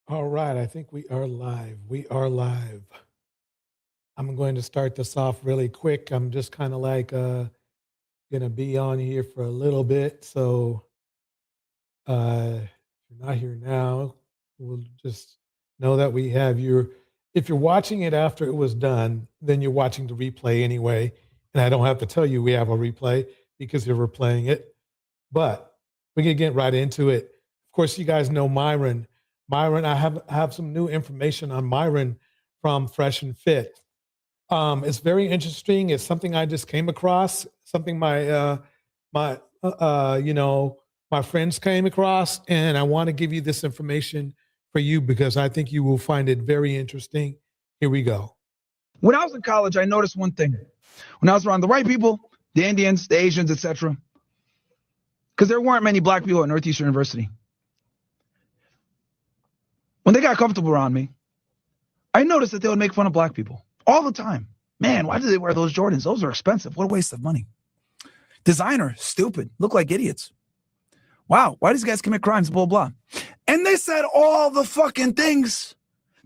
All right, I think we are live. We are live. I'm going to start this off really quick. I'm just kind of like gonna be on here for a little bit. So if you're not here now, we'll just know that we have your if you're watching it after it was done, then you're watching the replay anyway. And I don't have to tell you we have a replay because you're replaying it. But we can get right into it. Of course, you guys know Myron. Myron, I have some new information on Myron from Fresh and Fit. It's very interesting. It's something I just came across, something my my friends came across, and I want to give you this information for you because I think you will find it very interesting. Here we go. When I was in college, I noticed one thing. When I was around the white people, the Indians, the Asians, etc., because there weren't many black people at Northeastern University. When they got comfortable around me, I noticed that they would make fun of black people all the time. Man, why do they wear those Jordans? Those are expensive. What a waste of money. Designer, stupid, look like idiots. Wow, why do these guys commit crimes, blah, blah. And they said all the fucking things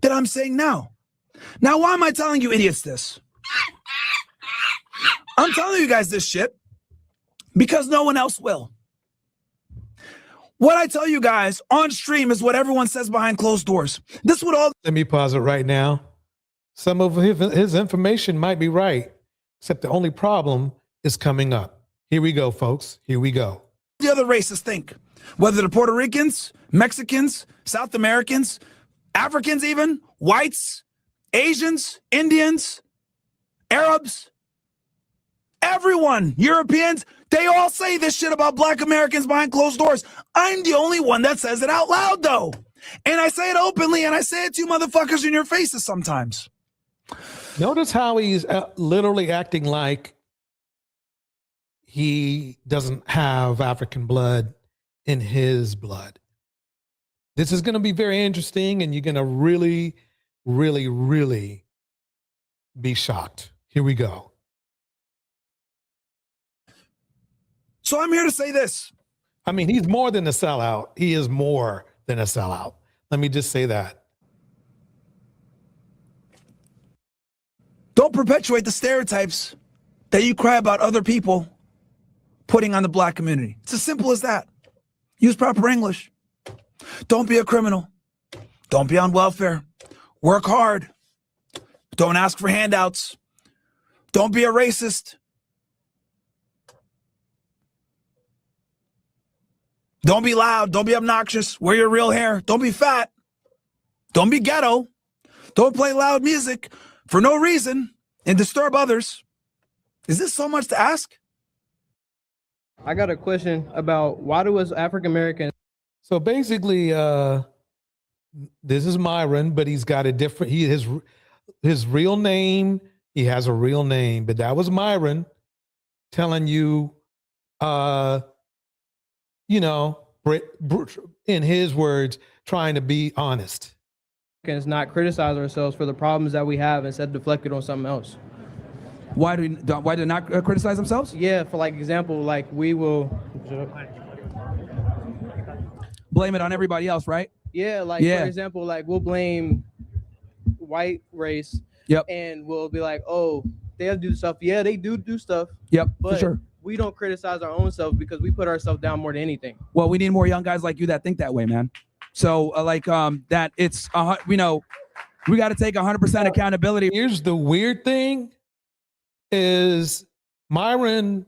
that I'm saying now. Now, why am I telling you idiots this? I'm telling you guys this shit because no one else will. What I tell you guys on stream is what everyone says behind closed doors. This would all... Let me pause it right now. Some of his information might be right, except the only problem is coming up. Here we go, folks. Here we go. The other races think, whether they're Puerto Ricans, Mexicans, South Americans, Africans even, whites, Asians, Indians, Arabs, everyone, Europeans, they all say this shit about black Americans behind closed doors. I'm the only one that says it out loud, though. And I say it openly, and I say it to you motherfuckers in your faces sometimes. Notice how he's literally acting like he doesn't have African blood in his blood. This is going to be very interesting, and you're going to really, really, really be shocked. Here we go. So I'm here to say this. I mean, he's more than a sellout. He is more than a sellout. Let me just say that. Don't perpetuate the stereotypes that you cry about other people putting on the black community. It's as simple as that. Use proper English. Don't be a criminal. Don't be on welfare. Work hard. Don't ask for handouts. Don't be a racist. Don't be loud. Don't be obnoxious. Wear your real hair. Don't be fat. Don't be ghetto. Don't play loud music for no reason and disturb others. Is this so much to ask? I got a question about why do us African Americans... So basically, this is Myron, but he's got a different, his real name, he has a real name, but that was Myron telling you, in his words, trying to be honest. Not criticize ourselves for the problems that we have instead of deflect it on something else. Why do they not criticize themselves? Yeah, for like example, like we will blame it on everybody else, right? Yeah, like for example, like we'll blame white race. Yep. And we'll be like, oh, they have to do stuff. Yeah, they do stuff. Yep, but for sure. We don't criticize our own self because we put ourselves down more than anything. Well, we need more young guys like you that think that way, man. So that it's, we got to take 100% accountability. Here's the weird thing is Myron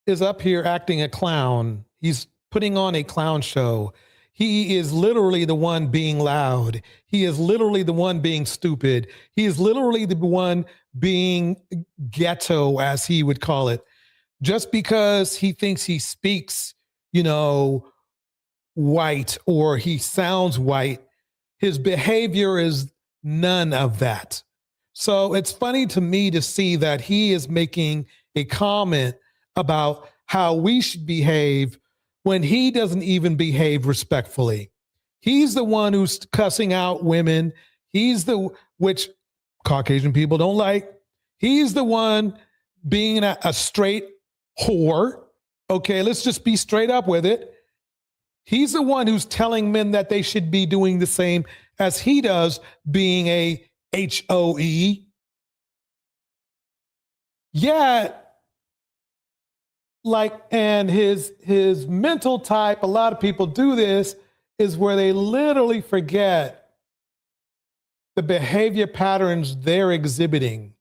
is up here acting a clown. He's putting on a clown show. He is literally the one being loud. He is literally the one being stupid. He is literally the one being ghetto, as he would call it. Just because he thinks he speaks, white or he sounds white, his behavior is none of that. So it's funny to me to see that he is making a comment about how we should behave when he doesn't even behave respectfully. He's the one who's cussing out women. Which Caucasian people don't like. He's the one being a straight whore. Okay, let's just be straight up with it. He's the one who's telling men that they should be doing the same as he does, being a HOE. Yet, like, and his mental type, a lot of people do this, is where they literally forget the behavior patterns they're exhibiting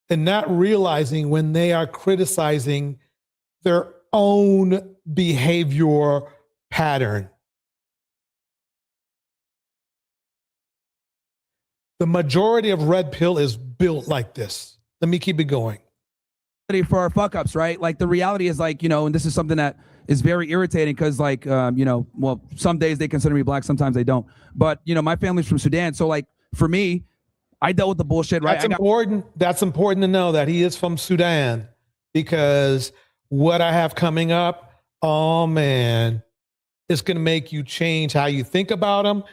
and not realizing when they are criticizing their own behavior pattern. The majority of red pill is built like this. Let me keep it going. For our fuck ups, right? Like the reality is like, and this is something that is very irritating because like, well, some days they consider me black, sometimes they don't. But, my family's from Sudan. So like for me, I dealt with the bullshit, right? That's important. That's important to know that he is from Sudan, because what I have coming up, oh man, it's going to make you change how you think about him.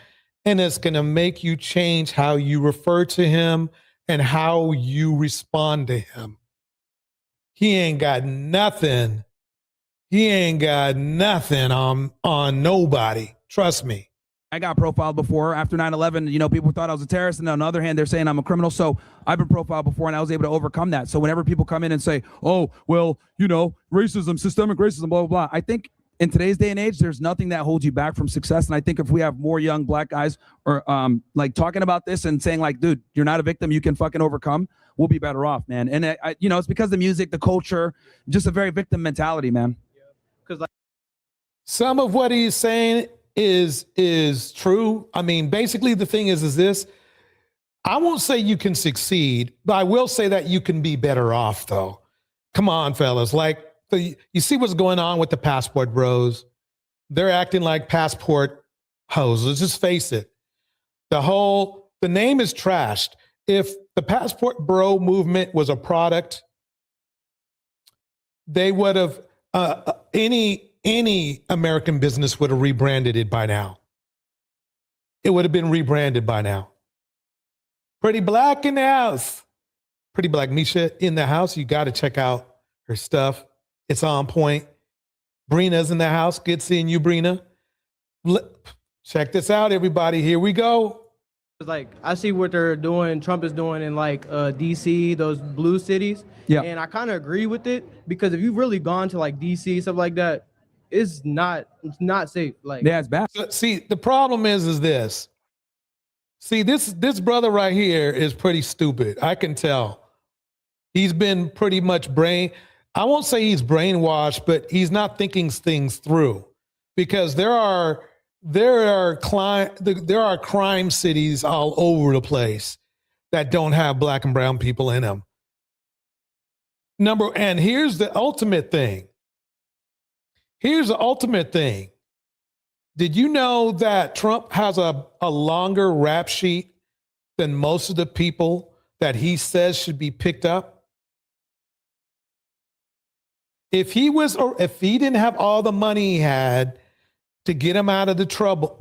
And it's going to make you change how you refer to him and how you respond to him. He ain't got nothing. He ain't got nothing on nobody. Trust me. I got profiled before after 9/11. People thought I was a terrorist. And on the other hand, they're saying I'm a criminal. So I've been profiled before and I was able to overcome that. So whenever people come in and say, oh, well, racism, systemic racism, blah, blah, blah. I think in today's day and age, there's nothing that holds you back from success. And I think if we have more young black guys or like talking about this and saying like, dude, you're not a victim, you can fucking overcome, we'll be better off, man. And it's because the music, the culture, just a very victim mentality, man. Because like some of what he's saying is true. I mean, basically the thing is this, I won't say you can succeed, but I will say that you can be better off though. Come on, fellas. Like you see what's going on with the passport bros. They're acting like passport hoes. Let's just face it. The name is trashed. If the passport bro movement was a product, they would have, any American business would have rebranded it by now. It would have been rebranded by now. Pretty Black in the house. Pretty Black Misha in the house. You got to check out her stuff. It's on point. Brina's in the house. Good seeing you, Brina. Check this out, everybody. Here we go. Like, I see what they're doing, Trump is doing in like DC, those blue cities. Yeah. And I kind of agree with it, because if you've really gone to like DC, stuff like that, it's not safe. Like, yeah, it's bad. See, the problem is this. See, this brother right here is pretty stupid. I can tell. He's been pretty much I won't say he's brainwashed, but he's not thinking things through, because there are crime cities all over the place that don't have black and brown people in them. And here's the ultimate thing. Did you know that Trump has a longer rap sheet than most of the people that he says should be picked up? If he didn't have all the money he had to get him out of trouble,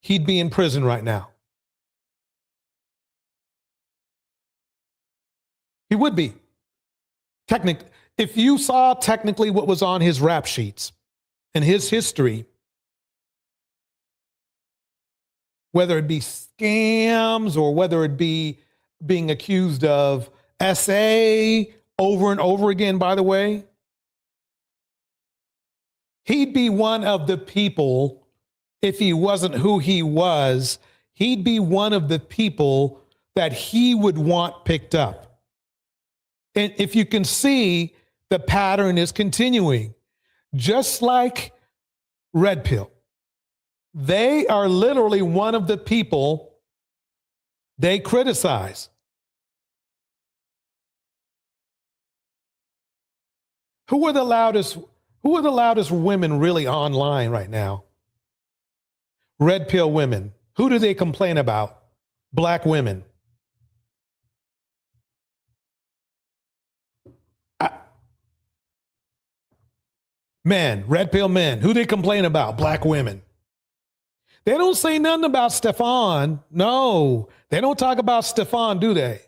he'd be in prison right now. He would be. If you saw technically what was on his rap sheets and his history, whether it be scams or whether it be being accused of SA over and over again, by the way, he'd be one of the people, if he wasn't who he was, he'd be one of the people that he would want picked up. And if you can see, the pattern is continuing, just like Red Pill. They are literally one of the people they criticize. Who are the loudest women really online right now? Red Pill women. Who do they complain about? Black women. Men, red pill men. Who they complain about? Black women. They don't say nothing about Stefan. No, they don't talk about Stefan, do they?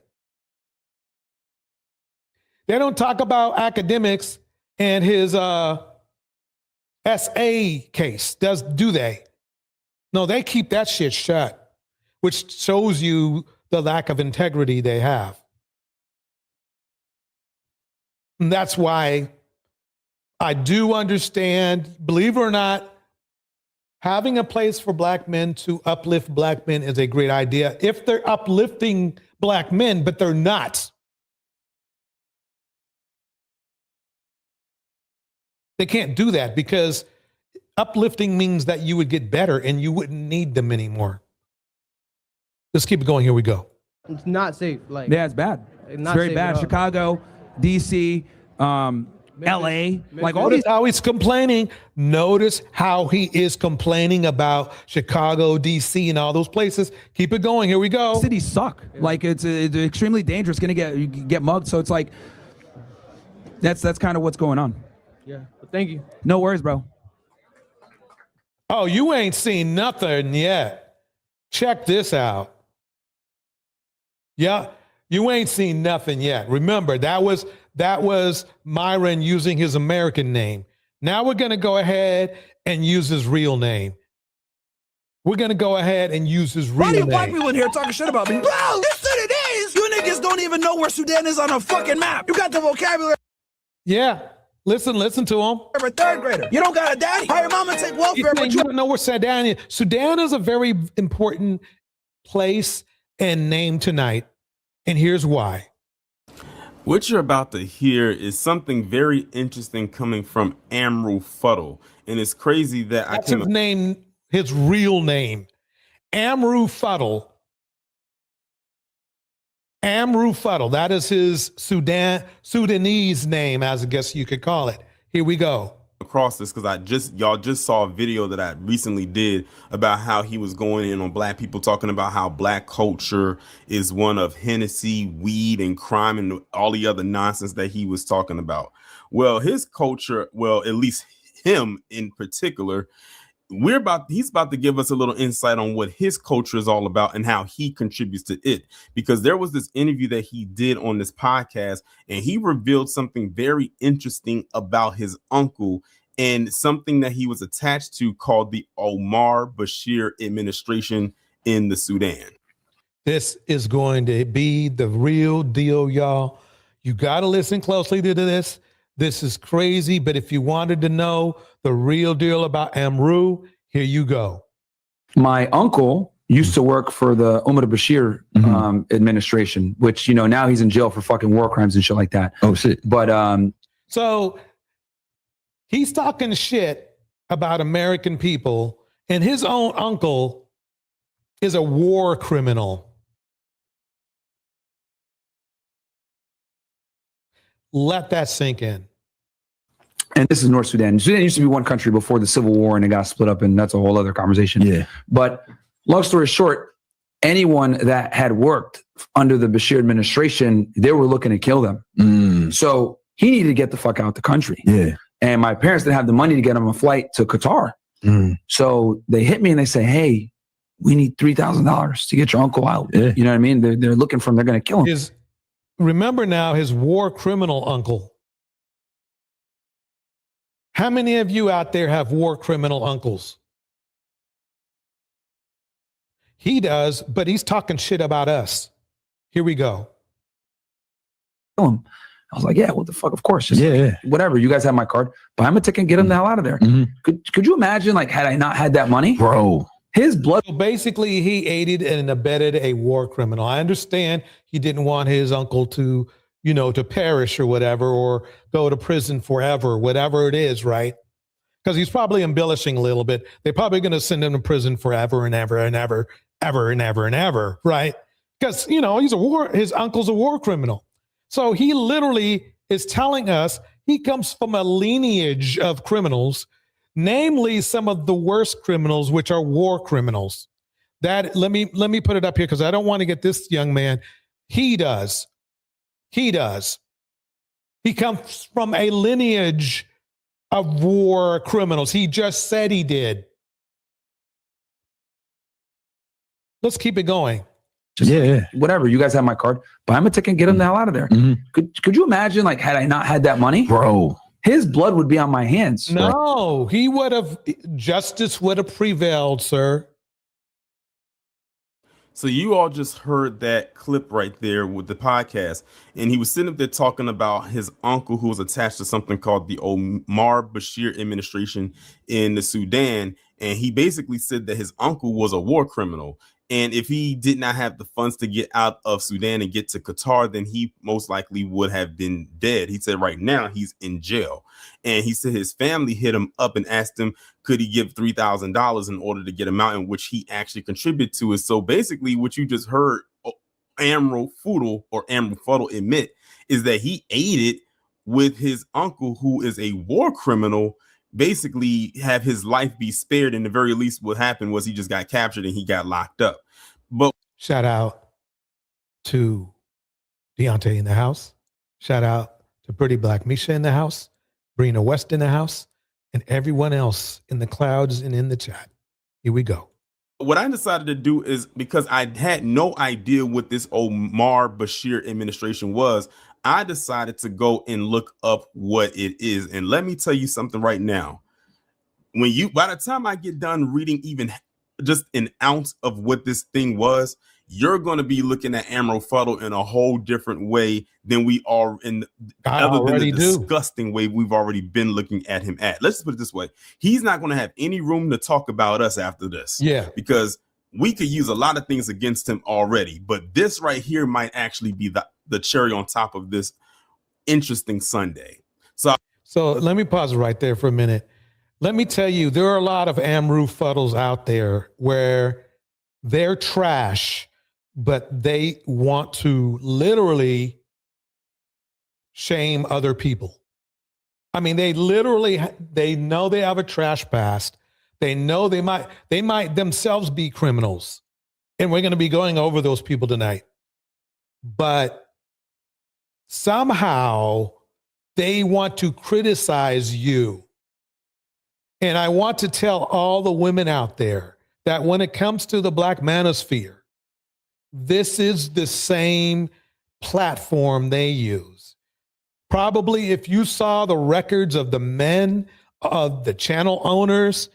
They don't talk about academics and his SA case, do they? No, they keep that shit shut, which shows you the lack of integrity they have. And that's why I do understand, believe it or not, having a place for black men to uplift black men is a great idea if they're uplifting black men, but they're not. They can't do that because uplifting means that you would get better and you wouldn't need them anymore. Let's keep it going. Here we go. It's not safe. Like, Yeah, it's bad. It's not very safe bad. at all. Chicago, DC, LA, like all Notice these. how he's complaining. Notice how he is complaining about Chicago, DC, and all those places. Keep it going. Here we go. Cities suck. Like it's extremely dangerous. You get mugged. So it's like that's kind of what's going on. Yeah. But thank you. No worries, bro. Oh, you ain't seen nothing yet. Check this out. Yeah, you ain't seen nothing yet. Remember, that was Myron using his American name. Now we're going to go ahead and use his real name. We're going to go ahead and use his real Why do you name. black people in here talking shit about me? Bro, this Sudanese! You niggas don't even know where Sudan is on a fucking map. You got the vocabulary Yeah, listen to him. of a third grader. You don't got a daddy. How your mama take welfare, but You you don't know where Sudan is. Sudan is a very important place and name tonight. And here's why. What you're about to hear is something very interesting coming from Amru Fuddle. And it's crazy that That's his name, his real name. Amru Fuddle. Amru Fuddle. That is his Sudanese name, as I guess you could call it. Here we go. across this because y'all just saw a video that I recently did about how he was going in on black people, talking about how black culture is one of Hennessy, weed, and crime, and all the other nonsense that he was talking about. Well, his culture, well, at least him in particular, he's about to give us a little insight on what his culture is all about and how he contributes to it. Because there was this interview that he did on this podcast, and he revealed something very interesting about his uncle and something that he was attached to called the Omar Bashir administration in the Sudan. This is going to be the real deal, y'all. You got to listen closely to this. This is crazy, but if you wanted to know the real deal about Amru, here you go. My uncle used to work for the Omar Bashir administration, which, you know, now he's in jail for fucking war crimes and shit like that. Oh, shit. But So he's talking shit about American people, and his own uncle is a war criminal. Let that sink in. and this is North Sudan. Sudan used to be one country before the Civil War, and it got split up, and that's a whole other conversation. Yeah. But long story short, anyone that had worked under the Bashir administration, they were looking to kill them. So he needed to get the fuck out the country. Yeah. And my parents didn't have the money to get him a flight to Qatar. So they hit me and they say, hey, we need $3,000 to get your uncle out. Yeah. You know what I mean? They're looking for him. They're going to kill him. Remember now his war criminal uncle. How many of you out there have war criminal uncles? He does, but he's talking shit about us. Here we go. Kill him. I was like, yeah, what the fuck? Of course. Just Yeah. whatever. You guys have my card. Buy him a ticket and get him the hell out of there. Could you imagine, like, had I not had that money? Bro. His blood. So basically, he aided and abetted a war criminal. I understand he didn't want his uncle to, to perish or whatever, or go to prison forever, whatever it is, right? Because he's probably embellishing a little bit. They're probably going to send him to prison forever and ever and ever, ever and ever and ever, right? Because, his uncle's a war criminal. So he literally is telling us he comes from a lineage of criminals, namely some of the worst criminals, which are war criminals. That let me put it up here because I don't want to get this young man. He does. He comes from a lineage of war criminals. He just said he did. Let's keep it going. Whatever. You guys have my card. Buy him a ticket and get him the hell out of there. Could you imagine, like, had I not had that money? Bro. His blood would be on my hands. No, justice would have prevailed, sir. So you all just heard that clip right there with the podcast, and he was sitting up there talking about his uncle who was attached to something called the Omar Bashir administration in the Sudan, and he basically said that his uncle was a war criminal, and if he did not have the funds to get out of Sudan and get to Qatar, then he most likely would have been dead. He said right now he's in jail, and he said his family hit him up and asked him, could he give $3,000 in order to get him out, in which he actually contributed to it. So basically what you just heard Amro Fuddle admit is that he aided with his uncle, who is a war criminal, basically have his life be spared. And the very least what happened was he just got captured and he got locked up. But Shout out to Deontay in the house. Shout out to Pretty Black Misha in the house. Brina West in the house. And everyone else in the clouds and in the chat. Here we go. what I decided to do is, because I had no idea what this Omar Bashir administration was, I decided to go and look up what it is. And let me tell you something right now. By the time I get done reading even just an ounce of what this thing was, you're going to be looking at Amro Fuddle in a whole different way than we are other than the disgusting way we've already been looking at him at. Let's put it this way. He's not going to have any room to talk about us after this. Yeah. Because we could use a lot of things against him already. But this right here might actually be the cherry on top of this interesting Sunday. So let me pause right there for a minute. Let me tell you, there are a lot of Amro Fuddles out there where they're trash, but they want to literally shame other people. I mean, they know they have a trash past. They know they might themselves be criminals. And we're going to be going over those people tonight. But somehow they want to criticize you. And I want to tell all the women out there that when it comes to the Black Manosphere, this is the same platform they use. Probably if you saw the records of the men, of the channel owners,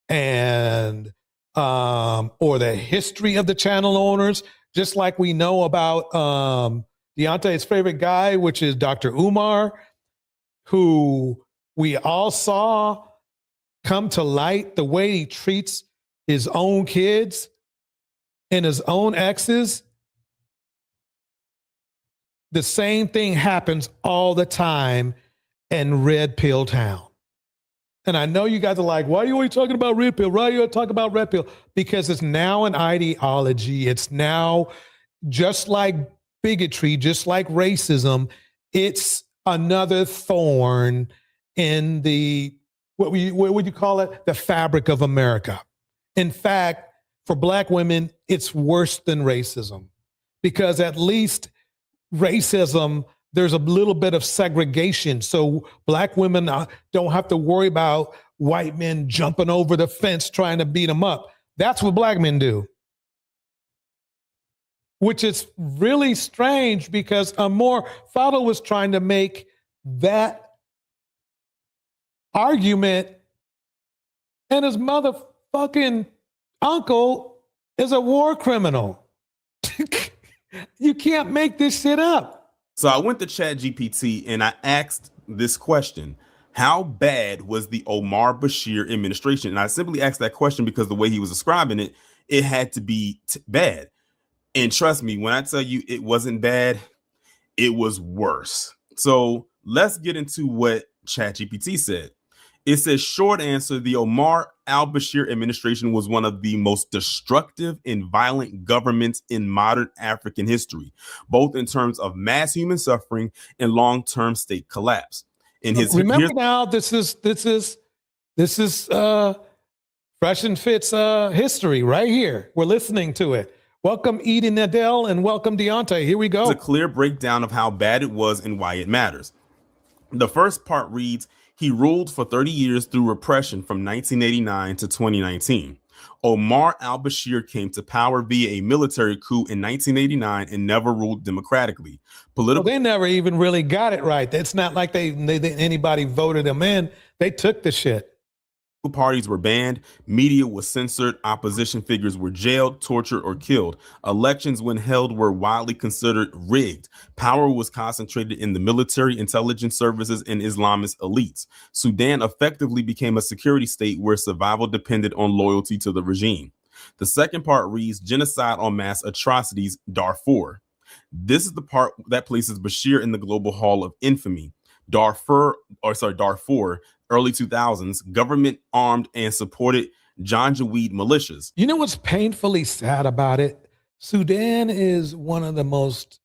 and or the history of the channel owners, just like we know about Deontay's favorite guy, which is Dr. Umar, who we all saw come to light the way he treats his own kids and his own exes. The same thing happens all the time in Red Pill Town. And I know you guys are like, why are you always talking about Red Pill? Why are you talking about Red Pill? Because it's now an ideology. It's now just like bigotry, just like racism. It's another thorn in the, what would you call it? The fabric of America. In fact, for Black women, it's worse than racism, because at least racism, there's a little bit of segregation. So Black women don't have to worry about white men jumping over the fence trying to beat them up. That's what Black men do, which is really strange, because Amor Fado was trying to make that argument, and his motherfucking uncle is a war criminal. You can't make this shit up. So I went to ChatGPT and I asked this question: how bad was the Omar Bashir administration? And I simply asked that question because the way he was describing it, it had to be bad. And trust me, when I tell you it wasn't bad, it was worse. So let's get into what ChatGPT said. It says, short answer, the Omar al-Bashir administration was one of the most destructive and violent governments in modern African history, both in terms of mass human suffering and long-term state collapse. Remember now, this is Fresh and Fit's history right here. We're listening to it. Welcome, Eden Adele, and welcome, Deontay. Here we go. It's a clear breakdown of how bad it was and why it matters. The first part reads, he ruled for 30 years through repression from 1989 to 2019. Omar al-Bashir came to power via a military coup in 1989 and never ruled democratically. They never even really got it right. It's not like they anybody voted them in. They took the shit. parties were banned, media was censored, opposition figures were jailed, tortured, or killed. Elections, when held, were widely considered rigged. Power was concentrated in the military, intelligence services, and Islamist elites. Sudan effectively became a security state where survival depended on loyalty to the regime. The second part reads Genocide on Mass Atrocities, Darfur. This is the part that places Bashir in the Global Hall of Infamy. Darfur, early 2000s, government armed and supported Janjaweed militias. You know what's painfully sad about it? Sudan is one of the most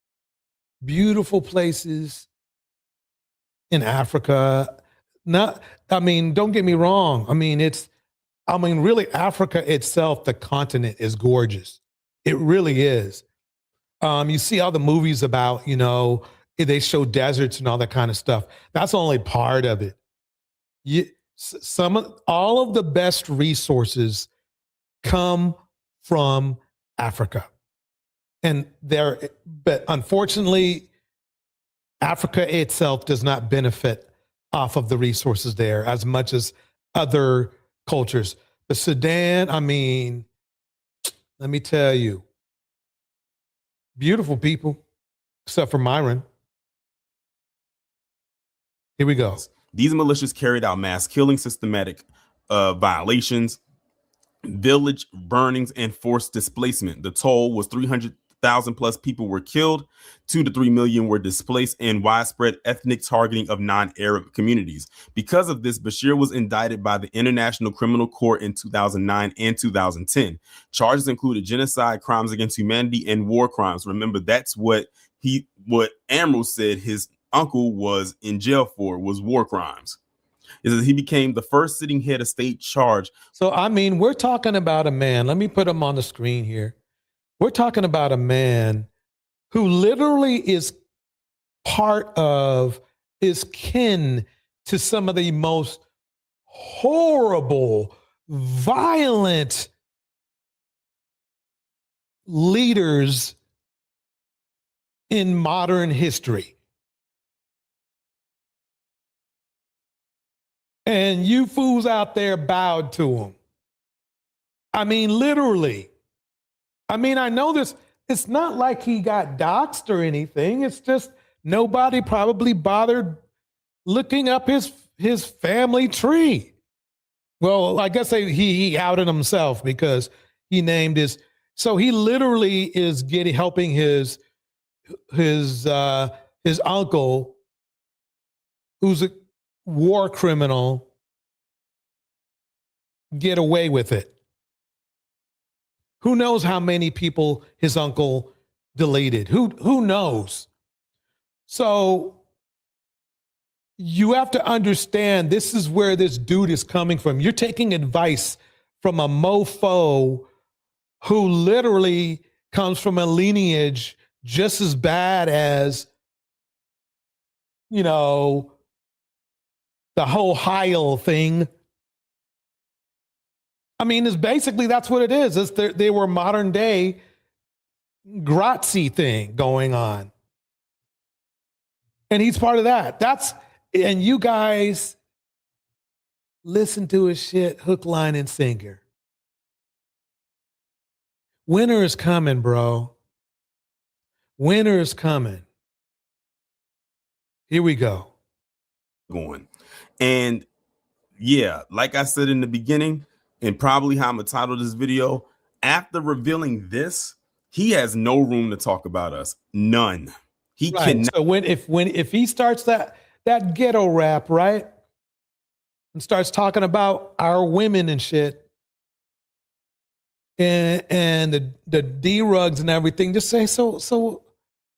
beautiful places in Africa. Don't get me wrong. Really, Africa itself, the continent, is gorgeous. It really is. You see all the movies about, they show deserts and all that kind of stuff. That's only part of it. All of the best resources come from Africa. But unfortunately, Africa itself does not benefit off of the resources there as much as other cultures. The Sudan, let me tell you, beautiful people, except for Myron. Here we go. These militias carried out mass killing, systematic violations, village burnings, and forced displacement. The toll was 300,000 plus people were killed, 2 to 3 million were displaced, and widespread ethnic targeting of non-Arab communities. Because of this, Bashir was indicted by the International Criminal Court in 2009 and 2010. Charges included genocide, crimes against humanity, and war crimes. Remember, that's what Amrou said his uncle was in jail for, was war crimes. Is that he became the first sitting head of state charged. So, we're talking about a man. Let me put him on the screen here. We're talking about a man who literally is kin to some of the most horrible, violent leaders in modern history. And you fools out there bowed to him. Literally. I know this, it's not like he got doxxed or anything. It's just nobody probably bothered looking up his family tree. Well, I guess he outed himself because he named so he literally is helping his uncle, who's a war criminal, get away with it. Who knows how many people his uncle deleted? Who knows? So you have to understand, this is where this dude is coming from. You're taking advice from a mofo who literally comes from a lineage just as bad as, the whole Heil thing. It's basically, that's what it is. They were modern day Grazi thing going on. And he's part of that. And you guys listen to his shit, hook, line, and sinker. Winter is coming, bro. Winter is coming. Here we go. Going. And yeah, like I said in the beginning, and probably how I'm gonna title this video, after revealing this, he has no room to talk about us. None. He cannot. So if he starts that ghetto rap, right, and starts talking about our women and shit, and the D-rugs and everything, just say, so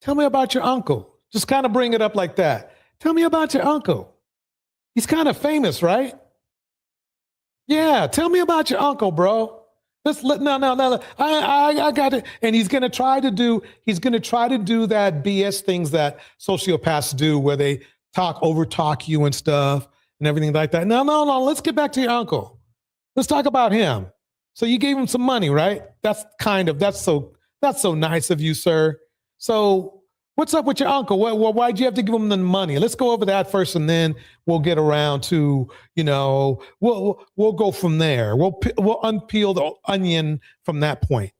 tell me about your uncle. Just kind of bring it up like that. Tell me about your uncle. He's kind of famous, right? Yeah, tell me about your uncle, bro. No. I got it. And he's gonna try to do that BS things that sociopaths do, where they over talk you and stuff and everything like that. No. Let's get back to your uncle. Let's talk about him. So you gave him some money, right? That's so nice of you, sir. So What's up with your uncle? Why'd you have to give him the money? Let's go over that first, and then we'll get around to, we'll go from there. We'll unpeel the onion from that point.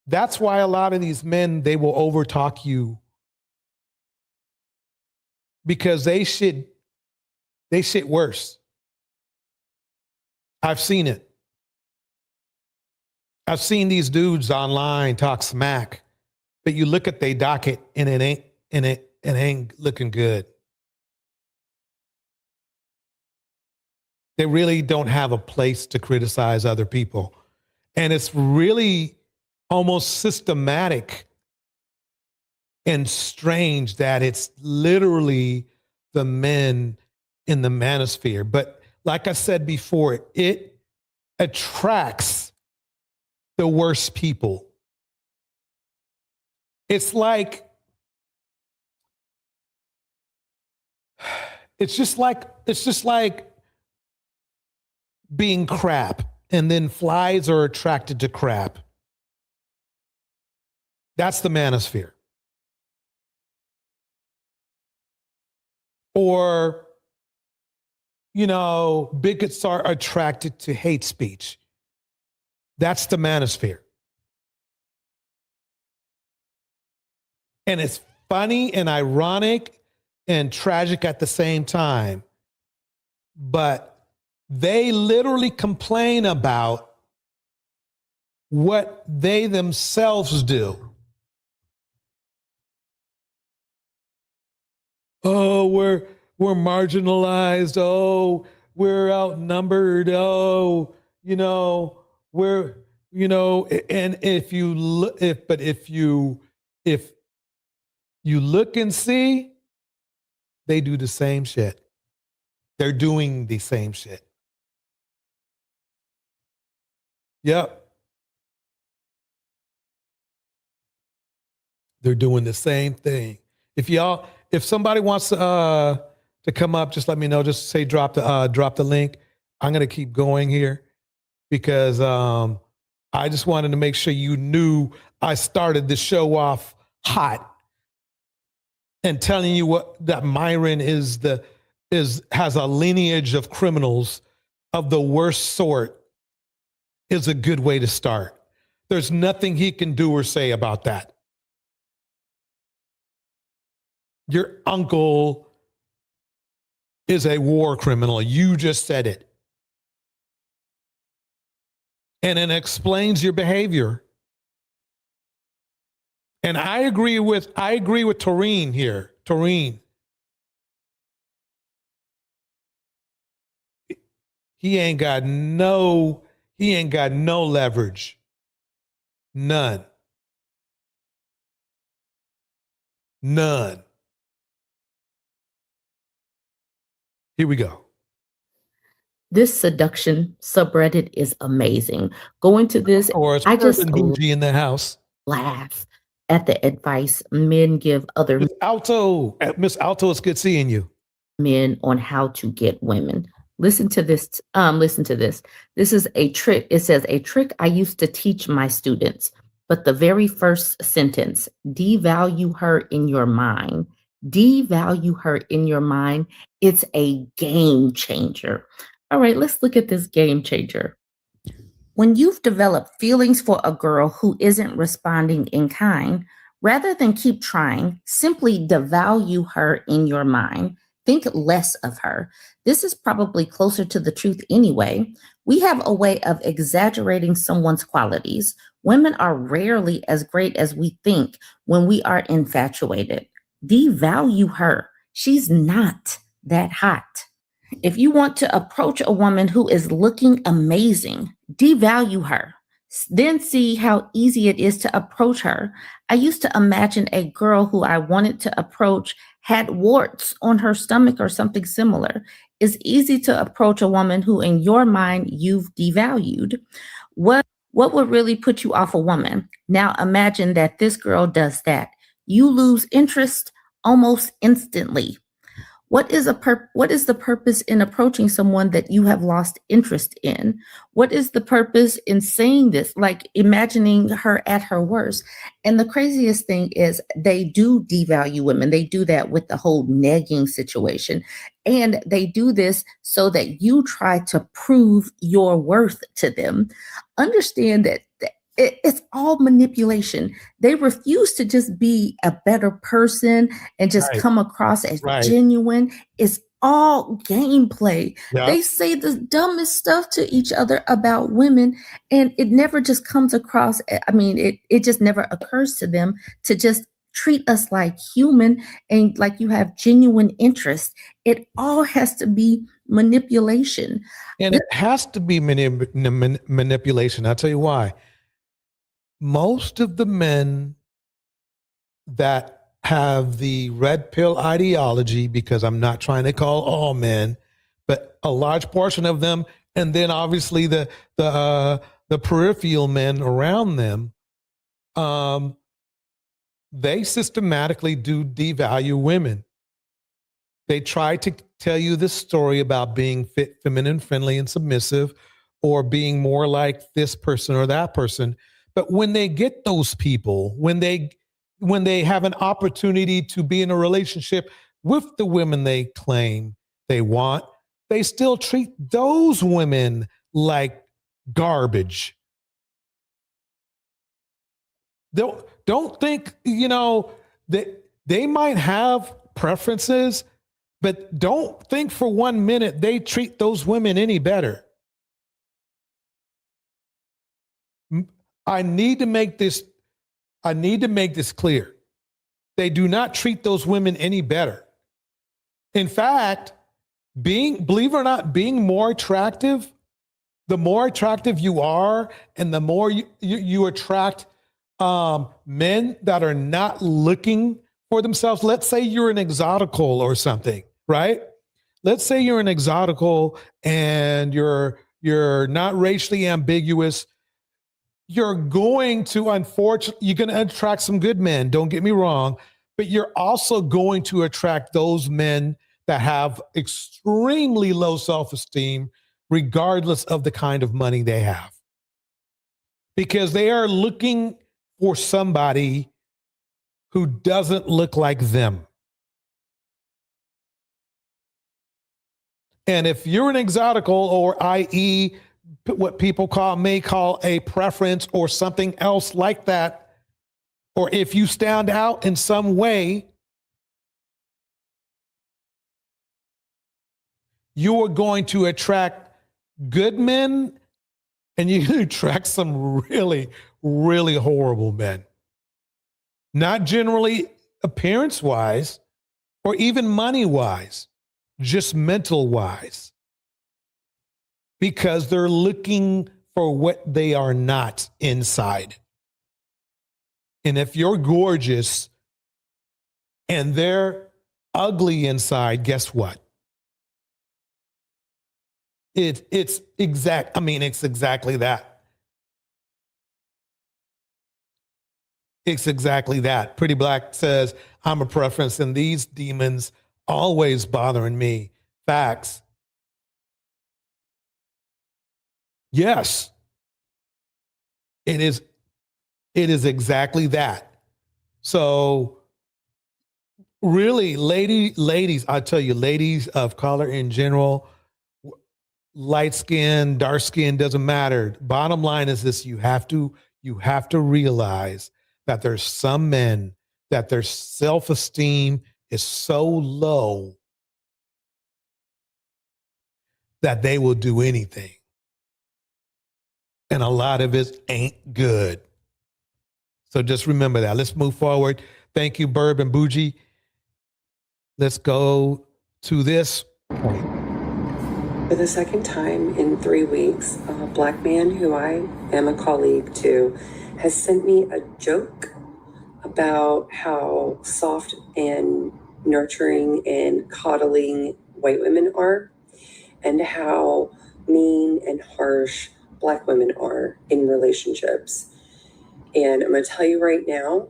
That's why a lot of these men, they will overtalk you because they shit worse. I've seen it. I've seen these dudes online talk smack, but you look at their docket and it ain't looking good. They really don't have a place to criticize other people. And it's really almost systematic and strange that it's literally the men in the manosphere. But like I said before, it attracts the worst people. It's just like being crap, and then flies are attracted to crap. That's the manosphere. Or, bigots are attracted to hate speech. That's the manosphere. And it's funny and ironic and tragic at the same time. But they literally complain about what they themselves do. Oh, we're marginalized. Oh, we're outnumbered. Oh, and if you look and see, they do the same shit. They're doing the same shit. Yep. They're doing the same thing. If somebody wants to come up, just let me know. Just say drop the link. I'm gonna keep going here because I just wanted to make sure you knew I started the show off hot and telling you that Myron has a lineage of criminals of the worst sort is a good way to start. There's nothing he can do or say about that. Your uncle is a war criminal. You just said it. And it explains your behavior. And I agree with Taurine here. Taurine. He ain't got no leverage. None. Here we go. This seduction subreddit is amazing. Go into this. I just bougie in the house. Laugh at the advice men give other Miss Alto, it's good seeing you. Men on how to get women. Listen to this. This is a trick. It says a trick I used to teach my students. But the very first sentence, devalue her in your mind. Devalue her in your mind. It's a game changer. All right, let's look at this game changer. When you've developed feelings for a girl who isn't responding in kind, rather than keep trying, simply devalue her in your mind. Think less of her. This is probably closer to the truth anyway. We have a way of exaggerating someone's qualities. Women are rarely as great as we think when we are infatuated. Devalue her. She's not that hot. If you want to approach a woman who is looking amazing, devalue her. Then see how easy it is to approach her. I used to imagine a girl who I wanted to approach had warts on her stomach or something similar. It's easy to approach a woman who in your mind you've devalued. What would really put you off a woman? Now imagine that this girl does that. You lose interest almost instantly. What is the purpose in approaching someone that you have lost interest in? What is the purpose in saying this? Like imagining her at her worst. And the craziest thing is they do devalue women. They do that with the whole negging situation. And they do this so that you try to prove your worth to them. Understand that it's all manipulation. They refuse to just be a better person and just Right. come across as Right. genuine. It's all gameplay. Yeah. They say the dumbest stuff to each other about women, and it never just comes across. I mean, it just never occurs to them to just treat us like human and like you have genuine interest. It all has to be manipulation. And it has to be manipulation. I'll tell you why. Most of the men that have the red pill ideology, because I'm not trying to call all men, but a large portion of them, and then obviously the peripheral men around them, they systematically do devalue women. They try to tell you this story about being fit, feminine, friendly, and submissive, or being more like this person or that person. But when they get those people, when they have an opportunity to be in a relationship with the women they claim they want, they still treat those women like garbage. Don't think, that they might have preferences, but don't think for 1 minute they treat those women any better. I need to make this clear. They do not treat those women any better. In fact, believe it or not, being more attractive, the more attractive you are, and the more you attract men that are not looking for themselves. Let's say you're an exotical or something, right? Let's say you're an exotical and you're not racially ambiguous. You're going to attract some good men, don't get me wrong, but you're also going to attract those men that have extremely low self-esteem, regardless of the kind of money they have. Because they are looking for somebody who doesn't look like them. And if you're an exotical, or i.e., what people may call a preference or something else like that, or if you stand out in some way, you are going to attract good men, and you can attract some really, really horrible men. Not generally appearance-wise or even money-wise, just mental-wise. Because they're looking for what they are not inside. And if you're gorgeous and they're ugly inside, guess what? It's exactly that. It's exactly that. Pretty Black says, I'm a preference, and these demons always bothering me. Facts. Yes, it is exactly that. So really, ladies, I tell you, ladies of color in general, light skin, dark skin, doesn't matter. Bottom line is this: you have to realize that there's some men that their self-esteem is so low that they will do anything. And a lot of it ain't good. So just remember that. Let's move forward. Thank you, Burb and Bougie. Let's go to this point. For the second time in 3 weeks, a Black man who I am a colleague to has sent me a joke about how soft and nurturing and coddling white women are, and how mean and harsh Black women are in relationships. And I'm gonna tell you right now,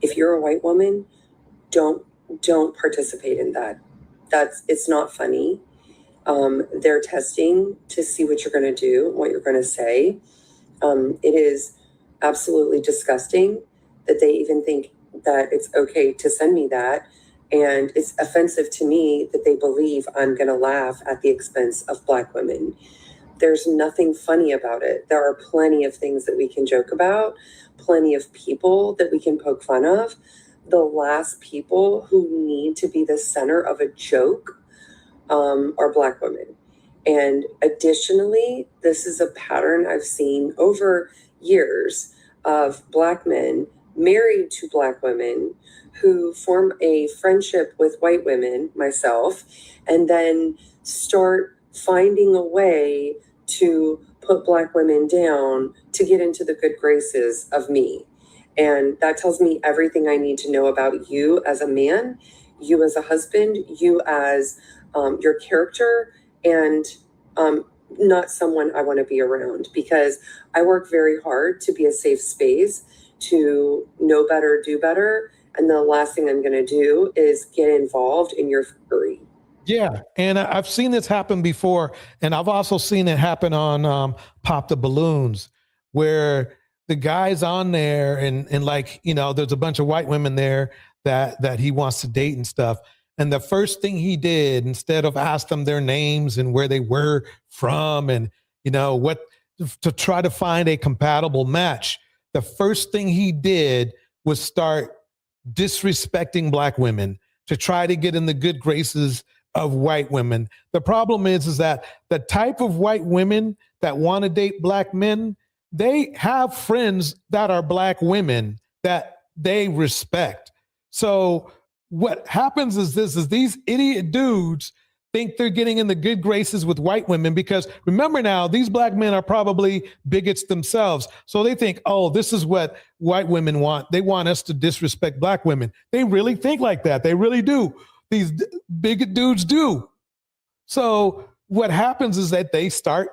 if you're a white woman, don't participate in that. it's not funny. They're testing to see what you're going to do, what you're going to say. It is absolutely disgusting that they even think that it's okay to send me that. And it's offensive to me that they believe I'm going to laugh at the expense of Black women. There's nothing funny about it. There are plenty of things that we can joke about, plenty of people that we can poke fun of. The last people who need to be the center of a joke are Black women. And additionally, this is a pattern I've seen over years of Black men married to Black women who form a friendship with white women, myself, and then start finding a way to put Black women down to get into the good graces of me. And that tells me everything I need to know about you as a man, you as a husband, you as your character, and not someone I want to be around, because I work very hard to be a safe space, to know better, do better. And the last thing I'm going to do is get involved in your fury. Yeah, and I've seen this happen before, and I've also seen it happen on Pop the Balloons, where the guy's on there and like, you know, there's a bunch of white women there that he wants to date and stuff. And the first thing he did, instead of ask them their names and where they were from and, you know, what to try to find a compatible match, the first thing he did was start disrespecting Black women to try to get in the good graces of white women. The problem is that the type of white women that want to date Black men, they have friends that are Black women that they respect. So what happens is these idiot dudes think they're getting in the good graces with white women, because remember now, these Black men are probably bigots themselves. So they think, oh, this is what white women want. They want us to disrespect Black women. They really think like that. They really do. These bigot dudes do. So what happens is that they start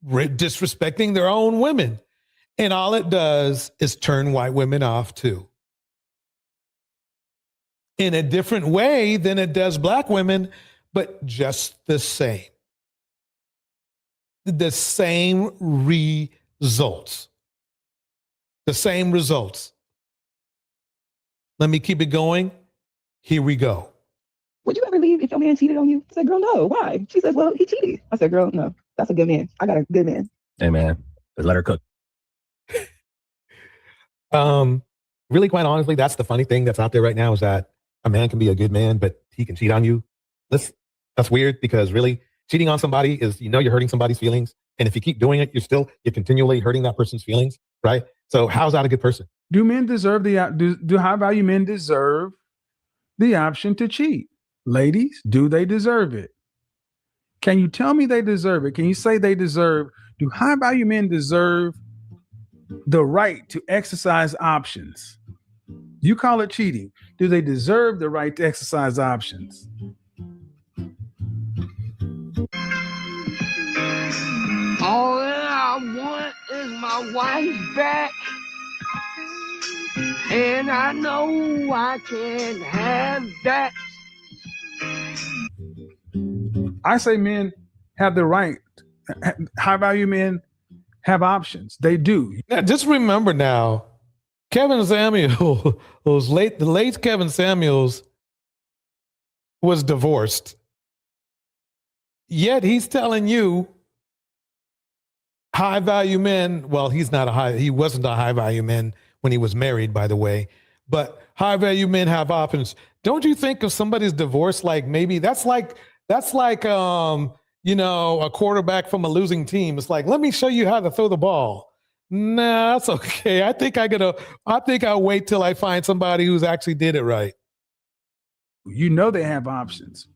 disrespecting their own women. And all it does is turn white women off too, in a different way than it does Black women, but just the same. The same results. The same results. Let me keep it going. Here we go. Would you ever leave if your man cheated on you? I said, girl, no. Why? She said, well, he cheated. I said, girl, no. That's a good man. I got a good man. Hey, man, just let her cook. Really, quite honestly, that's the funny thing that's out there right now, is that a man can be a good man, but he can cheat on you. That's weird, because really cheating on somebody is, you know, you're hurting somebody's feelings. And if you keep doing it, you're continually hurting that person's feelings, right? So how's that a good person? Do men deserve do high value men deserve the option to cheat? Ladies, do they deserve it? Can you tell me they deserve it? Can you say they deserve? Do high value men deserve the right to exercise options? You call it cheating. Do they deserve the right to exercise options? All that I want is my wife back, and I know I can have that. I say men have the right. High value men have options. They do. Now, just remember now, Kevin Samuels, the late Kevin Samuels was divorced. Yet he's telling you high value men, well, he wasn't a high value man when he was married, by the way, but high value men have options. Don't you think if somebody's divorced, like maybe that's like you know, a quarterback from a losing team. It's like, let me show you how to throw the ball. Nah, that's okay. I think I'll wait till I find somebody who's actually did it right. You know they have options.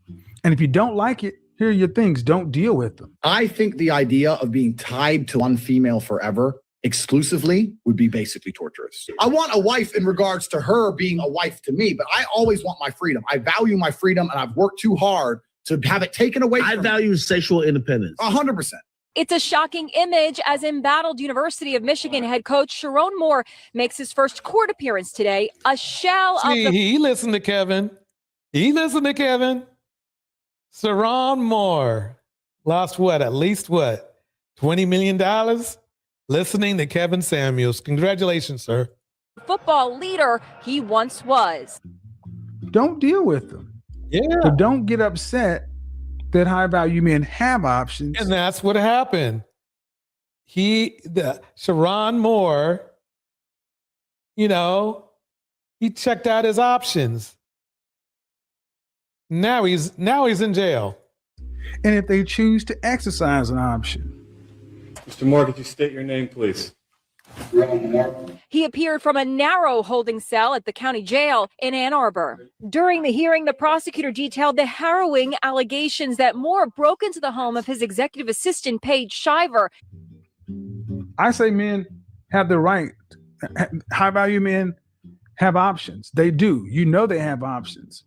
And if you don't like it, here are your things. Don't deal with them. I think the idea of being tied to one female forever exclusively would be basically torturous. I want a wife in regards to her being a wife to me, but I always want my freedom. I value my freedom, and I've worked too hard to have it taken away from me. I value sexual independence. 100%. It's a shocking image as embattled University of Michigan head coach Sharon Moore makes his first court appearance today. A shell of the... He listened to Kevin. He listened to Kevin. Saron Moore lost what? At least what? $20 million listening to Kevin Samuels. Congratulations, sir. Football leader he once was. Don't deal with them. Yeah. So don't get upset that high value men have options. And that's what happened. Sharon Moore, he checked out his options. Now he's in jail. And if they choose to exercise an option. Mr. Moore, could you state your name, please? He appeared from a narrow holding cell at the county jail in Ann Arbor. During the hearing, the prosecutor detailed the harrowing allegations that Moore broke into the home of his executive assistant, Paige Shiver. I say men have the right. High value men have options. They do. They have options.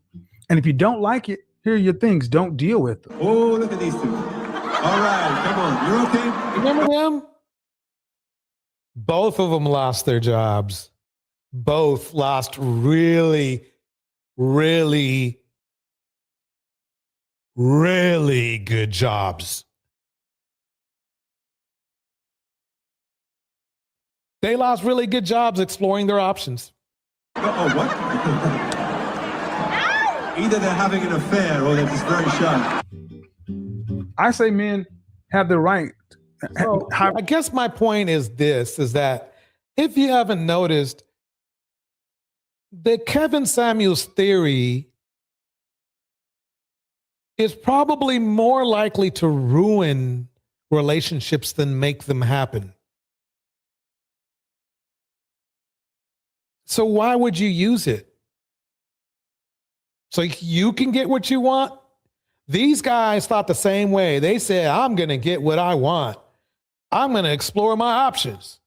And if you don't like it, here are your things. Don't deal with them. Oh, look at these two. All right, come on. You're okay? Remember them? Both of them lost their jobs. Both lost really, really, really good jobs. They lost really good jobs exploring their options. Oh, what? Either they're having an affair or they're just very shy. I say men have the right. So, I guess my point is that if you haven't noticed, the Kevin Samuels theory is probably more likely to ruin relationships than make them happen. So why would you use it? So you can get what you want? These guys thought the same way. They said, I'm going to get what I want. I'm going to explore my options.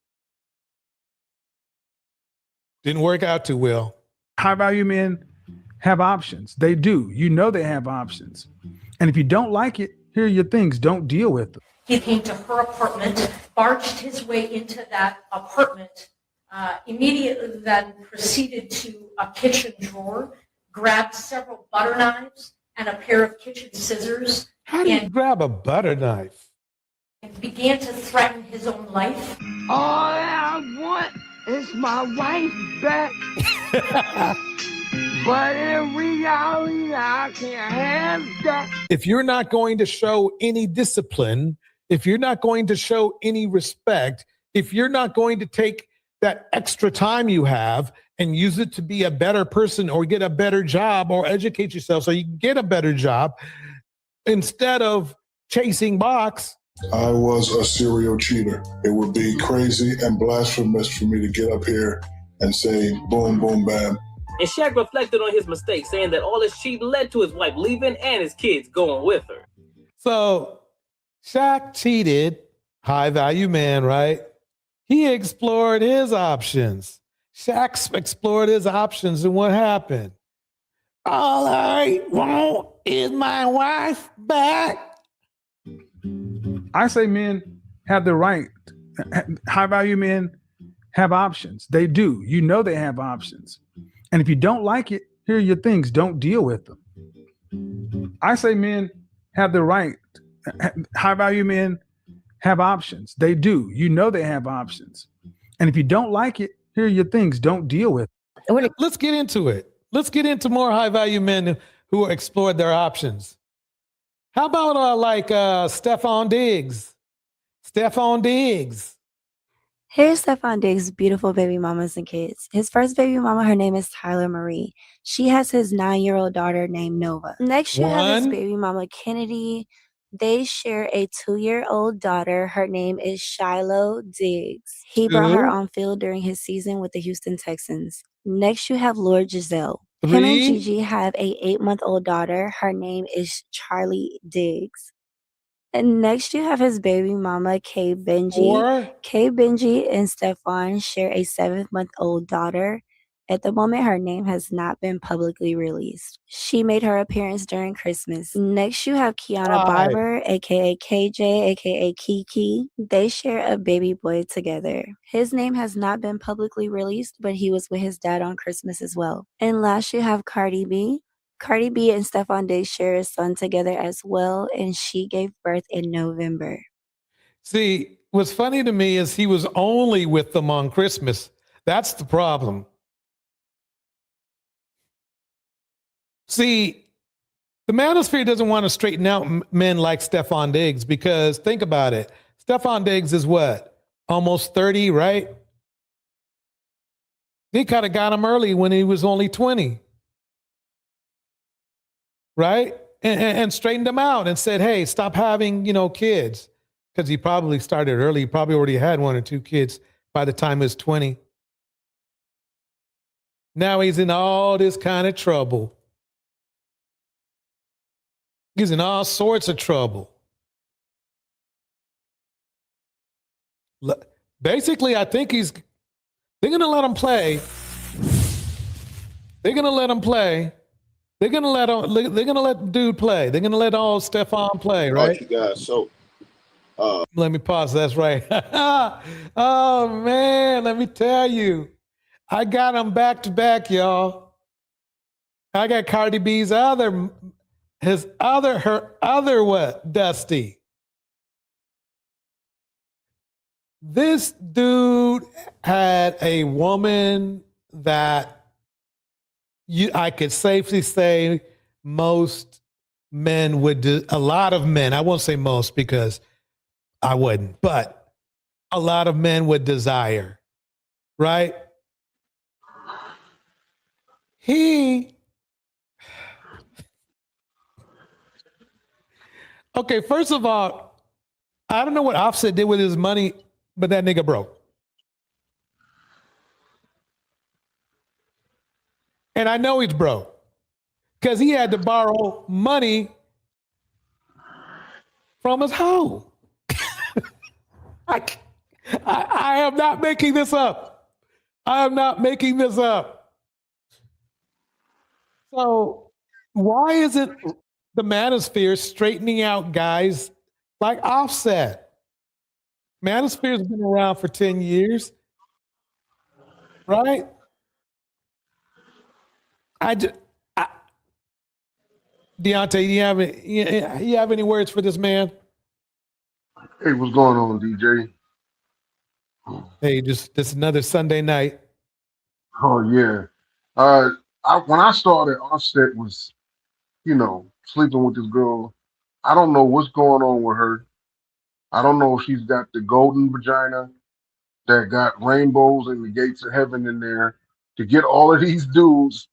Didn't work out too well. High value men have options. They do. They have options. And if you don't like it, here are your things. Don't deal with them. He came to her apartment, barged his way into that apartment, immediately then proceeded to a kitchen drawer, grabbed several butter knives and a pair of kitchen scissors. How do you grab a butter knife? And began to threaten his own life. All I want is my wife back. But in reality, I can't have that. If you're not going to show any discipline, if you're not going to show any respect, if you're not going to take that extra time you have and use it to be a better person or get a better job or educate yourself so you can get a better job instead of chasing box. I was a serial cheater. It would be crazy and blasphemous for me to get up here and say boom, boom, bam. And Shaq reflected on his mistake, saying that all his cheating led to his wife leaving and his kids going with her. So Shaq cheated, high value man, right? He explored his options. Shaq explored his options, and what happened? All I want is my wife back. I say men have the right. High value men have options. They do. They have options. And if you don't like it, here are your things. Don't deal with them. I say men have the right. High value men have options. They do. They have options. And if you don't like it, here are your things. Don't deal with it. Let's get into it. Let's get into more high value men who explored their options. How about Stephon Diggs? Stephon Diggs. Here's Stephon Diggs' beautiful baby mamas and kids. His first baby mama, her name is Tyler Marie. She has his 9-year-old daughter named Nova. Next, you have his baby mama, Kennedy. They share a 2-year-old daughter. Her name is Shiloh Diggs. He brought her on field during his season with the Houston Texans. Next, you have Lord Giselle. Him and Gigi have a 8-month-old daughter. Her name is Charlie Diggs. And next, you have his baby mama, Kay Benji. Kay Benji and Stephon share a 7-month-old daughter. At the moment, her name has not been publicly released. She made her appearance during Christmas. Next, you have Kiana Barber, aka KJ, aka Kiki. They share a baby boy together. His name has not been publicly released, but he was with his dad on Christmas as well. And last, you have Cardi B. Cardi B and Stephon Diggs share a son together as well, and she gave birth in November. See, what's funny to me is he was only with them on Christmas. That's the problem. See, the Manosphere doesn't want to straighten out men like Stephon Diggs because think about it. Stephon Diggs is what? Almost 30, right? They kind of got him early when he was only 20. Right? And straightened him out and said, hey, stop having, kids. Because he probably started early. He probably already had 1 or 2 kids by the time he was 20. Now he's in all this kind of trouble. He's in all sorts of trouble. Basically, I think they're going to let him play. They're going to let him play. They're going to let dude play. They're going to let all Stephon play, right? You guys, so let me pause. That's right. Oh man, let me tell you. I got them back to back, y'all. I got Cardi B's her other what? Dusty. This dude had a woman that I could safely say most men would do, a lot of men, I won't say most because I wouldn't, but a lot of men would desire, right? Okay, first of all, I don't know what Offset did with his money, but that nigga broke. And I know he's broke because he had to borrow money from his hoe. I am not making this up. I am not making this up. So why isn't the Manosphere straightening out guys like Offset? Manosphere has been around for 10 years, right? Deontay, you have any words for this man? hey, what's going on, DJ? Hey, just another Sunday night. Oh yeah. When I started, Offset was, sleeping with this girl. I don't know what's going on with her. I don't know if she's got the golden vagina that got rainbows and the gates of heaven in there to get all of these dudes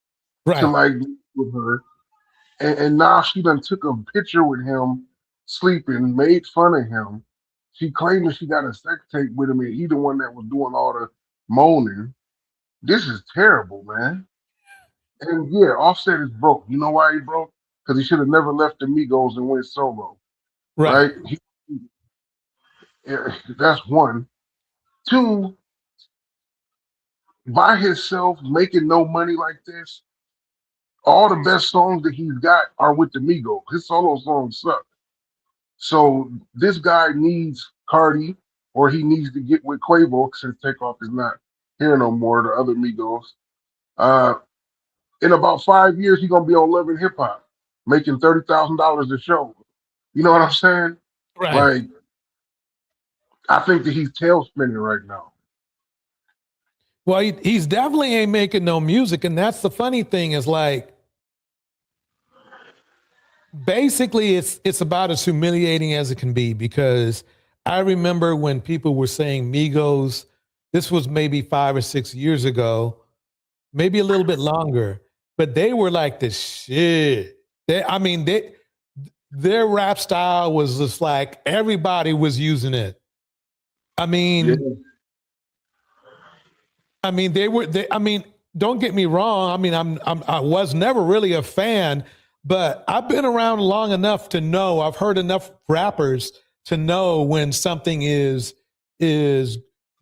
to like be with her. And now she done took a picture with him sleeping, made fun of him. She claimed that she got a sex tape with him and he the one that was doing all the moaning. This is terrible, man. And yeah, Offset is broke. You know why he broke? Because he should have never left the Migos and went solo. Right? That's one. Two, by himself, making no money like this, all the best songs that he's got are with the Migos. His solo songs suck. So this guy needs Cardi, or he needs to get with Quavo since Takeoff is not here no more, the other Migos. In about 5 years, he's gonna be on Love and Hip Hop, making $30,000 a show. You know what I'm saying? Right. Like, I think that he's tail spinning right now. Well, he's definitely ain't making no music, and that's the funny thing is like, basically, it's about as humiliating as it can be because I remember when people were saying Migos, this was maybe 5 or 6 years ago, maybe a little bit longer, but they were like the shit. Their rap style was just like everybody was using it. I mean, don't get me wrong. I mean, I was never really a fan, but I've been around long enough to know, I've heard enough rappers to know when something is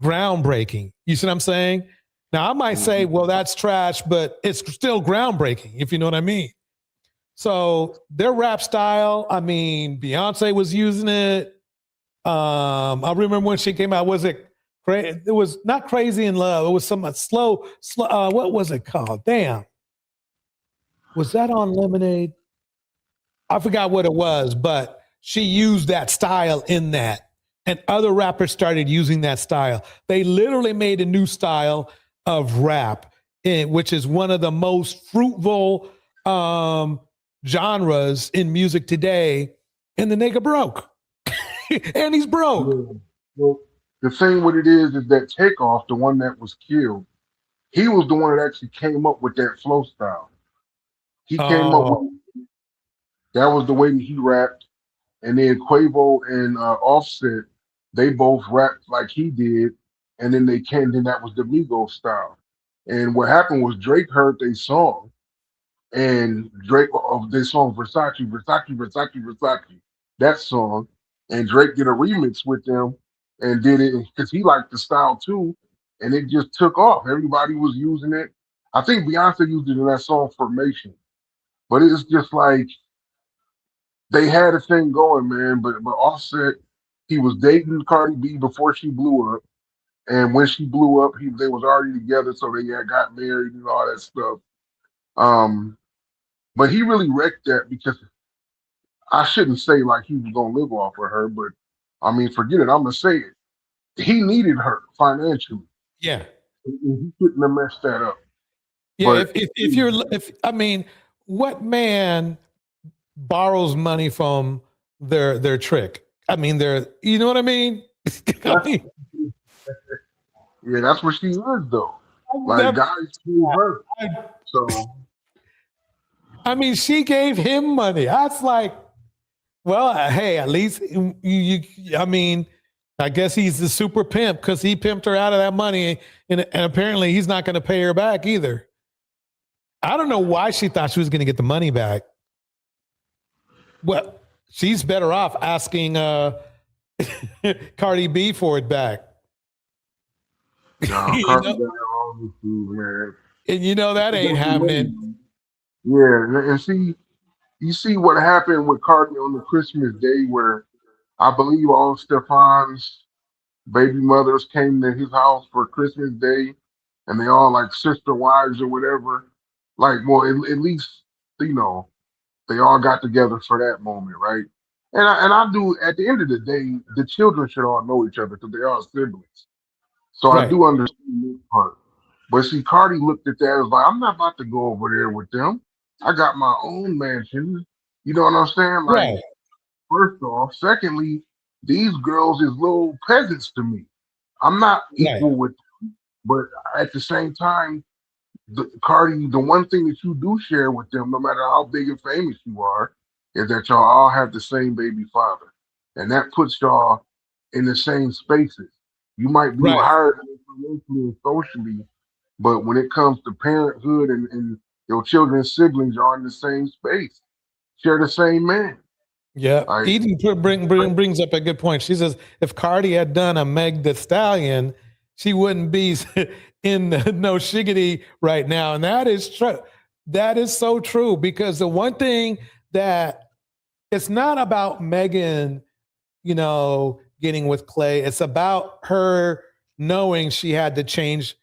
groundbreaking. You see what I'm saying? Now, I might say, well, that's trash, but it's still groundbreaking, if you know what I mean. So their rap style, I mean, Beyonce was using it. I remember when she came out, was it crazy? It was not Crazy in Love. It was some slow, what was it called? Damn. Was that on Lemonade? I forgot what it was, but she used that style in that. And other rappers started using that style. They literally made a new style of rap, which is one of the most fruitful genres in music today. And the nigga broke. And he's broke. Yeah. Well, the thing with it is that Takeoff, the one that was killed, he was the one that actually came up with that flow style. He came up with that was the way that he rapped, and then Quavo and Offset, they both rapped like he did, and then they came. Then that was the Migos style. And what happened was Drake heard their song, and Drake of their song Versace, Versace, Versace, Versace, that song, and Drake did a remix with them and did it because he liked the style too, and it just took off. Everybody was using it. I think Beyonce used it in that song Formation, but it's just like they had a thing going, man. But Offset, he was dating Cardi B before she blew up, and when she blew up, they was already together, so they had got married and all that stuff. Um, but he really wrecked that because I shouldn't say like he was gonna live off of her, but I mean, forget it. I'm gonna say it. He needed her financially. Yeah. He couldn't have messed that up. Yeah, But if I mean, what man borrows money from their trick? I mean, you know what I mean? yeah, that's what she is though. Like guys screw her. So I mean, she gave him money. I was like, well, hey, at least I mean, I guess he's the super pimp because he pimped her out of that money, and apparently he's not going to pay her back either. I don't know why she thought she was going to get the money back. Well, she's better off asking Cardi B for it back. Cardi got all these dudes, man. And you know that ain't happening. Yeah, and see, you see what happened with Cardi on the Christmas day, where I believe all Stefan's baby mothers came to his house for Christmas Day, and they all like sister wives or whatever. Like, well, at least you know they all got together for that moment, right? And I do. At the end of the day, the children should all know each other because they are siblings. So I Right. do understand this part. But see, Cardi looked at that as like, I'm not about to go over there with them. I got my own mansion. You know what I'm saying? Like, Right. first off. Secondly, these girls is little peasants to me. I'm not equal with them, but at the same time, Cardi, the one thing that you do share with them, no matter how big and famous you are, is that y'all all have the same baby father. And that puts y'all in the same spaces. You might be higher financially and socially, but when it comes to parenthood and your children's siblings are in the same space, share the same man. Yeah, Like, Eden brings up a good point. She says if Cardi had done a Meg the Stallion, she wouldn't be in the No Shiggity right now, and that is true. That is so true because the one thing that it's not about Megan, you know, getting with Clay. It's about her knowing she had to change,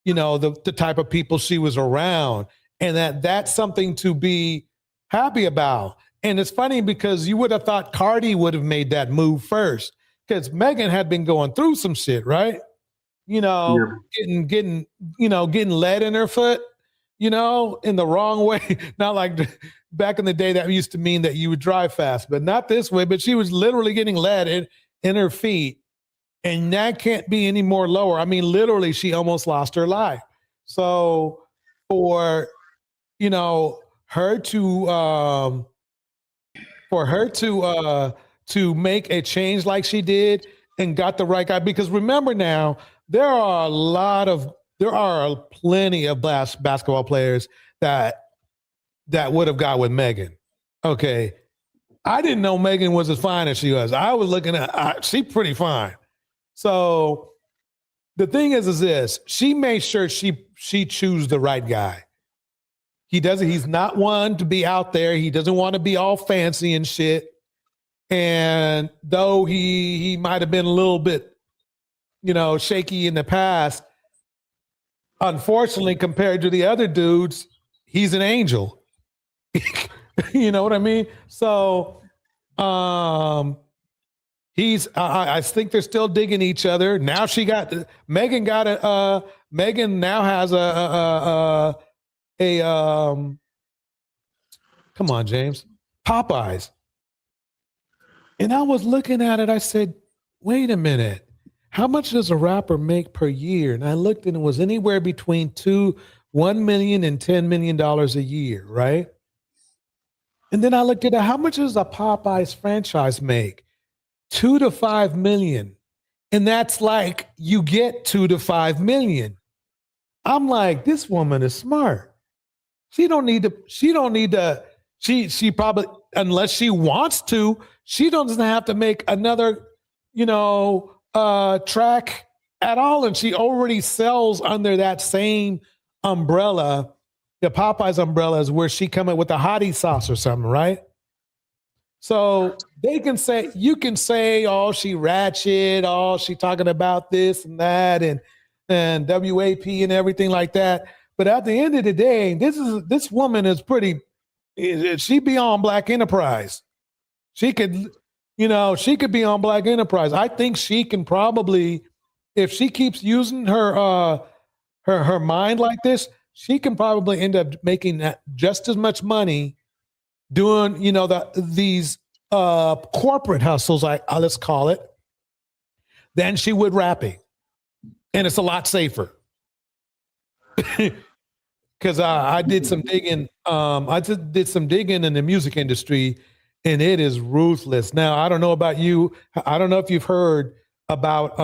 you know, the type of people she was around, and that's something to be happy about. And it's funny because you would have thought Cardi would have made that move first because Megan had been going through some shit, right? You know, getting lead in her foot, you know, in the wrong way. Not like back in the day that used to mean that you would drive fast, but not this way. But she was literally getting lead in her feet. And that can't be any more lower. I mean, literally, she almost lost her life. So for, you know, her to to make a change like she did and got the right guy, because remember now, there are plenty of basketball players that would have got with Megan. Okay. I didn't know Megan was as fine as she was. I was looking at she's pretty fine. So the thing is this, she made sure she choose the right guy. He's not one to be out there. He doesn't want to be all fancy and shit. And though he might have been a little bit, you know, shaky in the past, unfortunately, compared to the other dudes, he's an angel. You know what I mean? So I think they're still digging each other. Now Megan Megan now has come on, James, Popeyes. And I was looking at it, I said, wait a minute. How much does a rapper make per year? And I looked and it was anywhere between $1 million and $10 million a year, right? And then I looked at it, how much does a Popeyes franchise make? 2 to 5 million. And that's like you get 2 to 5 million. I'm like, this woman is smart. She probably, unless she wants to, she doesn't have to make another, track at all. And she already sells under that same umbrella. The Popeyes umbrella is where she come in with a hottie sauce or something, right? So you can say, oh, she ratchet, oh, she talking about this and that and WAP and everything like that. But at the end of the day, this woman is she be on Black Enterprise. She could be on Black Enterprise. I think she can probably, if she keeps using her mind like this, she can probably end up making just as much money doing, these corporate hustles, let's call it, than she would rapping. And it's a lot safer. Because I did some digging. Did some digging in the music industry, and it is ruthless. Now, I don't know about you. I don't know if you've heard about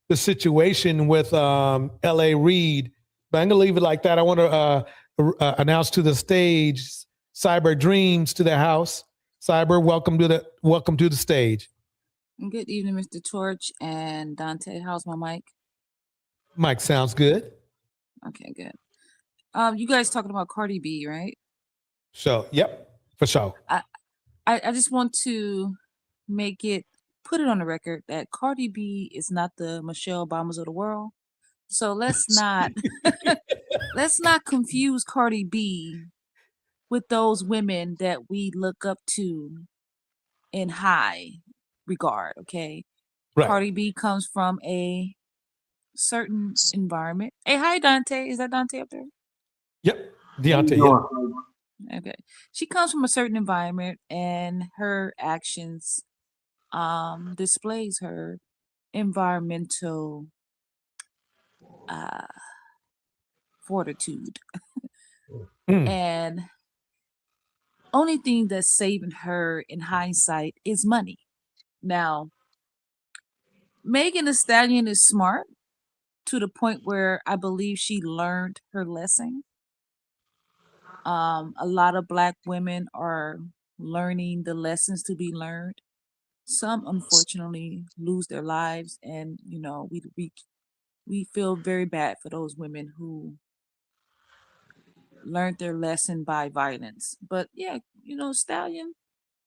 the situation with L.A. Reid, but I'm going to leave it like that. I want to announce to the stage Cyber Dreams to the house. Cyber, welcome to the stage. Good evening, Mr. Torch and Dante. How's my mic? Mic sounds good. Okay, good. You guys talking about Cardi B, right? So, yep, for sure. I just want to put it on the record that Cardi B is not the Michelle Obamas of the world. So let's not confuse Cardi B with those women that we look up to in high regard, okay? Right. Cardi B comes from a certain environment. Hey, hi, Dante. Is that Dante up there? Yep, Deontay. Yep. Okay. She comes from a certain environment, and her actions displays her environmental fortitude. And only thing that's saving her in hindsight is money. Now, Megan Thee Stallion is smart to the point where I believe she learned her lesson. A lot of Black women are learning the lessons to be learned. Some unfortunately lose their lives, and we feel very bad for those women who learned their lesson by violence. But yeah, Stallion.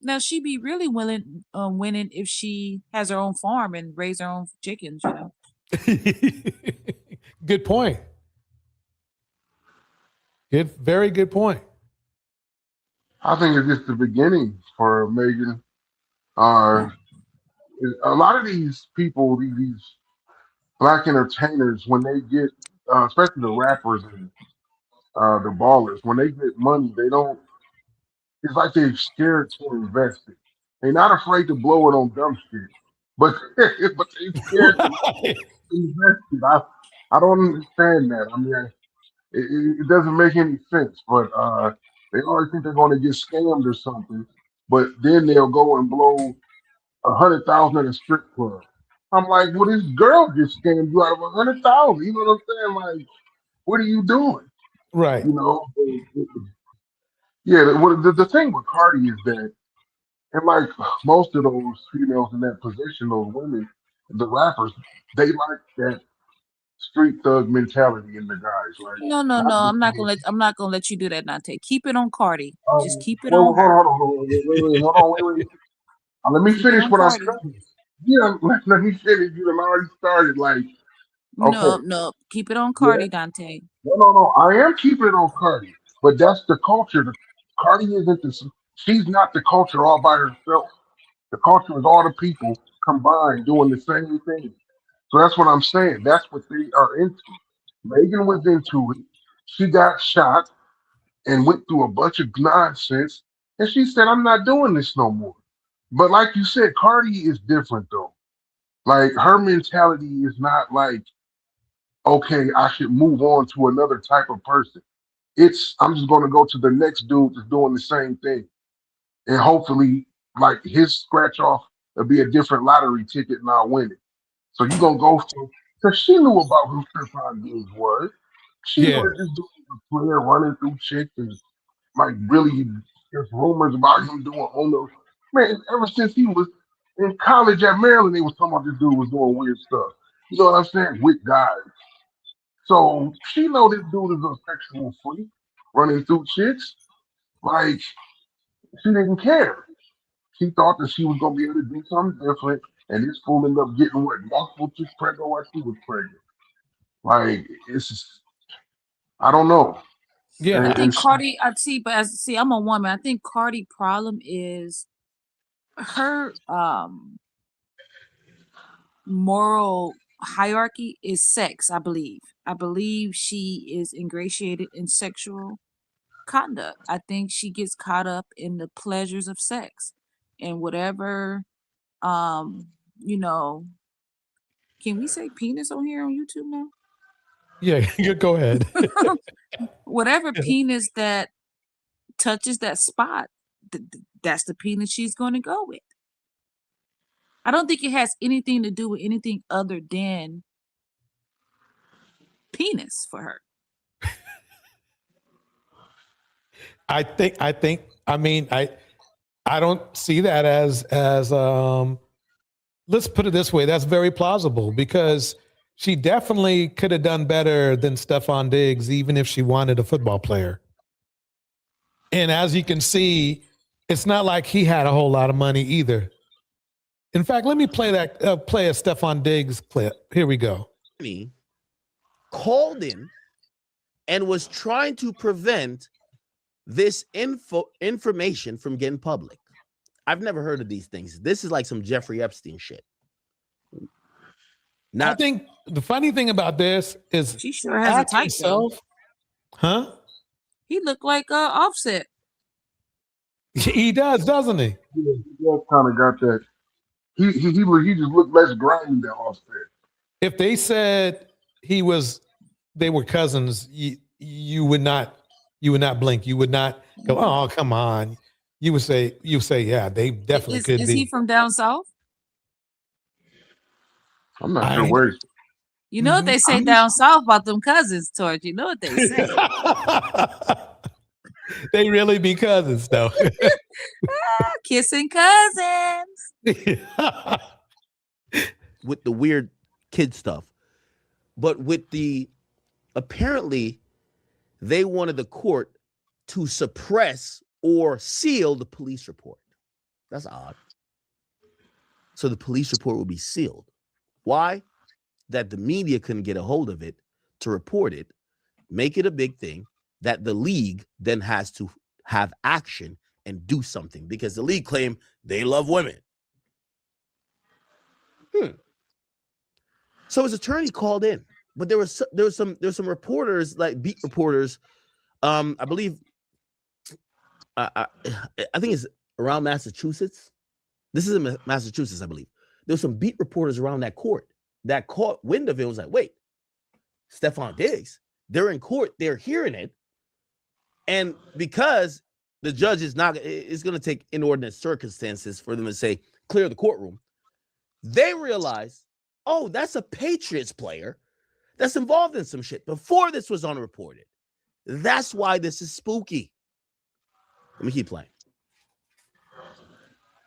Now she be really winning if she has her own farm and raise her own chickens. Good point. Very good point. I think it's just the beginning for Megan. A lot of these people, these Black entertainers, when they get, especially the rappers and the ballers, when they get money, they don't. It's like they're scared to invest it. They're not afraid to blow it on dumb shit, but they're scared to invest it. I don't understand that. I mean, it doesn't make any sense. But they always think they're going to get scammed or something. But then they'll go and blow 100,000 at a strip club. I'm like, well, this girl just scammed you out of 100,000. You know what I'm saying? Like, what are you doing? Right. Yeah. The thing with Cardi is that, and like most of those females in that position, those women, the rappers, they like that street thug mentality in the guys. Like, no. I'm not gonna let you do that, Nante. Keep it on Cardi. Just keep it on her. Wait. Let me finish what I'm saying. Yeah, let me finish. You done already started. Like, okay. No. Keep it on Cardi, Dante. No. I am keeping it on Cardi, but that's the culture. The Cardi isn't this. She's not the culture all by herself. The culture is all the people combined doing the same thing. So that's what I'm saying. That's what they are into. Megan was into it. She got shot and went through a bunch of nonsense. And she said, I'm not doing this no more. But like you said, Cardi is different though. Like her mentality is not like, okay, I should move on to another type of person. It's I'm just gonna go to the next dude that's doing the same thing. And hopefully, like his scratch off will be a different lottery ticket and I'll win it. So you're gonna go for because she knew about who Stephon Diggs was. She knew Yeah. that this dude was a player running through chicks and like really there's rumors about him doing on the man ever since he was in college at Maryland, they was talking about this dude was doing weird stuff. You know what I'm saying? With guys. So she know this dude is a sexual freak running through chicks. Like she didn't care. She thought that she was gonna be able to do something different, and this fool ended up getting what multiple chicks pregnant while she was pregnant. Like it's just, I don't know. Yeah. I And think Cardi, I'm a woman. I think Cardi problem is her moral hierarchy is sex, I believe. I believe she is ingratiated in sexual conduct. I think she gets caught up in the pleasures of sex and whatever you know, can we say penis on here on YouTube now? Yeah, you go ahead. Whatever penis that touches that spot, that's the penis she's going to go with. I don't think it has anything to do with anything other than penis for her. I don't see that as let's put it this way, that's very plausible because she definitely could have done better than Stephon Diggs, even if she wanted a football player. And as you can see, it's not like he had a whole lot of money either. In fact, let me play play a Stephon Diggs clip. Here we go. Called in and was trying to prevent this information from getting public. I've never heard of these things. This is like some Jeffrey Epstein shit. I think the funny thing about this is she sure has a type though. Huh? He looked like Offset. He does, doesn't he? Yeah, he does kind of got that. He just looked less grimy than Offset. If they said they were cousins, you would not blink. You would not go, oh, come on. You would say, yeah, they definitely could be. Is he from down south? I'm not sure where he's. You know what they say down south about them cousins, Torch. You know what they say. They really be cousins, though. Kissing cousins. With the weird kid stuff. But with apparently, they wanted the court to suppress or seal the police report. That's odd. So the police report will be sealed. Why? That the media couldn't get a hold of it to report it, make it a big thing, that the league then has to have action and do something because the league claim they love women. So his attorney called in, but there was some reporters, like beat reporters. I believe I think it's around Massachusetts. This is in Massachusetts, I believe. There were some beat reporters around that court that caught wind of it and was like, wait, Stephon Diggs, they're in court, they're hearing it. And because the judge is going to take inordinate circumstances for them to say, clear the courtroom, they realize, oh, that's a Patriots player that's involved in some shit before this was unreported. That's why this is spooky. Let me keep playing.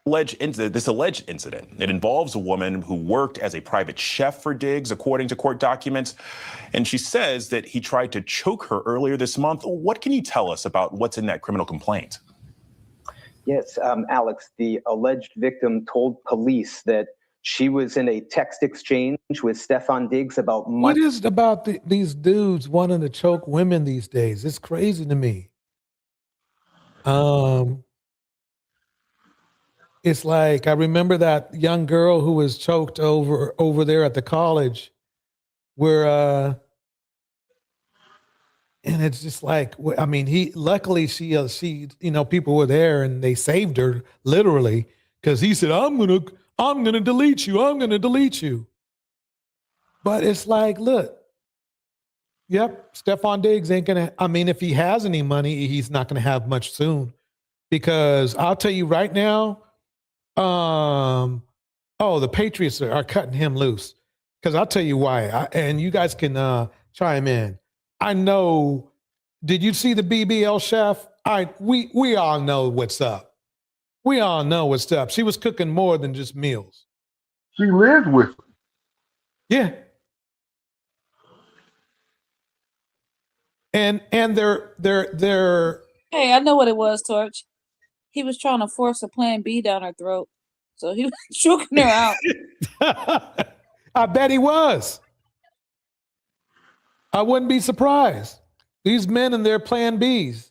This alleged incident, it involves a woman who worked as a private chef for Diggs, according to court documents. And she says that he tried to choke her earlier this month. What can you tell us about what's in that criminal complaint? Yes, Alex, the alleged victim told police that she was in a text exchange with Stephon Diggs about money. What is it about these dudes wanting to choke women these days? It's crazy to me. It's like I remember that young girl who was choked over there at the college, where and it's just like I mean, luckily she people were there and they saved her literally because he said I'm gonna delete you. But it's like, look, yep, Stephon Diggs ain't gonna. I mean, if he has any money, he's not gonna have much soon, because I'll tell you right now, the Patriots are cutting him loose. Because I'll tell you why, and you guys can chime in. I know. Did you see the BBL chef? We all know what's up. We all know what's up. She was cooking more than just meals. She lived with him. Yeah. And they're Hey, I know what it was, Torch. He was trying to force a plan B down her throat. So he was choking her out. I bet he was. I wouldn't be surprised. These men and their plan Bs.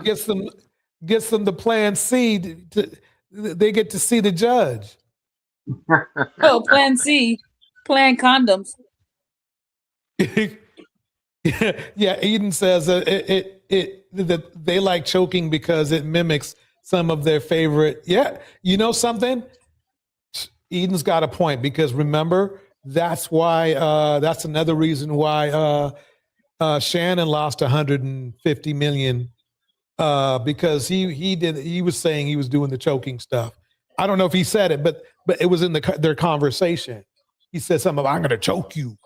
Gets them the plan C. They get to see the judge. Oh, plan C. Plan condoms. Yeah, Eden says that they like choking because it mimics some of their favorite. Yeah, you know something? Eden's got a point, because remember, that's why that's another reason why Shannon lost 150 million, because he was saying he was doing the choking stuff. I don't know if he said it, but it was in their conversation. He said something about, I'm going to choke you.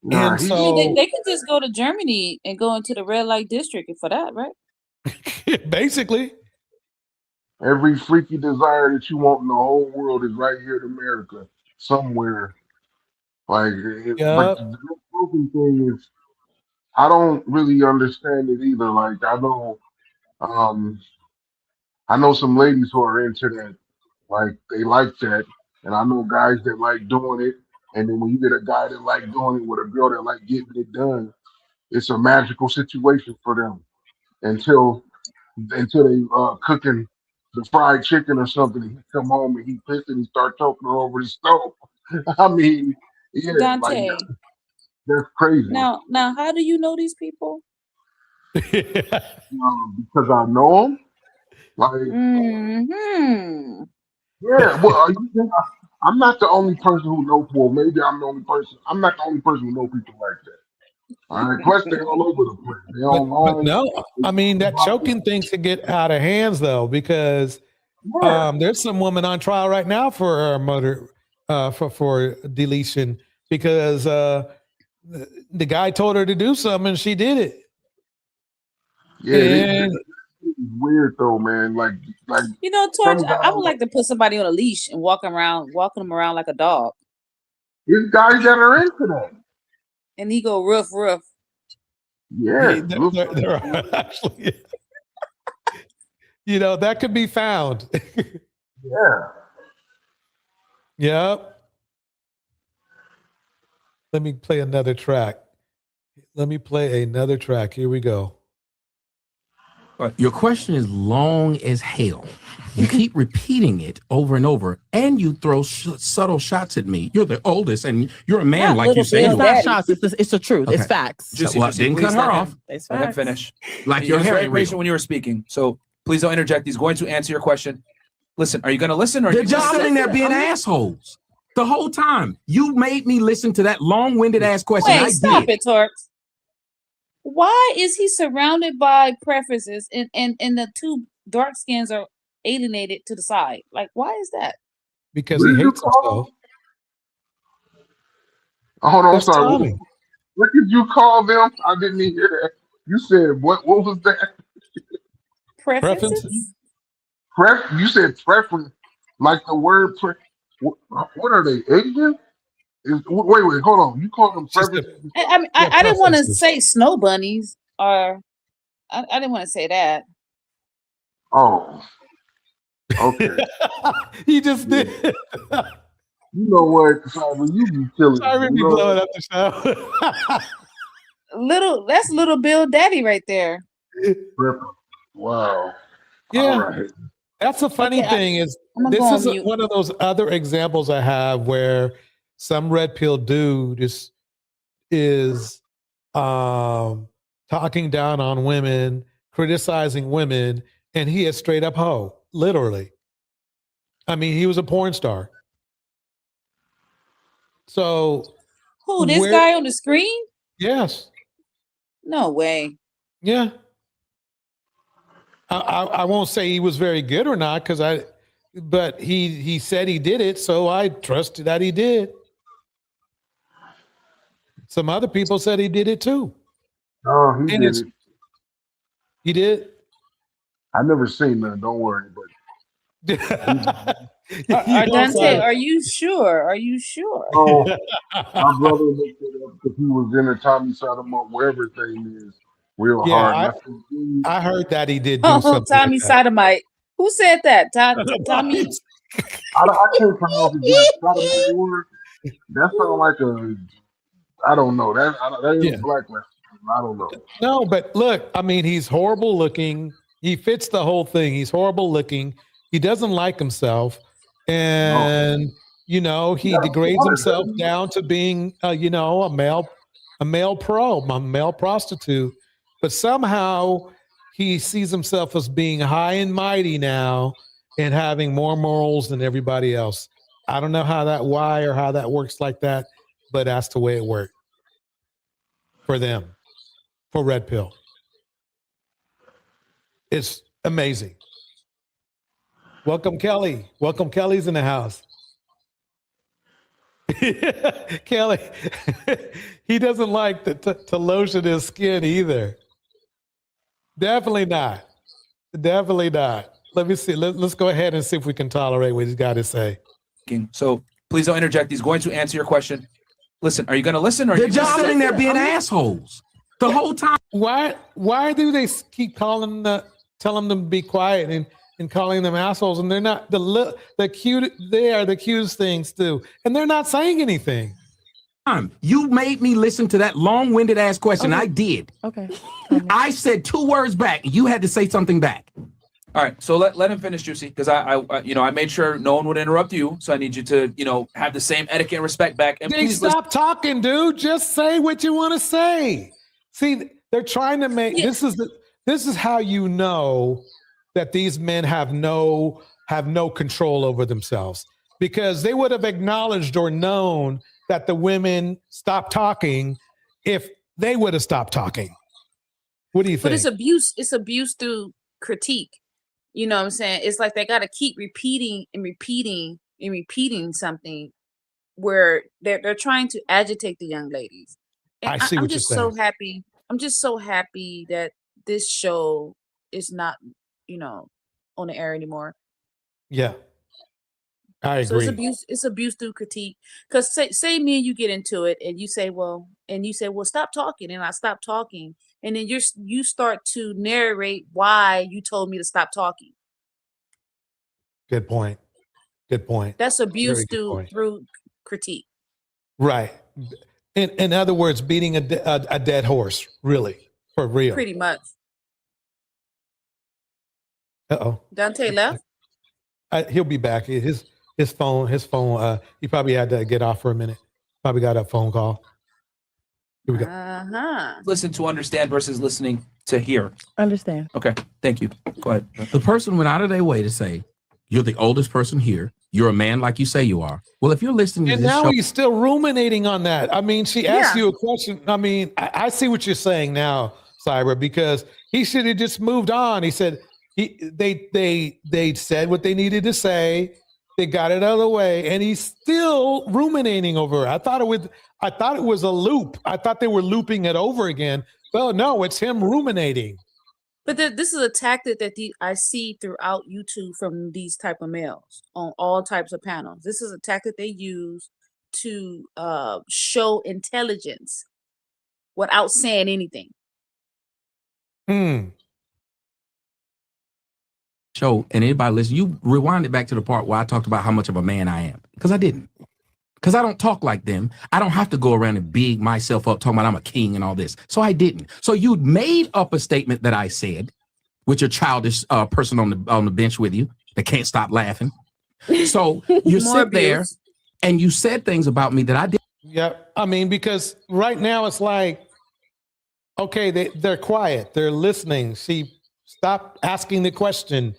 Nah, And so they could just go to Germany and go into the red light district for that, right? basically, every freaky desire that you want in the whole world is right here in America, somewhere. Like, but the broken thing is, I don't really understand it either. Like, I know some ladies who are into that. Like, they like that, and I know guys that like doing it. And then when you get a guy that like doing it with a girl that like getting it done, it's a magical situation for them until they cooking the fried chicken or something, and he come home and he pissed and he start choking her over the stove. I mean, yeah, Dante. like that's crazy. Now, how do you know these people? Because I know them. Like, yeah. Well, I'm not the only person who knows. Well, maybe I'm the only person. I'm not the only person who knows people like that. All right. Plus, they're all over the place. They're but no, I mean, that choking thing could get out of hands though, because there's some woman on trial right now for her murder, for deletion, because the guy told her to do something and she did it. Yeah, it's weird though, man. Like you know, Torch, I would like to put somebody on a leash and walking them around like a dog. There's guys that are into that. And he go roof. Yeah, there are actually. You know, that could be found. Yeah. Yep. Let me play another track. Here we go. Your question is long as hell. You keep repeating it over and over, and you throw subtle shots at me. You're the oldest, and you're a man, like you say. It's not shots. It's the truth. It's facts. Didn't cut her off. Let him finish. Like you're you're very Harry patient when you were speaking, so please don't interject. He's going to answer your question. Listen, are you going to listen, or They're just sitting there being assholes the whole time? You made me listen to that long-winded ass question. Wait, stop it, Torx. Why is he surrounded by preferences and the two dark skins are alienated to the side? Like, why is that? Because he hates himself. Hold on, I'm That's sorry. Tommy. What did you call them? I didn't even hear that. You said what? What was that? Preferences? You said preference, like the word. What are they? Asian? Wait, hold on. You call them preferences? I didn't want to say snow bunnies, or I didn't want to say that. Oh, okay. He just did. You know what, Simon? You be killing. Sorry, be blowing up the show. That's little Bill Daddy right there. Wow. Yeah. All right. That's the funny thing is I'm gonna this go on is mute. one of those other examples I have where some red pill dude is talking down on women, criticizing women, and he is straight up hoe, literally. I mean, he was a porn star. So Who, this guy on the screen? Yes. No way. Yeah. I won't say he was very good or not but he said he did it, so I trust that he did. Some other people said he did it too. Oh, he And did it. He did? I never seen that. Don't worry, but Dante, are you sure? Are you sure? oh, my brother looked it up because he was in a Tommy Sotomayor, wherever thing is, real hard. And I said, "Dude, I heard that he did do Oh, something Tommy like that. Sodomite. Who said that? Tommy. I can't pronounce his name. Sotomayor. That sounds like a, I don't know. That is Yeah. black man. I don't know. No, but look, I mean, he's horrible looking. He fits the whole thing. He's horrible looking. He doesn't like himself. And, you know, he degrades himself down to being, you know, a male prostitute. But somehow he sees himself as being high and mighty now and having more morals than everybody else. I don't know why or how that works like that, but that's the way it worked for them, for Red Pill. It's amazing. Welcome, Kelly. Welcome, Kelly's in the house. Kelly, he doesn't like to lotion his skin either. Definitely not. Definitely not. Let me see. Let's go ahead and see if we can tolerate what he's got to say. So please don't interject. He's going to answer your question. Listen, are you going to listen? Or They're you just sitting there being assholes the whole time. Why do they keep telling them to be quiet and calling them assholes? And they're not the cute. They are the cutest things too, and they're not saying anything. You made me listen to that long-winded ass question. Okay. I did. Okay. I said 2 words back. You had to say something back. All right, so let him finish, Juicy, because I made sure no one would interrupt you. So I need you to have the same etiquette and respect back. And please stop talking, dude. Just say what you want to say. See, they're trying to make this is how you know that these men have no control over themselves, because they would have acknowledged or known that the women stopped talking if they would have stopped talking. What do you think? But it's abuse. It's abuse through critique. You know what I'm saying? It's like they got to keep repeating and repeating and repeating something where they're trying to agitate the young ladies. And I see what you're saying. I'm just so happy that this show is not, on the air anymore. Yeah. I agree. So it's abuse through critique. Because say me and you get into it and you say, well, stop talking, and I stop talking. And then you start to narrate why you told me to stop talking. Good point. Good point. That's abuse Very through critique. Right. In other words, beating a dead horse, really, for real. Pretty much. Uh-oh. Dante left? He'll be back. His phone, he probably had to get off for a minute. Probably got a phone call. Here we go. listen to understand versus listening to hear. Understand. Okay, thank you. Go ahead. The person went out of their way to say, you're the oldest person here. You're a man like you say you are. Well, if you're listening to And this now show, he's still ruminating on that. I mean, she asked you a question. I mean, I see what you're saying now, Cyber, because he should have just moved on. He said they said what they needed to say. They got it out of the way, and he's still ruminating over it. I thought it was a loop. I thought they were looping it over again. Well, no, it's him ruminating. But this is a tactic that I see throughout YouTube from these type of males on all types of panels. This is a tactic they use to show intelligence without saying anything. show, and anybody listen, you rewind it back to the part where I talked about how much of a man I am, because I didn't. because I don't talk like them. I don't have to go around and big myself up talking about I'm a king and all this. So I didn't. So you made up a statement that I said with your childish person on the bench with you that can't stop laughing. So you sit there and you said things about me that I did. Yeah, I mean, because right now it's like, okay, they're quiet. They're listening. She stopped asking the question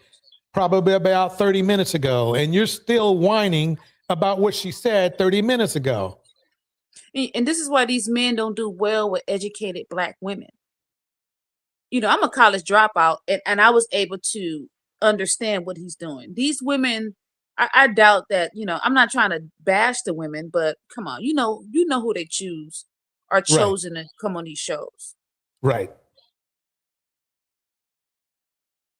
probably about 30 minutes ago, and you're still whining about what she said 30 minutes ago. And this is why these men don't do well with educated Black women. You know, I'm a college dropout, and I was able to understand what he's doing. These women, I doubt that, you know, I'm not trying to bash the women, but come on, you know who they choose are chosen to come on these shows. Right.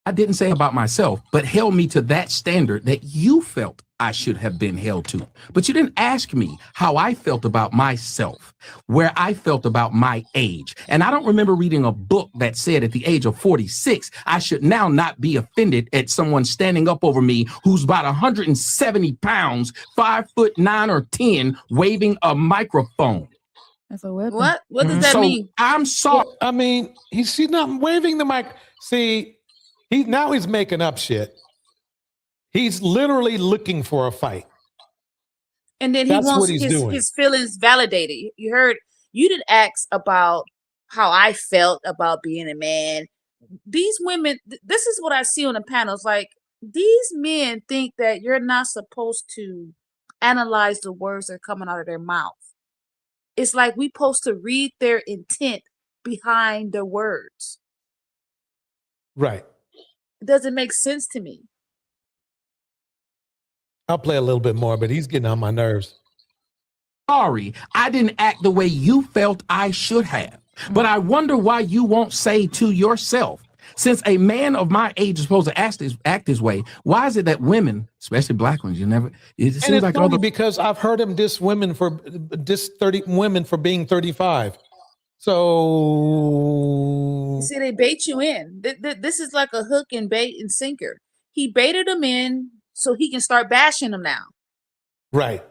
I didn't say about myself, but held me to that standard that you felt I should have been held to. But you didn't ask me how I felt about myself, where I felt about my age. And I don't remember reading a book that said at the age of 46, I should now not be offended at someone standing up over me who's about 170 pounds, 5'9" or 10, waving a microphone. That's a weapon. What does that mean? I'm sorry. Well, I mean, she's not waving the mic. See, he's making up shit. He's literally looking for a fight. And then he wants his feelings validated. You didn't ask about how I felt about being a man. These women, this is what I see on the panels. Like, these men think that you're not supposed to analyze the words that are coming out of their mouth. It's like we're supposed to read their intent behind the words. Right. It doesn't make sense to me. I'll play a little bit more, but he's getting on my nerves. Sorry, I didn't act the way you felt I should have. But I wonder why you won't say to yourself, since a man of my age is supposed to act this way, why is it that women, especially Black ones, it seems And it's like funny because I've heard him diss 30 women for being 35. So You see, they bait you in. This is like a hook and bait and sinker. He baited them in so he can start bashing them now. Right.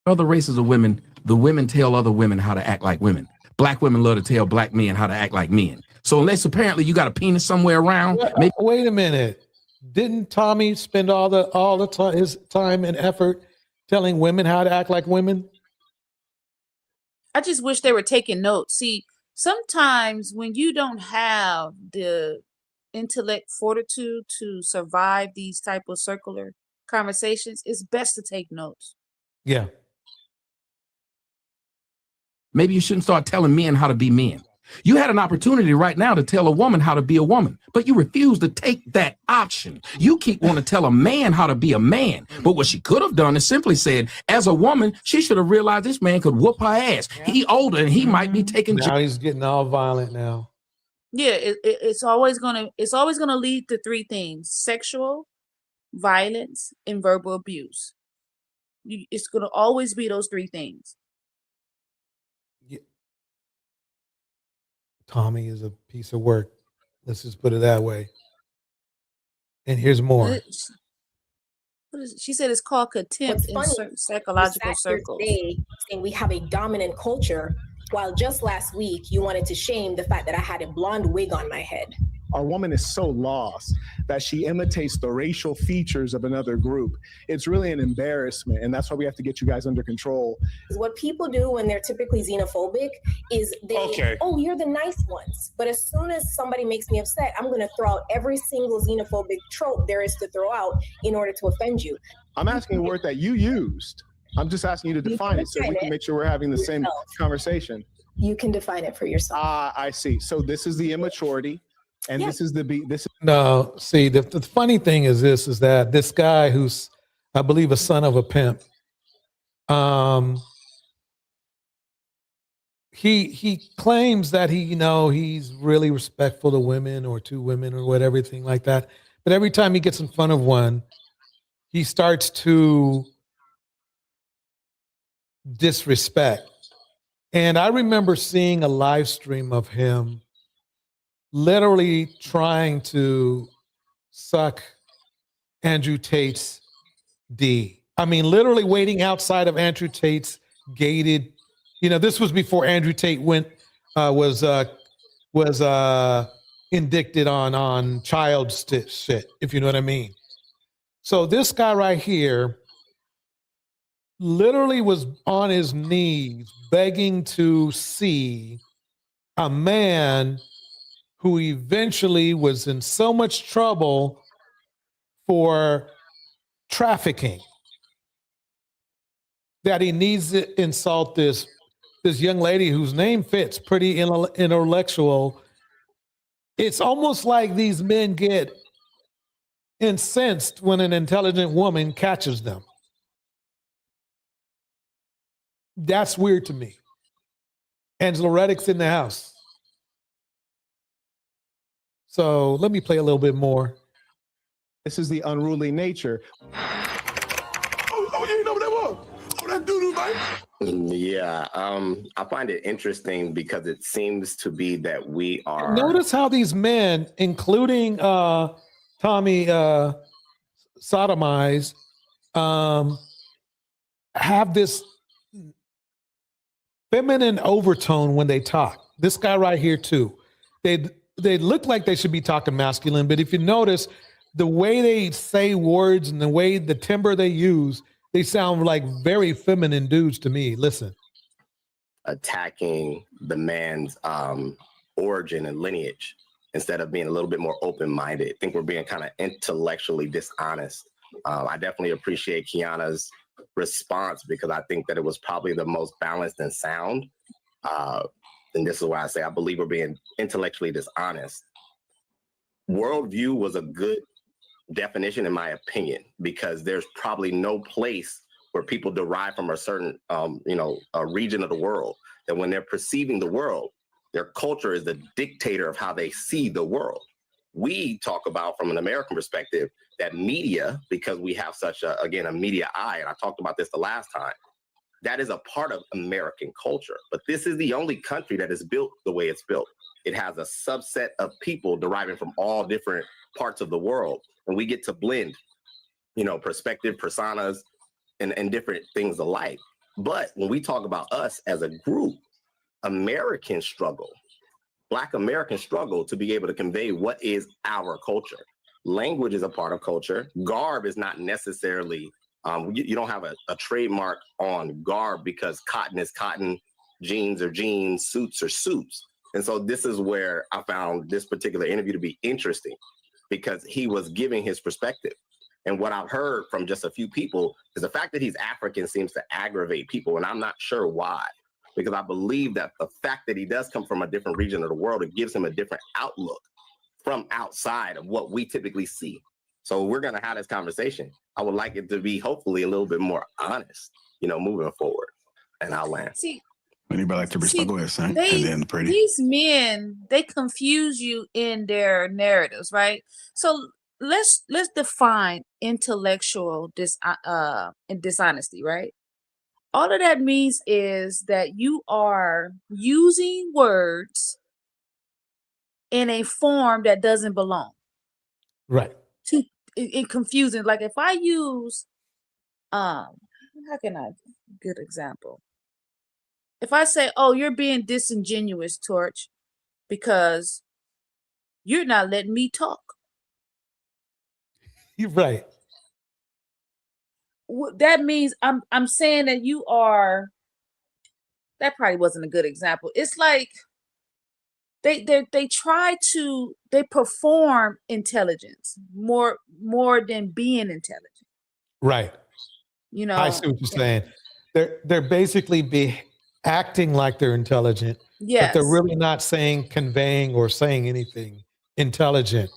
Other races of women, the women tell other women how to act like women. Black women love to tell Black men how to act like men. So unless apparently you got a penis somewhere around. Wait a minute. Didn't Tommy spend all the time, his time and effort telling women how to act like women? I just wish they were taking notes. See, sometimes when you don't have the intellect fortitude to survive these type of circular conversations, it's best to take notes. Yeah. Maybe you shouldn't start telling men how to be men. You had an opportunity right now to tell a woman how to be a woman, but you refuse to take that option. You keep wanting to tell a man how to be a man. But what she could have done is simply said, as a woman, she should have realized this man could whoop her ass. He older and he might be taking. Now he's getting all violent now. Yeah, it's always gonna lead to three things: sexual violence and verbal abuse. It's gonna always be those three things. Tommy is a piece of work. Let's just put it that way. And here's more. She said it's called contempt in certain psychological circles. Saying we have a dominant culture, while just last week you wanted to shame the fact that I had a blonde wig on my head. Our woman is so lost that she imitates the racial features of another group. It's really an embarrassment, and that's why we have to get you guys under control. What people do when they're typically xenophobic is oh, you're the nice ones. But as soon as somebody makes me upset, I'm going to throw out every single xenophobic trope there is to throw out in order to offend you. I'm asking a word that you used. I'm just asking you to define it so we can make sure we're having the same conversation. You can define it for yourself. I see. So this is the immaturity. And this is no. See, the funny thing is that this guy who's, I believe, a son of a pimp, he claims that he's really respectful to women or to women or whatever, everything like that. But every time he gets in front of one, he starts to disrespect. And I remember seeing a live stream of him literally trying to suck Andrew Tate's D. I mean, literally waiting outside of Andrew Tate's gated. This was before Andrew Tate was indicted on child shit, if you know what I mean. So this guy right here literally was on his knees begging to see a man who eventually was in so much trouble for trafficking that he needs to insult this young lady whose name fits, pretty intellectual. It's almost like these men get incensed when an intelligent woman catches them. That's weird to me. Angela Reddick's in the house. So let me play a little bit more. This is the unruly nature. Oh, you ain't know what that was? Oh, that doo-doo, man. Yeah, I find it interesting because it seems to be that we are. Notice how these men, including Tommy Sotomize, have this feminine overtone when they talk. This guy right here too. They look like they should be talking masculine, but if you notice the way they say words and the way the timbre they use, they sound like very feminine dudes to me. Listen. Attacking the man's origin and lineage instead of being a little bit more open-minded. I think we're being kind of intellectually dishonest. I definitely appreciate Kiana's response because I think that it was probably the most balanced and sound. And this is why I say I believe we're being intellectually dishonest. Worldview was a good definition, in my opinion, because there's probably no place where people derive from a certain, a region of the world, that when they're perceiving the world, their culture is the dictator of how they see the world. We talk about, from an American perspective, that media, because we have such a media eye, and I talked about this the last time, that is a part of American culture. But this is the only country that is built the way it's built. It has a subset of people deriving from all different parts of the world. And we get to blend, perspective, personas, and different things alike. But when we talk about us as a group, Americans struggle, Black Americans struggle to be able to convey what is our culture. Language is a part of culture. Garb is not necessarily, you don't have a trademark on garb because cotton is cotton, jeans are jeans, suits are suits. And so this is where I found this particular interview to be interesting, because he was giving his perspective. And what I've heard from just a few people is the fact that he's African seems to aggravate people. And I'm not sure why, because I believe that the fact that he does come from a different region of the world, it gives him a different outlook from outside of what we typically see. So we're going to have this conversation. I would like it to be hopefully a little bit more honest, moving forward. And I'll land. Anybody like to respond? Go ahead, son. And then Pretty. These men, they confuse you in their narratives, right? So let's define intellectual dishonesty, right? All of that means is that you are using words in a form that doesn't belong. Right. In confusing. Like if I use, how can I good example? If I say, oh, you're being disingenuous, Torch, because you're not letting me talk. You're right. That means I'm saying that you are. That probably wasn't a good example. It's like they perform intelligence more than being intelligent. Right. I see what you're saying. They're basically acting like they're intelligent, but they're really not conveying or saying anything intelligent.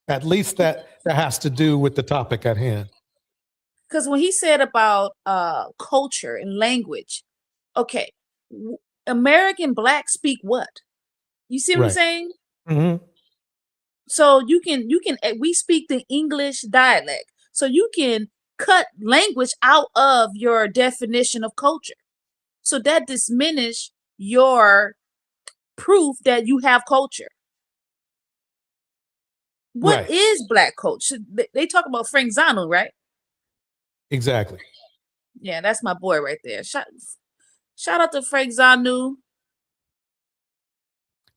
At least that has to do with the topic at hand. Because when he said about culture and language, okay, American Black speak what? You see what I'm saying? Mm-hmm. So we speak the English dialect. So you can cut language out of your definition of culture. So that diminish your proof that you have culture. What is Black culture? They talk about Frank Zano, right? Exactly. Yeah, that's my boy right there. Shout out to Frank Zanu.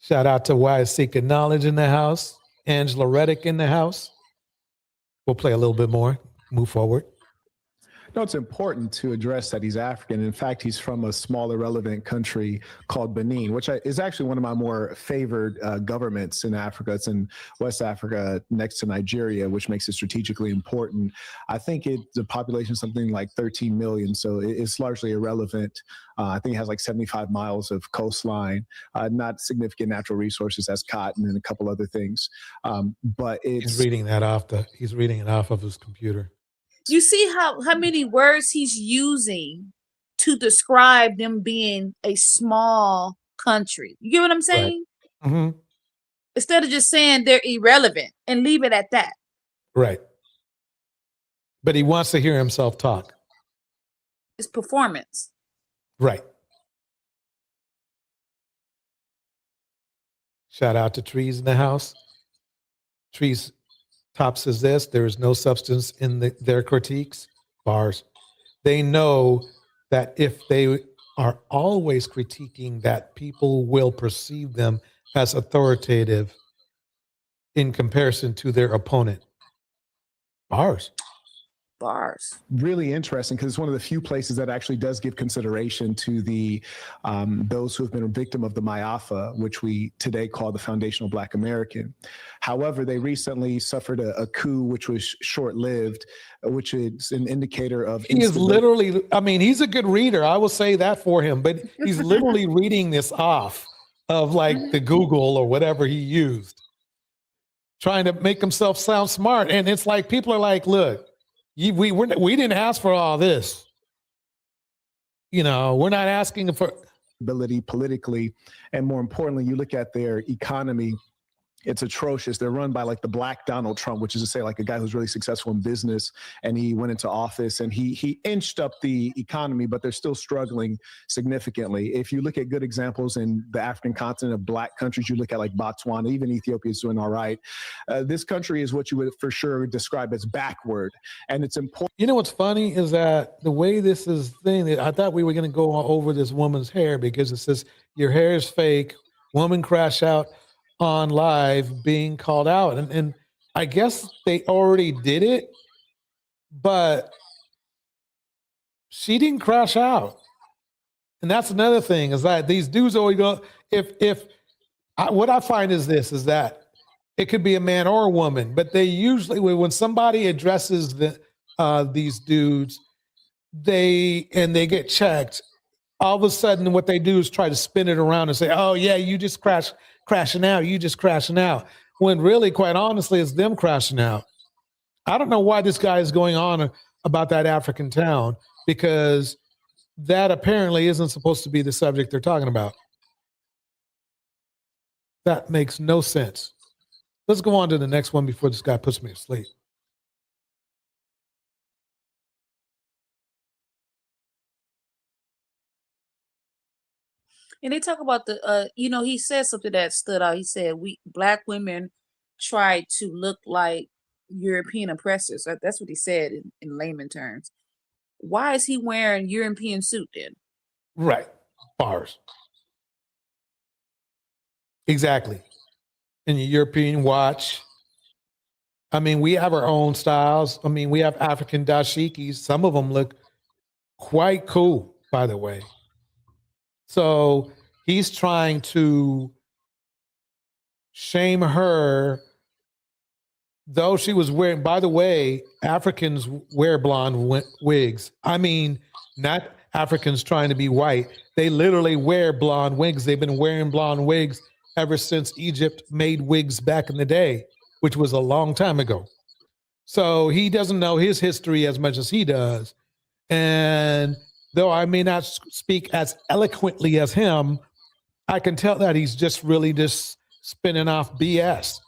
Shout out to Why Seeking Knowledge in the house. Angela Reddick in the house. We'll play a little bit more. Move forward. No, it's important to address that he's African. In fact, he's from a small, irrelevant country called Benin, which is actually one of my more favored governments in Africa. It's in West Africa next to Nigeria, which makes it strategically important. I think the population is something like 13 million, so it's largely irrelevant. I think it has like 75 miles of coastline, not significant natural resources as cotton and a couple other things. But he's reading that he's reading it off of his computer. You see how many words he's using to describe them being a small country. You get what I'm saying? Right. Mm-hmm. Instead of just saying they're irrelevant and leave it at that. Right. But he wants to hear himself talk. It's performance. Right. Shout out to Trees in the house. Trees top says this: there is no substance in their critiques. Bars. They know that if they are always critiquing, that people will perceive them as authoritative in comparison to their opponent. Bars. Really interesting, because it's one of the few places that actually does give consideration to the those who have been a victim of the Mayafa, which we today call the Foundational Black American. However, they recently suffered a coup, which was short-lived, which is an indicator of he is literally, I mean, he's a good reader. I will say that for him, but he's literally reading this off of like the Google or whatever he used, trying to make himself sound smart. And it's like, people are like, look, we didn't ask for all this. You know, we're not asking for ability politically. And more importantly, you look at their economy, it's atrocious. They're run by like the Black Donald Trump, which is to say like a guy who's really successful in business, and he went into office and he inched up the economy, but they're still struggling significantly. If you look at good examples in the African continent of Black countries, you look at like Botswana, even Ethiopia is doing all right. This country is what you would for sure describe as backward. And it's important. You know what's funny is that the way this is thing, I thought we were going to go over this woman's hair because it says your hair is fake, woman crash out on live being called out. And I guess they already did it, but she didn't crash out. And that's another thing, is that these dudes always go, what I find is this, is that it could be a man or a woman, but they usually, when somebody addresses these dudes, they get checked, all of a sudden what they do is try to spin it around and say, oh yeah, you just crashing out. You just crashing out. When really, quite honestly, it's them crashing out. I don't know why this guy is going on about that African town, because that apparently isn't supposed to be the subject they're talking about. That makes no sense. Let's go on to the next one before this guy puts me to sleep. And they talk about the, he said something that stood out. He said, Black women try to look like European oppressors. That's what he said in layman terms. Why is he wearing European suit then? Right. Bars. Exactly. And your European watch. I mean, we have our own styles. I mean, we have African dashikis. Some of them look quite cool, by the way. So he's trying to shame her, though she was wearing, by the way, Africans wear blonde wigs. I mean, not Africans trying to be white. They literally wear blonde wigs. They've been wearing blonde wigs ever since Egypt made wigs back in the day, which was a long time ago. So he doesn't know his history as much as he does. And though I may not speak as eloquently as him, I can tell that he's just really just spinning off BS,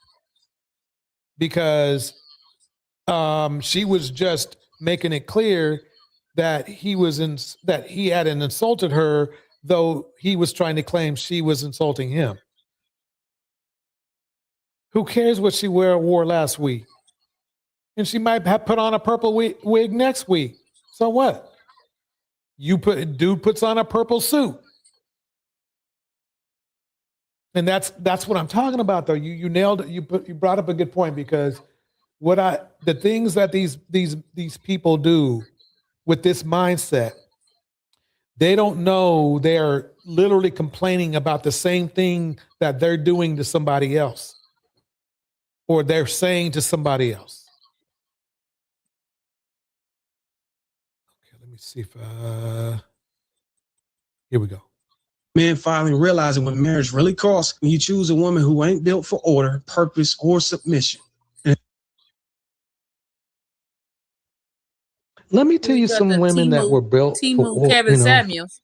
because she was just making it clear that he hadn't insulted her, though he was trying to claim she was insulting him. Who cares what she wore last week? And she might have put on a purple wig next week. So what? dude puts on a purple suit. And that's what I'm talking about, though. You nailed it. You brought up a good point, because the things that these people do with this mindset, they don't know they're literally complaining about the same thing that they're doing to somebody else, or they're saying to somebody else. Okay, let me see if here we go. Men finally realizing what marriage really costs when you choose a woman who ain't built for order, purpose, or submission. Let me tell you some women that were built for Kevin Samuels.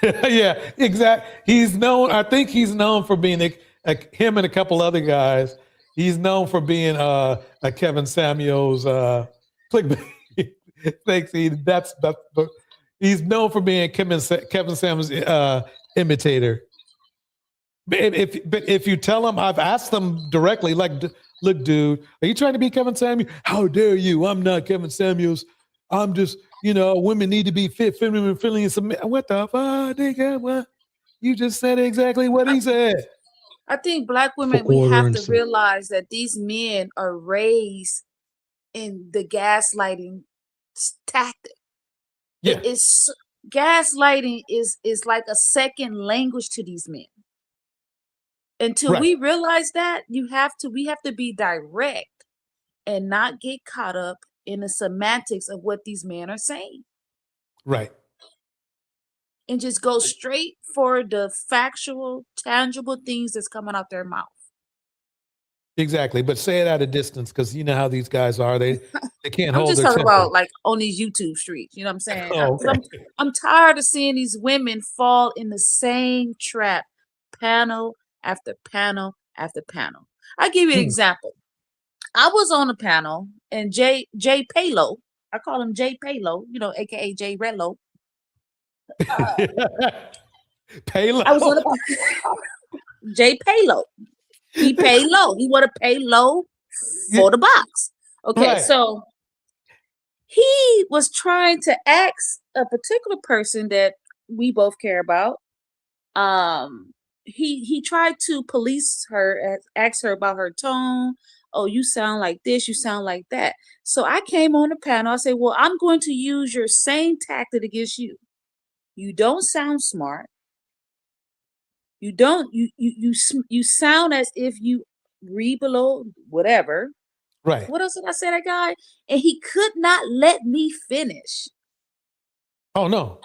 Yeah, exactly. I think he's known for being him and a couple other guys. He's known for being a Kevin Samuels clickbait. Thanks. He's known for being Kevin Samuels imitator. But if you tell him, I've asked them directly, like, look, dude, are you trying to be Kevin Samuels? How dare you? I'm not Kevin Samuels. I'm just, women need to be fit, feminine, feeling, and submit. What the fuck, nigga? What? You just said exactly what he said. I think Black women, we have to realize that these men are raised in the gaslighting tactic. Yeah. Gaslighting is like a second language to these men. Until we realize that, we have to be direct and not get caught up in the semantics of what these men are saying. Right. And just go straight for the factual, tangible things that's coming out their mouth. Exactly. But say it at a distance, because you know how these guys are. They can't hold their temper. I'm just talking about like on these YouTube streets. You know what I'm saying? Okay. I'm tired of seeing these women fall in the same trap, panel after panel after panel. I'll give you an example. I was on a panel, and Jay Palo, I call him Jay Palo, aka Jay Redlow. Pay low. I was on a Jay Palo. He paid low. He want to pay low for the box. Okay, so he was trying to ask a particular person that we both care about. He tried to police her, ask her about her tone. Oh, you sound like this, you sound like that. So I came on the panel. I said, well, I'm going to use your same tactic against you. You don't sound smart. You don't, you sound as if you read below whatever. Right. What else did I say to that guy? And he could not let me finish. Oh no,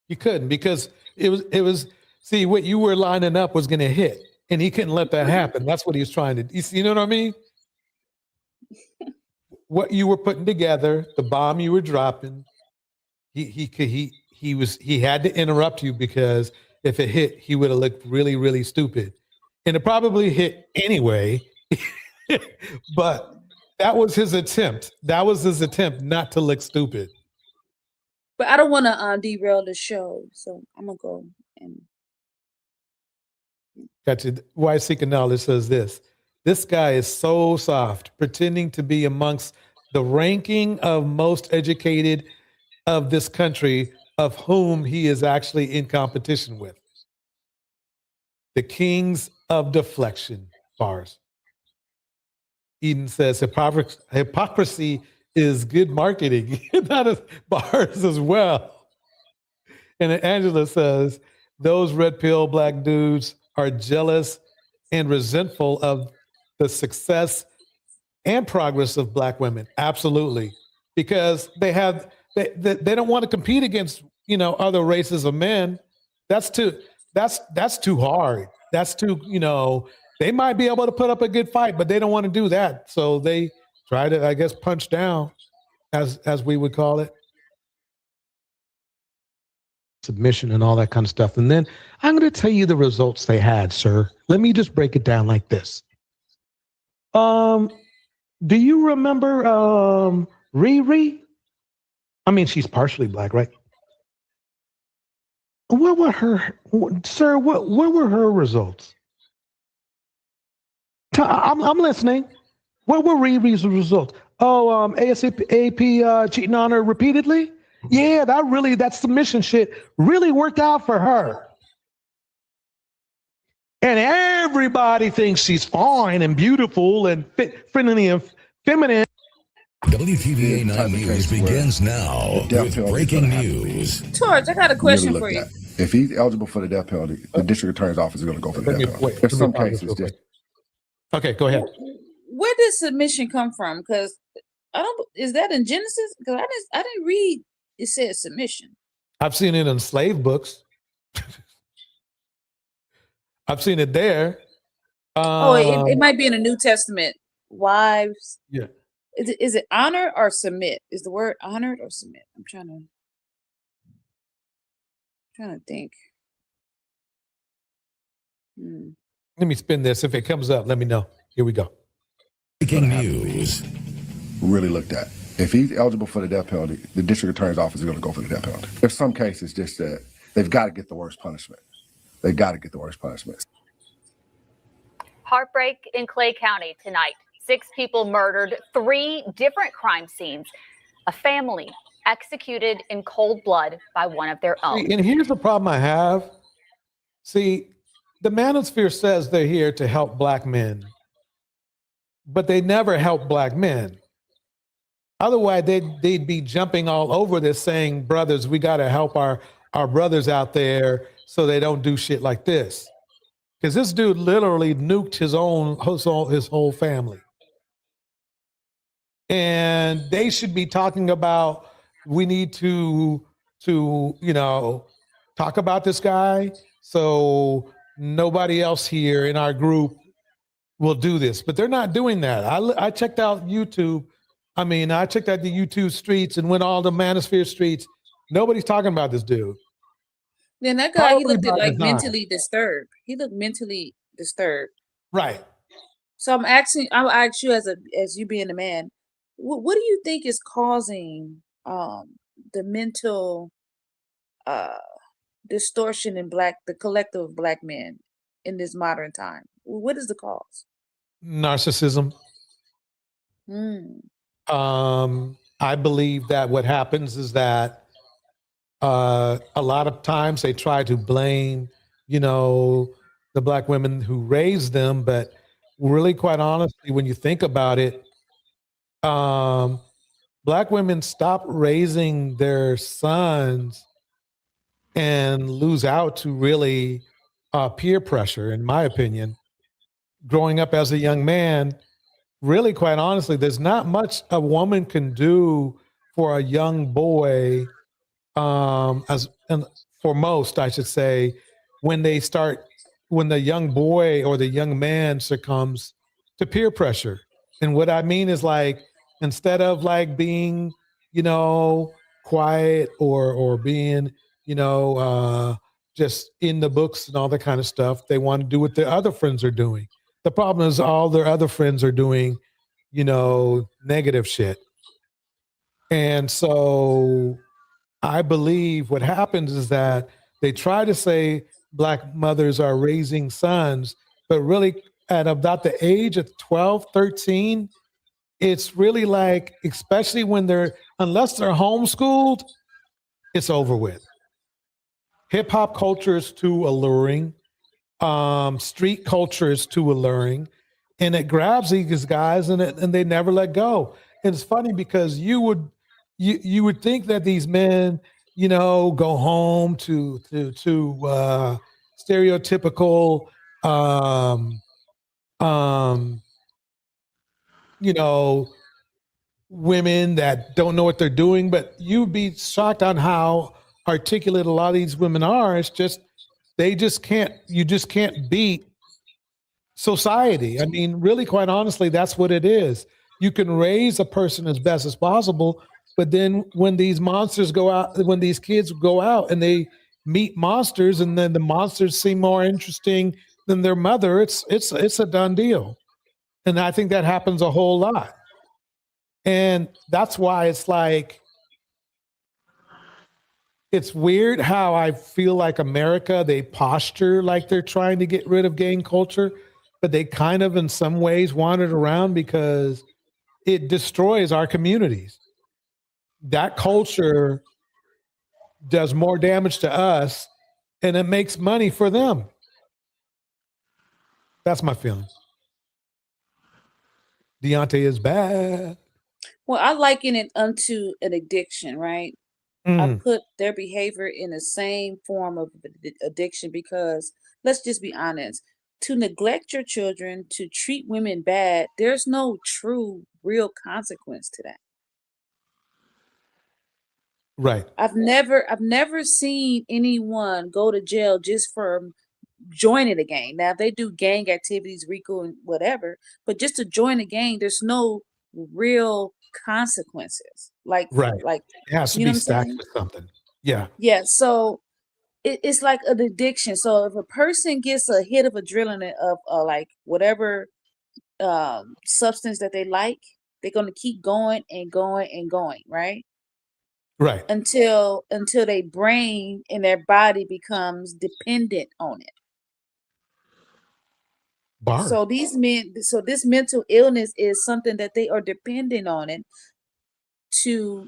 you couldn't, because it was see, what you were lining up was going to hit, and he couldn't let that happen. That's what he was trying to. You know what I mean? What you were putting together, the bomb you were dropping, he had to interrupt you, because if it hit, he would have looked really, really stupid, and it probably hit anyway. But that was his attempt. That was his attempt not to look stupid. But I don't want to derail the show, so I'm gonna go and. Gotcha. Why Seeking Knowledge says this. This guy is so soft, pretending to be amongst the ranking of most educated of this country, of whom he is actually in competition with. The kings of deflection, bars. Eden says hypocrisy is good marketing. That is bars as well. And Angela says, those red pill Black dudes are jealous and resentful of the success and progress of Black women. Absolutely. Because they don't want to compete against, other races of men. That's too hard. That's too, they might be able to put up a good fight, but they don't want to do that. So they try to, I guess, punch down, as we would call it. Submission and all that kind of stuff. And then I'm going to tell you the results they had, sir. Let me just break it down like this. Do you remember Riri? I mean, she's partially Black, right? What were her, sir? What were her results? I'm listening. What were Riri's results? Oh, ASAP cheating on her repeatedly, yeah, that submission shit really worked out for her. And everybody thinks she's fine and beautiful and friendly and feminine. WTVA 9 News begins now with breaking news. George, I got a question for you. If he's eligible for the death penalty, the district attorney's office is going to go for the death penalty. There's some cases. Okay, go ahead. Where did submission come from? Because I don't. Is that in Genesis? Because I didn't read. It said submission. I've seen it in slave books. I've seen it there. It might be in the New Testament. Wives. Yeah. Is it honor or submit? Is the word honored or submit? I'm trying to think. Let me spin this. If it comes up, let me know. Here we go. Breaking news. Really looked at. If he's eligible for the death penalty, the district attorney's office is going to go for the death penalty. There's some cases just that they've got to get the worst punishment. They've got to get the worst punishment. Heartbreak in Clay County tonight. 6 people murdered, 3 different crime scenes. A family executed in cold blood by one of their own. And here's the problem I have. See, the Manosphere says they're here to help black men, but they never help black men. Otherwise, they'd be jumping all over this saying, brothers, we got to help our brothers out there so they don't do shit like this. Because this dude literally nuked his whole family. And they should be talking about, we need to talk about this guy so nobody else here in our group will do this. But they're not doing that. I checked out YouTube. I checked out the YouTube streets and went all the Manosphere streets. Nobody's talking about this dude. Then that guy, he looked like mentally disturbed. He looked mentally disturbed. Right. So I'll ask you as you being a man, what do you think is causing the mental distortion in the collective of black men in this modern time? What is the cause? Narcissism. I believe that what happens is that a lot of times they try to blame, the black women who raised them, but really, quite honestly, when you think about it, black women stop raising their sons and lose out to really peer pressure, in my opinion. Growing up as a young man, really, quite honestly, there's not much a woman can do for a young boy, and for most, I should say, when the young boy or the young man succumbs to peer pressure. And what I mean is, like, instead of like being, quiet or being, just in the books and all that kind of stuff, they want to do what their other friends are doing. The problem is all their other friends are doing, negative shit. And so I believe what happens is that they try to say black mothers are raising sons, but really at about the age of 12, 13, it's really like, especially when unless they're homeschooled, it's over with. Hip hop culture is too alluring. Street culture is too alluring, and it grabs these guys and they never let go. And it's funny because you would think that these men, go home to stereotypical, women that don't know what they're doing, but you'd be shocked on how articulate a lot of these women are. It's just, you just can't beat society. I mean, really, quite honestly, that's what it is. You can raise a person as best as possible, but then when these monsters go out, when these kids go out and they meet monsters, and then the monsters seem more interesting than their mother, it's a done deal. And I think that happens a whole lot. And that's why it's like, it's weird how I feel like America, they posture like they're trying to get rid of gang culture, but they kind of in some ways want it around because it destroys our communities. That culture does more damage to us, and it makes money for them. That's my feeling. Deontay is bad. Well, I liken it unto an addiction, right? I put their behavior in the same form of addiction because let's just be honest. To neglect your children, to treat women bad, there's no true, real consequence to that. Right. I've never seen anyone go to jail just for joining a gang. Now, if they do gang activities, RICO and whatever, but just to join a gang, there's no real consequences. Like It has to you know be what I'm stacked saying? with something. Yeah. Yeah. So it's like an addiction. So if a person gets a hit of adrenaline of like whatever substance that they like, they're gonna keep going and going and going, right? Right. Until their brain and their body becomes dependent on it. Bars. So this mental illness is something that they are dependent on it to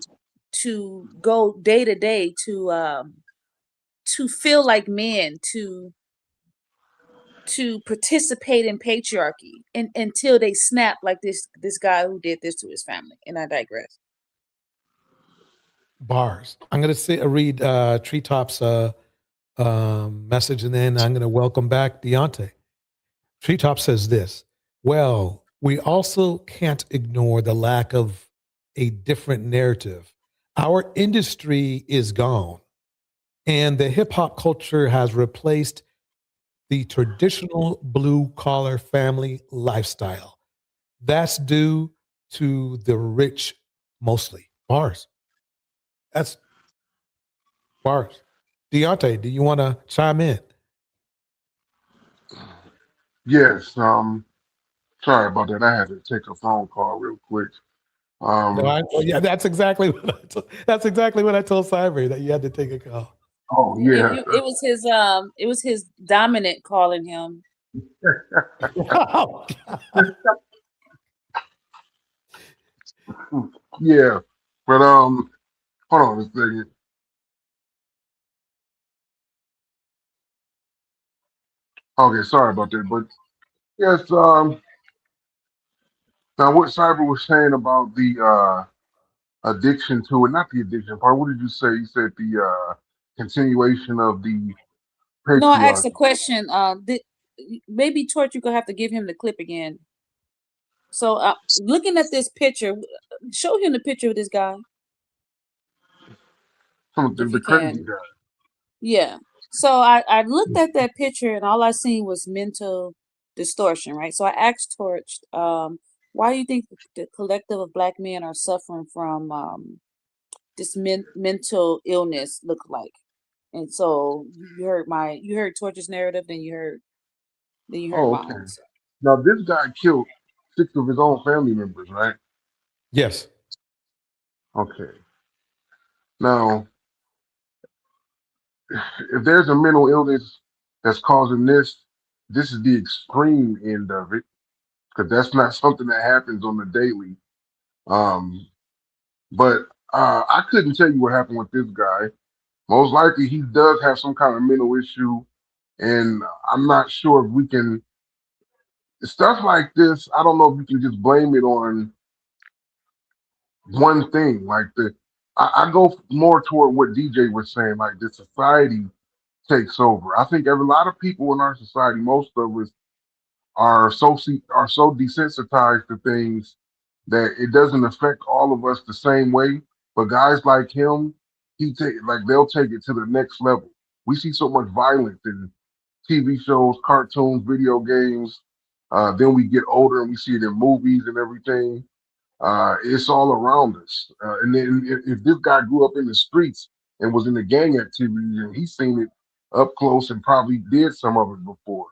go day to day to feel like men, to participate in patriarchy and until they snap like this guy who did this to his family. And I digress. Bars. I'm going to read Treetop's message, and then I'm going to welcome back Deontay. Treetop says this: well, we also can't ignore the lack of a different narrative. Our industry is gone, and the hip hop culture has replaced the traditional blue collar family lifestyle. That's due to the rich mostly. Bars. That's bars. Deontay, do you want to chime in? Yes. Sorry about that. I had to take a phone call real quick. Yeah, that's exactly what I told Cyber, that you had to take a call. Oh yeah. It was his dominant calling him. Yeah, but hold on a second. Okay, sorry about that. But yes, now what Cyber was saying about the addiction to it, not the addiction part. What did you say? You said the continuation of the No, I asked patriarchy. a question. Maybe Torch, you're gonna have to give him the clip again. So looking at this picture, show him the picture of this guy. The crazy guy. Yeah. So I looked at that picture and all I seen was mental distortion, right? So I asked Torch, why do you think the collective of Black men are suffering from this mental illness look like? And so you heard Torch's narrative, then you heard Oh, my okay. own. Now this guy killed 6 of his own family members, right? Yes. Okay. Now, if there's a mental illness that's causing this is the extreme end of it, because that's not something that happens on the daily. But I couldn't tell you what happened with this guy. Most likely he does have some kind of mental issue, and I'm not sure if we can stuff like this. I don't know if we can just blame it on one thing. Like I go more toward what DJ was saying. Like the society takes over. I think a lot of people in our society, most of us, are so desensitized to things that it doesn't affect all of us the same way. But guys like him, they'll take it to the next level. We see so much violence in TV shows, cartoons, video games. Then we get older and we see it in movies and everything. It's all around us. And then if this guy grew up in the streets and was in the gang activities and he's seen it up close and probably did some of it before.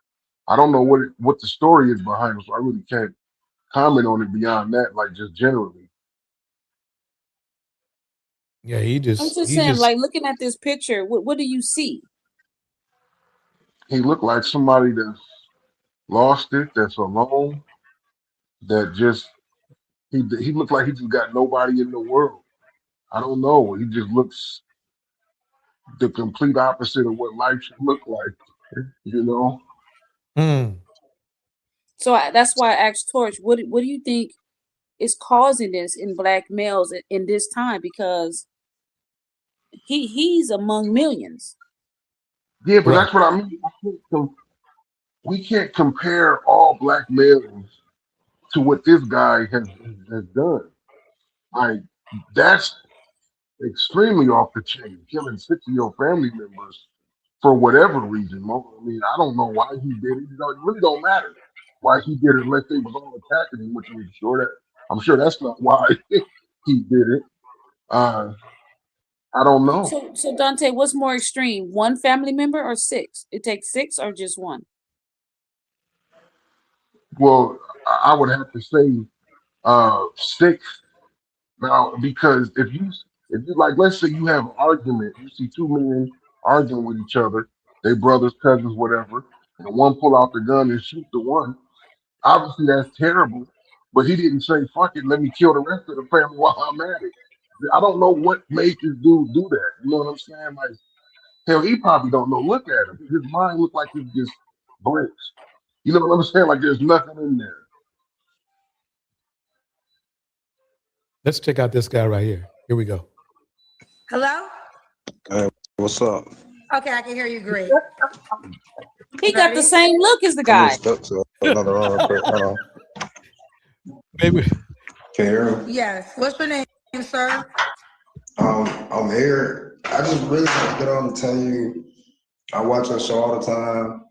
I don't know what the story is behind it, so I really can't comment on it beyond that, like just generally. Yeah, I'm just saying, like looking at this picture, what do you see? He looked like somebody that's lost it, that's alone, that just he looked like he just got nobody in the world. I don't know. He just looks the complete opposite of what life should look like. You know. So that's why I asked Torch, what do you think is causing this in black males in this time? Because he's among millions. Yeah, but that's what I mean. We can't compare all black males to what this guy has done. Like, that's extremely off the chain, killing 6 of your family members for whatever reason. I mean, I don't know why he did it. You know, it really don't matter why he did it unless they was all attacking him, which I'm sure that's not why he did it. I don't know. So Dante, what's more extreme? One family member or 6? It takes 6 or just one? Well, I would have to say 6 now, because if you like, let's say you have an argument, you see 2 men arguing with each other, they brothers, cousins, whatever, and one pull out the gun and shoot the one. Obviously, that's terrible. But he didn't say, "Fuck it, let me kill the rest of the family while I'm at it." I don't know what made this dude do that. You know what I'm saying? Like, hell, he probably don't know. Look at him. His mind looks like it's just blanks. You know what I'm saying? Like there's nothing in there. Let's check out this guy right here. Here we go. Hello? Hey, what's up? Okay, I can hear you great. He got the same look as the guy. Step to another round real quick. Hold on. Maybe. Can you hear me? Yes. What's your name, sir? I'm here. I just really want to get on and tell you, I watch your show all the time.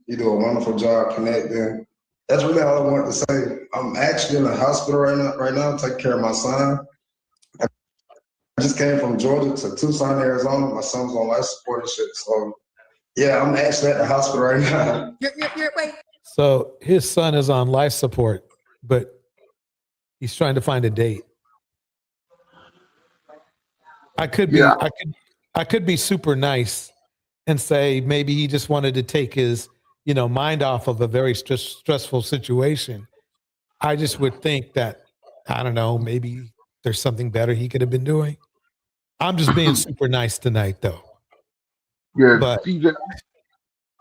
You do a wonderful job connecting. That's really all I wanted to say. I'm actually in the hospital right now, taking care of my son. I just came from Georgia to Tucson, Arizona. My son's on life support and shit. So, yeah, I'm actually at the hospital right now. Wait. So his son is on life support, but he's trying to find a date. I could be, I could be super nice and say maybe he just wanted to take his, mind off of a very stressful situation. I just would think that, I don't know, maybe there's something better he could have been doing. I'm just being super nice tonight, though. Yeah, but CJ,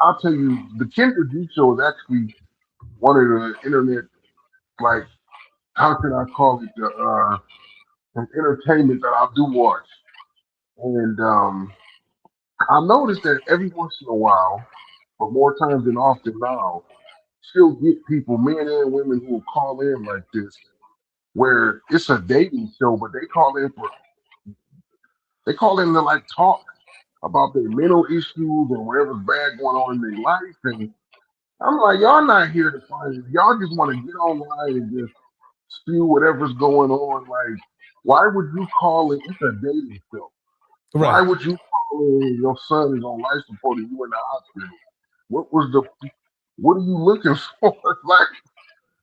I'll tell you, the Kendra G show is actually one of the internet, like, how can I call it, an entertainment that I do watch. And I noticed that every once in a while, but more times than often now, still get people, men and women, who will call in like this, where it's a dating show, but they call in to like talk about their mental issues and whatever's bad going on in their life. And I'm like, y'all not here to find it. Y'all just want to get online and just spew whatever's going on. Like, why would you call it? It's a dating show. Right. Why would you call in? Your son is on life support and you in the hospital. What are you looking for? Like,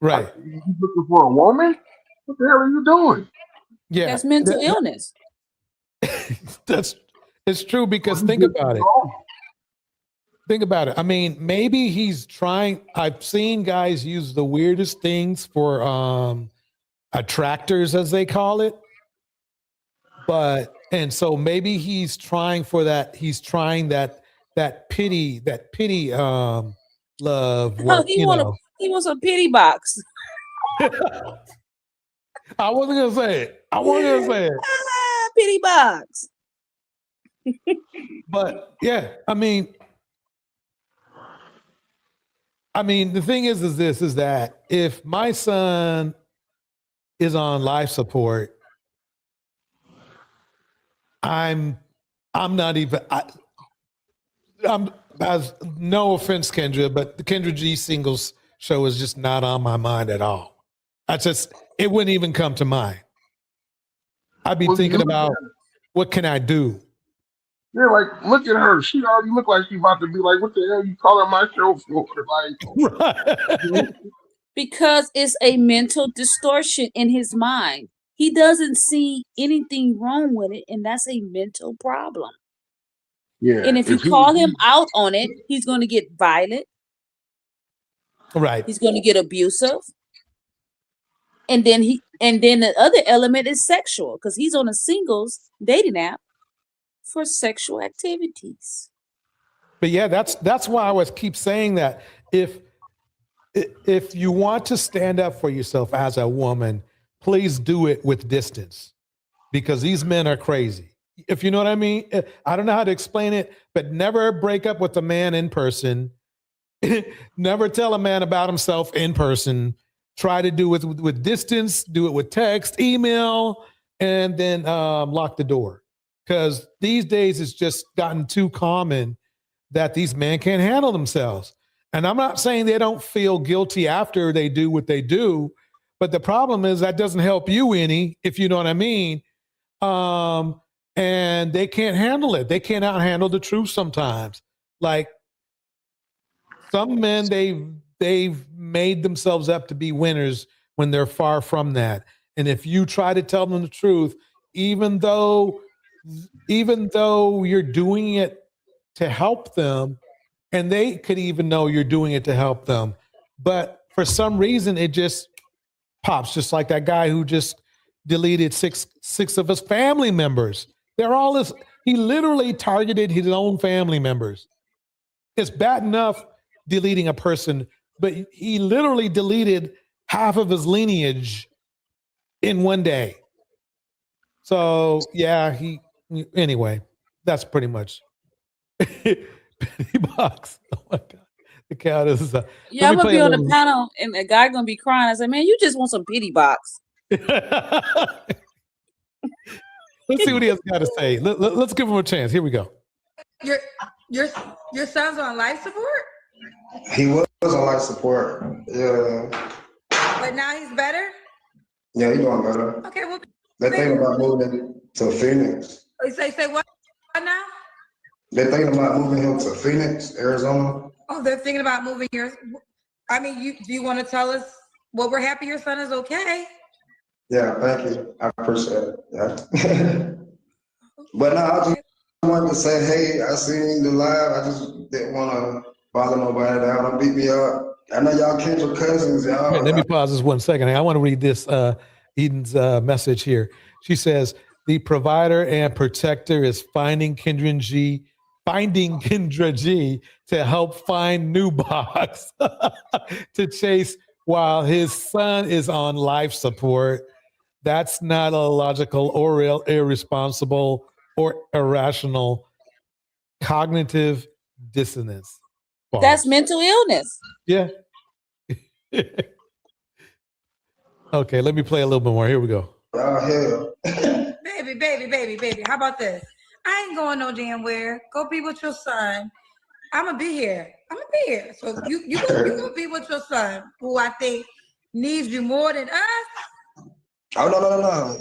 you looking for a woman? What the hell are you doing? Yeah, that's mental illness. It's true, because think about it. Think about it. I mean, maybe he's trying. I've seen guys use the weirdest things for attractors, as they call it. And so maybe he's trying for that. He's trying that pity love. He wants a pity box. I wasn't gonna say it. Pity box. But yeah, I mean, the thing is that if my son is on life support, I'm not even. I'm, as no offense, Kendra, but the Kendra G singles show is just not on my mind at all. It wouldn't even come to mind. I'd be thinking about, what can I do? Yeah, like, look at her. She already look like she's about to be like, what the hell you calling my show for? Like, because it's a mental distortion in his mind. He doesn't see anything wrong with it, and that's a mental problem. Yeah. And if you call him out on it, he's going to get violent. Right. He's going to get abusive. And then the other element is sexual, because he's on a singles dating app. for sexual activities. But yeah, that's why I was keep saying that if you want to stand up for yourself as a woman, please do it with distance, because these men are crazy. If you know what I mean, I don't know how to explain it, but never break up with a man in person. Never tell a man about himself in person. Try to do it with distance, do it with text, email, and then lock the door. Because these days it's just gotten too common that these men can't handle themselves. And I'm not saying they don't feel guilty after they do what they do, but the problem is that doesn't help you any, if you know what I mean. And they can't handle it. They cannot handle the truth sometimes. Like some men, they've made themselves up to be winners when they're far from that. And if you try to tell them the truth, even though you're doing it to help them, and they could even know you're doing it to help them, but for some reason it just pops, just like that guy who just deleted six of his family members. They're all this. He literally targeted his own family members. It's bad enough deleting a person, but he literally deleted half of his lineage in one day. So yeah, anyway, that's pretty much penny box. Oh my God. The cat is yeah, I'm gonna be on the panel and a guy gonna be crying. I said, man, you just want some pity box. Let's see what he has got to say. Let's give him a chance. Here we go. Your son's on life support? He was on life support. Yeah. But now he's better? Yeah, he's doing better. Okay, well, they're thinking about moving to Phoenix. Say what now? They're thinking about moving him to Phoenix, Arizona. Oh, they're thinking about moving here. I mean, do you want to tell us? Well, we're happy your son is okay. Yeah, thank you. I appreciate it. Yeah. But no, I just wanted to say, hey, I seen the live. I just didn't want to bother nobody down. Don't beat me up. I know y'all Kendra cousins, y'all. Right, let me pause this 1 second. I want to read this Eden's message here. She says, the provider and protector is finding Kendra G to help find new box to chase while his son is on life support. That's not illogical or irresponsible or irrational. Cognitive dissonance. Boss. That's mental illness. Yeah. Okay, let me play a little bit more. Here we go. Oh, hell. Baby. How about this? I ain't going no damn where. Go be with your son. I'm going to be here. So you gonna be with your son, who I think needs you more than us. Oh, no.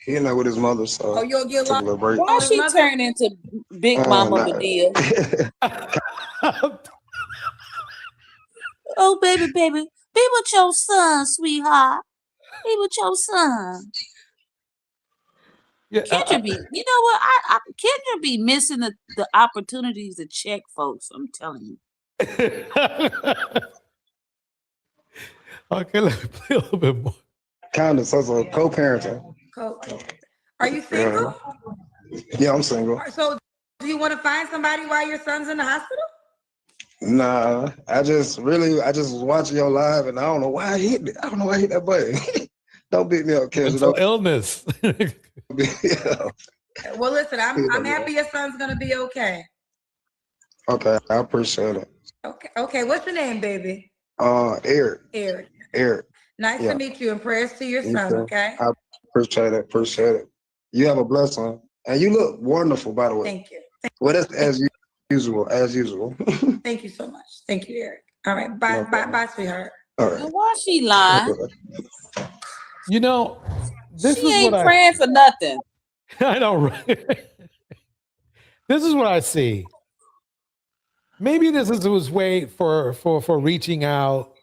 He not with his mother, so. Oh, you'll get lost. Why she turn into Big Mama Medea? Oh, baby. Be with your son, sweetheart. Be with your son. Yeah, Kendra be, you know what? Kendra be missing the opportunities to check folks. I'm telling you. Okay, let me play a little bit more. Kind of, so co-parenting. Are you single? Yeah, I'm single. So, do you want to find somebody while your son's in the hospital? Nah, I just was watching your live, and I don't know why I hit it. I don't know why I hit that button. Don't beat me up, Kendra. Mental illness. Yeah. Well, listen, I'm happy your son's gonna be okay. Okay, I appreciate it. Okay. What's your name, baby? Eric. Eric. Nice to meet you, and prayers to your son. Okay. I appreciate it. You have a blessed one, and you look wonderful, by the way. Thank you. Well, that's as usual. Thank you so much. Thank you, Eric. All right. Bye, sweetheart. All right. Why she lying? You know, this she is ain't what praying for nothing. I know, right? This is what I see. Maybe this is his way for reaching out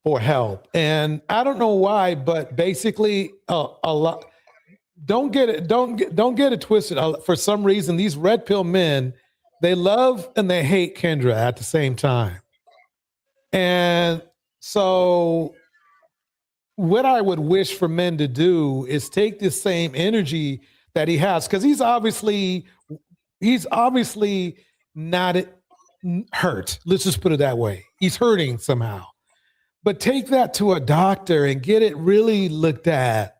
for help, and I don't know why, but basically, a lot. Don't get it twisted. For some reason, these red pill men, they love and they hate Kendra at the same time, and so. What I would wish for men to do is take this same energy that he has, because he's obviously not hurt. Let's just put it that way. He's hurting somehow. But take that to a doctor and get it really looked at.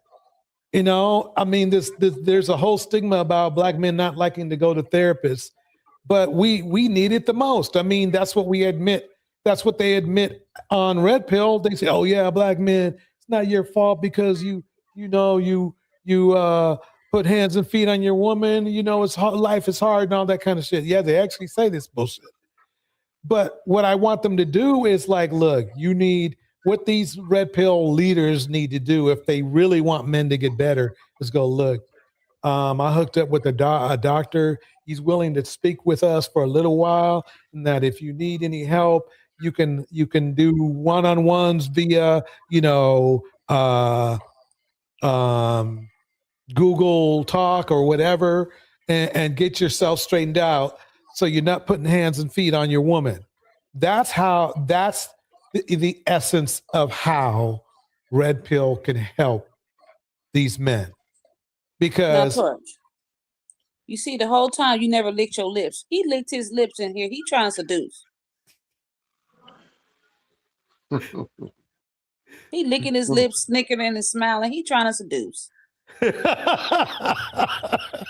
You know, I mean, there's a whole stigma about Black men not liking to go to therapists, but we need it the most. I mean, that's what we admit. That's what they admit on Red Pill. They say, "Oh yeah, Black men, it's not your fault because you put hands and feet on your woman. You know, it's hard, life is hard and all that kind of shit." Yeah, they actually say this bullshit. But what I want them to do is like, look, you need what these Red Pill leaders need to do if they really want men to get better is go, look, I hooked up with a doctor. He's willing to speak with us for a little while, and that if you need any help, you can do one-on-ones via, Google Talk or whatever, and get yourself straightened out so you're not putting hands and feet on your woman. That's the essence of how Red Pill can help these men. Because now, Torch, you see, the whole time you never licked your lips. He licked his lips in here. He trying to seduce. He licking his lips, snickering and smiling. He trying to seduce.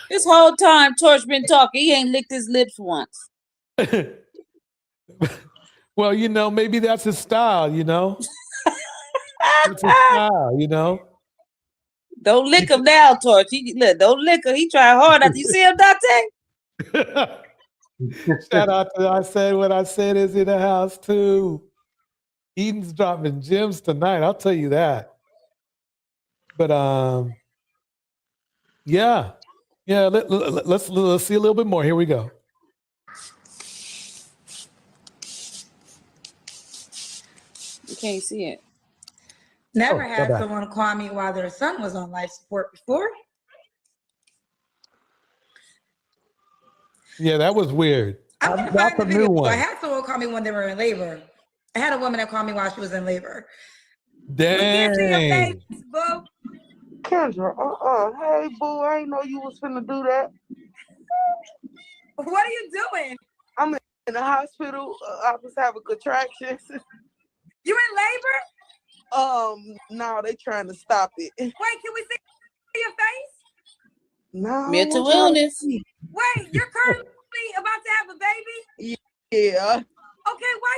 This whole time Torch been talking, he ain't licked his lips once. Well, maybe that's his style, It's his style, Don't lick him now, Torch. Don't lick him. He trying hard. You see him, Dante? Shout out to I Said What I Said is in the house too. Eden's dropping gems tonight. I'll tell you that. But yeah. Let's see a little bit more. Here we go. You can't see it. Never had someone call me while their son was on life support before. Yeah, that was weird. That's a new one. I had someone call me when they were in labor. I had a woman that called me while she was in labor. Dang. Face, boo. Kendra, hey, boo, I didn't know you was finna do that. What are you doing? I'm in the hospital. I was having contractions. You in labor? No, they trying to stop it. Wait, can we see your face? No. Mental illness. Wait, you're currently about to have a baby? Yeah. Okay, why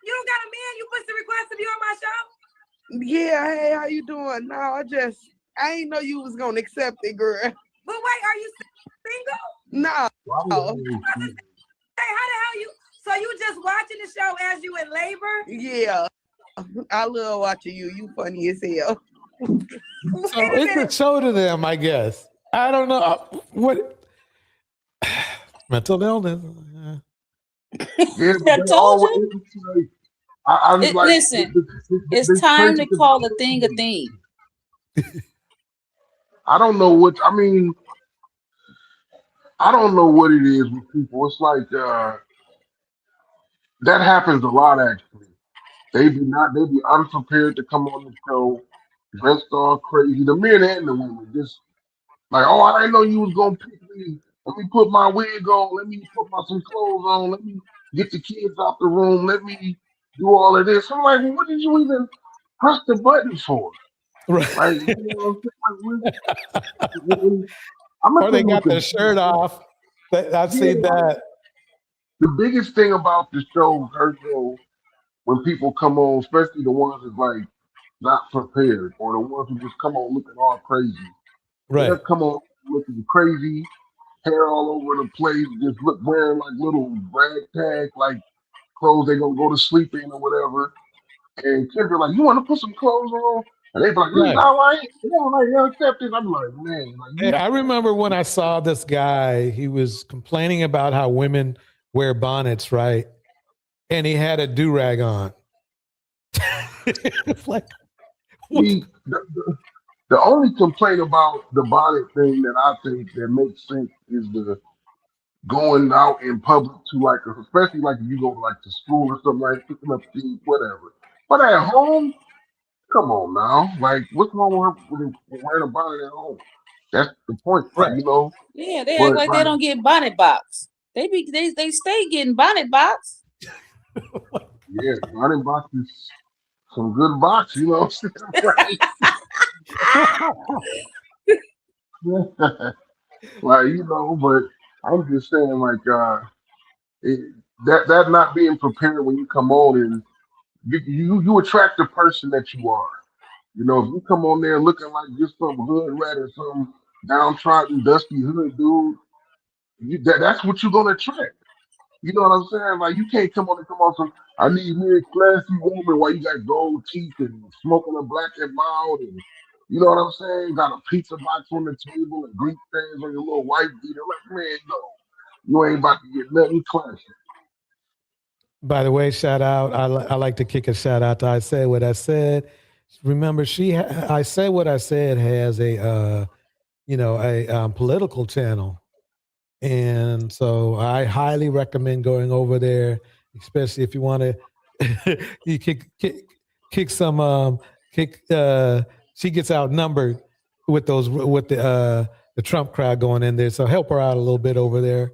you don't got a man? You pushed the request to be on my show? Yeah, hey, how you doing? No, I ain't know you was gonna accept it, girl. But wait, are you single? No. Hey, how the hell so you just watching the show as you in labor? Yeah. I love watching you. You funny as hell. So it's a show to them, I guess. I don't know. What? Mental illness. Yeah, I told you. Listen, it's time to call a thing a thing. I don't know what it is with people. It's like that happens a lot actually. They be unprepared to come on the show, dressed all crazy. The men and the women just like, oh, I didn't know you was gonna pick me. Let me put my wig on. Let me put some clothes on. Let me get the kids out the room. Let me do all of this. I'm like, well, what did you even press the button for? Right. Like, or they got their shirt off. I've seen that. The biggest thing about the show, when people come on, especially the ones that's like not prepared, or the ones who just come on looking all crazy. Right. They come on looking crazy, hair all over the place, just wearing like little ragtag, like clothes they gonna go to sleep in or whatever. And kids are like, you want to put some clothes on? And they be like, this is all right. You're accepted. I'm like, man. Hey, I remember when I saw this guy, he was complaining about how women wear bonnets, right? And he had a do-rag on. It's like, the only complaint about the bonnet thing that I think that makes sense is the going out in public to especially like if you go to school or something, like picking up kids, whatever. But at home, come on now. Like, what's wrong with wearing a bonnet at home? That's the point, Right. you know. Yeah, they act But like they don't get bonnet box. They stay getting bonnet box. yeah, running box is some good box, you know. Right. Like, you know, but I'm just saying, like, it, that not being prepared when you come on, and you attract the person that you are. You know, if you come on there looking like just some hood rat or some downtrodden, dusty hood dude, that's what you're gonna attract. You know what I'm saying? Like, you can't come on some. I need me a classy woman while you got gold teeth and smoking a black and mild, and you know what I'm saying? Got a pizza box on the table and Greek things on your little white beater. Like, man, no, you ain't about to get nothing classy. By the way, shout out. I like to kick a shout out to I Said What I Said. Remember, I Said What I Said has a political channel, and so I highly recommend going over there, especially if you want to. You kick some kick. She gets outnumbered with the Trump crowd going in there, so help her out a little bit over there.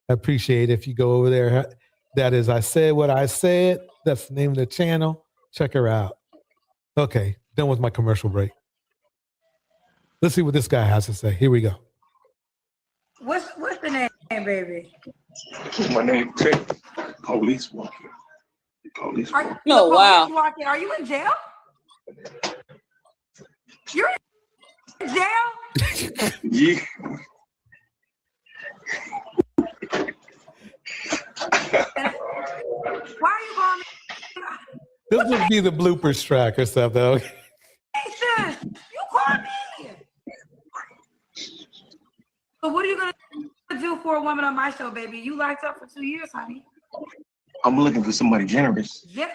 I appreciate it if you go over there. That is, I Said What I Said. That's the name of the channel. Check her out. Okay, done with my commercial break. Let's see what this guy has to say. Here we go. What's the name, baby? My name is Police Walking. Police Walking. No, wow. Walking. Are you in jail? You're in jail? Yeah. Why are you calling me? This would be the bloopers track or something. Okay. Hey, sis, you called me. So what are you gonna do for a woman on my show, baby? You locked up for 2 years, honey. I'm looking for somebody generous. Yeah.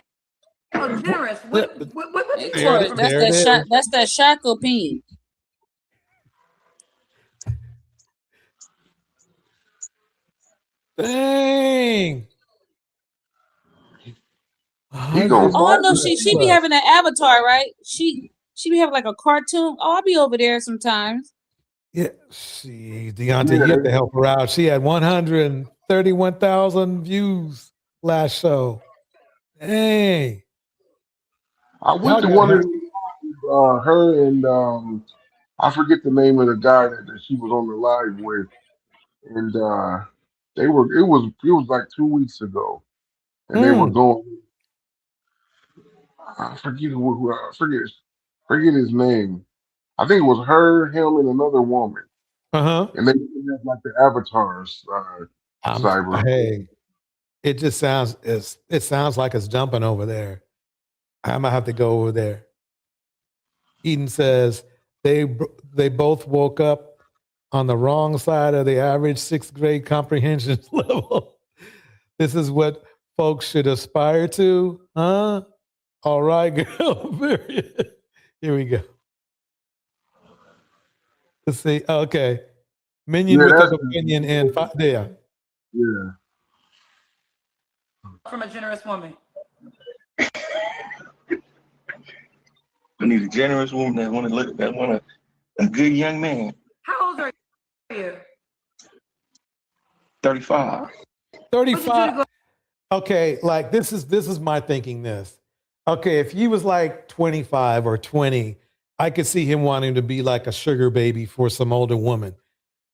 Oh, generous. What That's that shackle peen. Dang. Oh no, she be having an avatar, right? She be having like a cartoon. Oh, I'll be over there sometimes. Yeah, Deontay, you have to help her out. She had 131,000 views last show. Hey, I went to one of her and I forget the name of the guy that she was on the live with, and it was like 2 weeks ago, and they were going. I forget forget his name. I think it was her, him, and another woman. And they have like the avatars. Cyber. Hey, it just sounds like it's jumping over there. I'm gonna have to go over there. Eden says they both woke up on the wrong side of the average 6th grade comprehension level. This is what folks should aspire to, huh? All right, girl. Here we go. Let's see. Okay. Minion with an opinion and there. Yeah. From a generous woman. I need a generous woman that want a good young man. How old are you? 35. 35. Okay, like this is my thinking this. Okay, if he was like 25 or 20, I could see him wanting to be like a sugar baby for some older woman.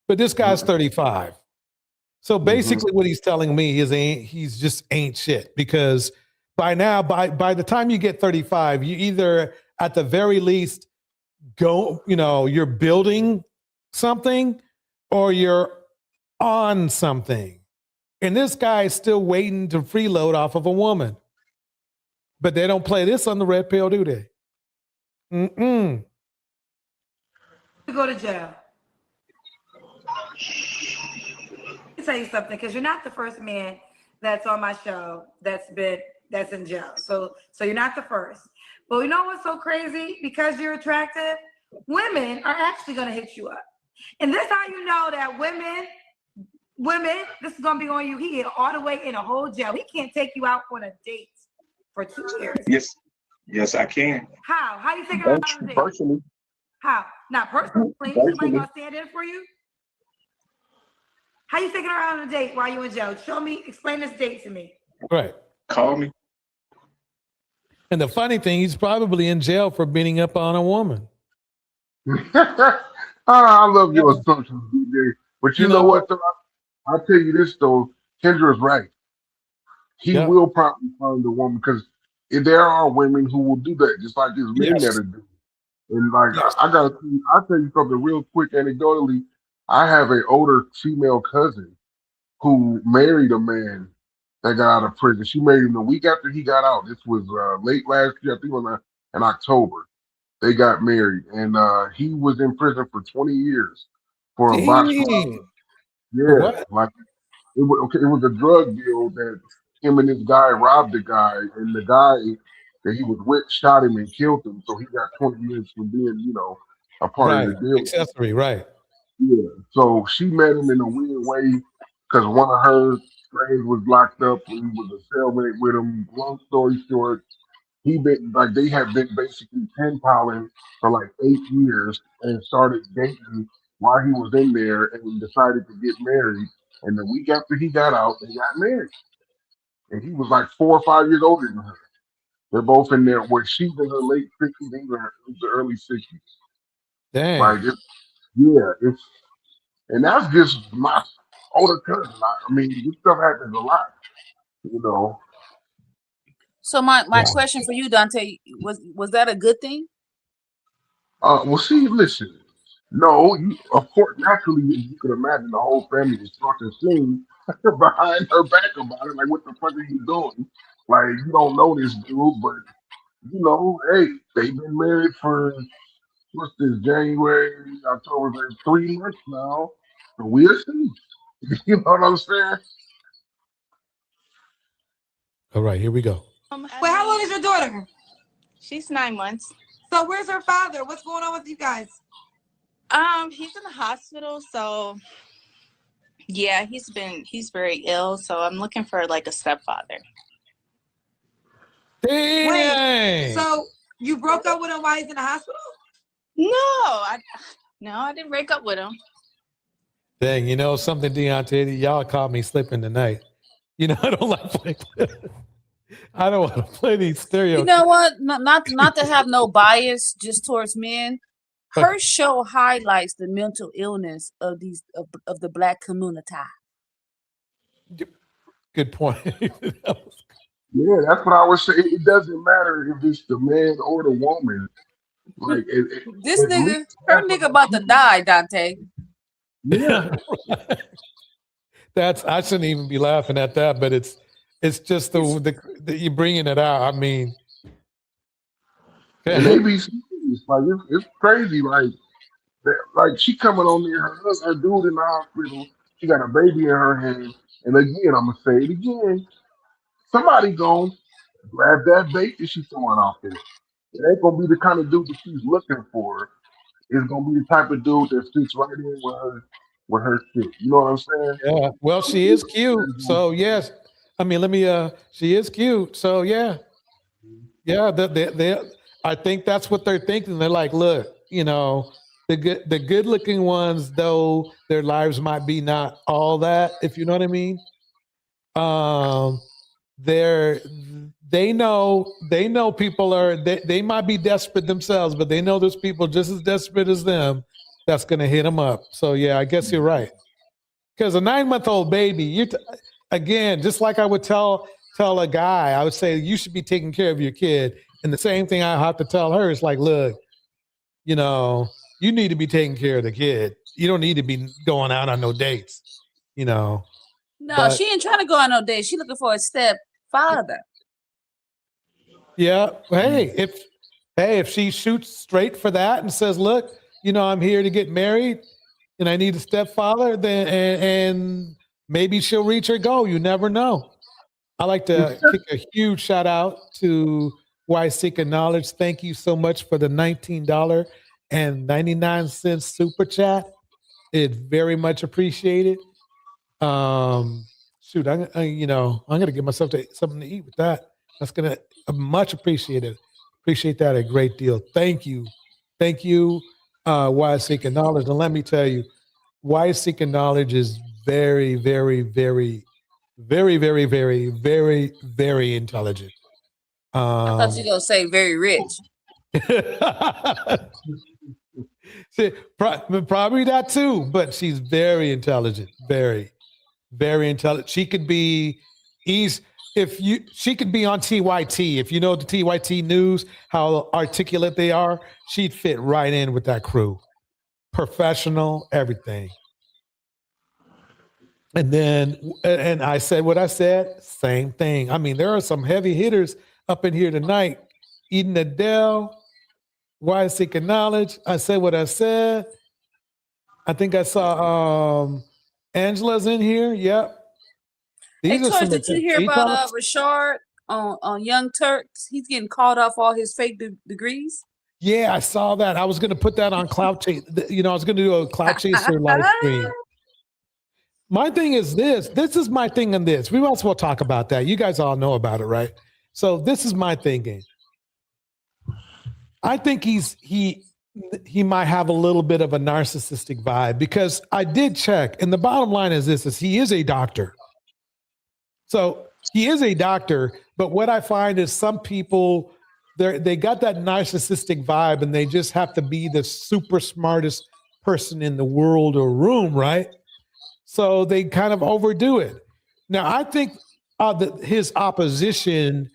But this guy's 35. So basically what he's telling me is he's just ain't shit, because by now, by the time you get 35, you either at the very least you're building something or you're on something. And this guy is still waiting to freeload off of a woman. But they don't play this on the red pill, do they? You go to jail. Let me tell you something, because you're not the first man that's on my show that's in jail. So you're not the first. But you know what's so crazy? Because you're attractive, women are actually going to hit you up. And this how you know that women, this is going to be on you. He get all the way in a whole jail. He can't take you out on a date for 2 years. Yes, I can. How do you think about it? Virtually. How? Not personally. Somebody gonna stand in for you? How you taking her out on a date while you in jail? Show me, explain this date to me. Right. Call me. And the funny thing, he's probably in jail for beating up on a woman. I love your assumptions, DJ. But you know what, though? I'll tell you this, though. Kendra's right. He will probably find a woman because there are women who will do that, just like there's men that are doing. And like, I'll tell you something real quick anecdotally. I have an older female cousin who married a man that got out of prison. She married him the week after he got out. This was late last year, I think it was in October. They got married, and he was in prison for 20 years for a box. Yeah, like it was a drug deal that him and this guy robbed the guy, and the guy that he was with shot him and killed him. So he got 20 years for being, a part of the deal. Accessory, right. Yeah. So she met him in a weird way because one of her friends was locked up and he was a cellmate with him. Long story short, they have been basically pen paling for like 8 years and started dating while he was in there and decided to get married. And the week after he got out, they got married. And he was like 4 or 5 years older than her. They're both in there where she's in her late 50s, he's in the early 60s. Dang. Like, and that's just my older cousin. I mean, this stuff happens a lot, So my question for you, Dante, was that a good thing? Well, see, listen. No, of course, naturally, you can imagine the whole family is talking sling behind her back about it. Like, what the fuck are you doing? Like, you don't know this dude, but, hey, they've been married for, what's this, January, October, 3 months now. So we'll see. You know what I'm saying? All right, here we go. Wait, how old is your daughter? She's 9 months. So where's her father? What's going on with you guys? He's in the hospital, so yeah, he's very ill. So I'm looking for like a stepfather. Dang. Wait, so you broke up with him while he's in the hospital? No, I didn't break up with him. Dang, something, Deontay, y'all caught me slipping tonight. I don't like playing. I don't want to play these stereotypes. You know what? Not to have no bias just towards men. Her show highlights the mental illness of the Black community. Good point. Yeah, that's what I was saying. It doesn't matter if it's the man or the woman. Like this nigga, her nigga about to die, Dante. Yeah. I shouldn't even be laughing at that, but it's just the you bringing it out. I mean, and they be serious. Like it's crazy. Like she coming on there, her dude in the hospital. She got a baby in her hand, and again, I'm gonna say it again. Somebody gonna grab that bait that she's throwing off there. It ain't gonna be the kind of dude that she's looking for. It's gonna be the type of dude that fits right in with her shit. You know what I'm saying? Yeah. Well, she is cute, so yes. I mean, she is cute, so yeah. Yeah, I think that's what they're thinking. They're like, look, the good looking ones, though their lives might be not all that, if you know what I mean. They know people they might be desperate themselves, but they know there's people just as desperate as them that's going to hit them up. So yeah, I guess you're right. Because a 9-month-old baby, again, just like I would tell a guy, I would say you should be taking care of your kid, and the same thing I have to tell her is like, look, you need to be taking care of the kid. You don't need to be going out on no dates, No, she ain't trying to go on no dates. She looking for a stepfather. Yeah. Hey, if she shoots straight for that and says, look, I'm here to get married and I need a stepfather, then and maybe she'll reach her goal. You never know. I like to kick a huge shout out to Why Seeking Knowledge. Thank you so much for the $19.99 super chat. It's very much appreciated. Shoot, I'm gonna give myself something to eat with that. That's gonna much appreciated. Appreciate that a great deal. Thank you why I seek knowledge. And let me tell you, why seeking knowledge is very, very, very, very, very, very, very, very intelligent. I thought you were gonna say very rich. See, probably that too, but she's very intelligent, very, very intelligent. She could be she could be on TYT. If you know the TYT news, how articulate they are, she'd fit right in with that crew. Professional, everything. And then, and I said what I said, same thing. I mean, there are some heavy hitters up in here tonight. Eden Adele, Why Seeking Knowledge. I said what I said. I think I saw Angela's in here. Yep. Hey, Torch, did you hear about Rashard on Young Turks? He's getting called off all his fake degrees. Yeah, I saw that. I was going to put that on Cloud Chase. You know, I was going to do a Cloud Chaser live stream. My thing is this. This is my thing on this. We might as well talk about that. You guys all know about it, right? So this is my thinking. I think he might have a little bit of a narcissistic vibe because I did check, and the bottom line is this: is he is a doctor. So he is a doctor, but what I find is some people they got that narcissistic vibe, and they just have to be the super smartest person in the world or room, right? So they kind of overdo it. Now, I think his opposition,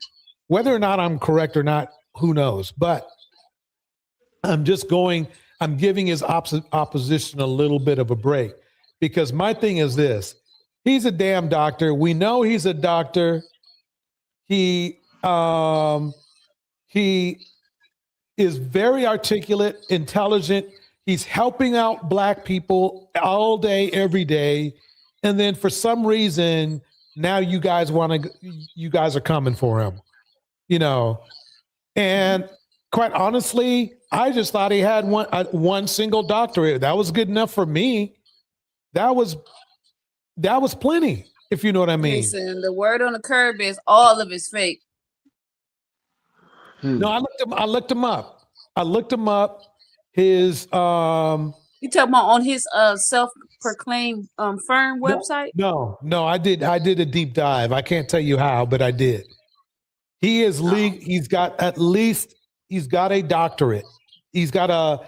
whether or not I'm correct or not, who knows? But I'm giving his opposition a little bit of a break because my thing is this. He's a damn doctor. We know he's a doctor. He is very articulate, intelligent. He's helping out Black people all day, every day. And then for some reason, now you guys are coming for him, you know. And quite honestly, I just thought he had one single doctorate. That was good enough for me. That was plenty, if you know what I mean. Listen, the word on the curb is all of it's fake. No, I looked him up. His you talking about on his self-proclaimed firm website? No, I did a deep dive. I can't tell you how, but I did. He is he's got a doctorate. He's got a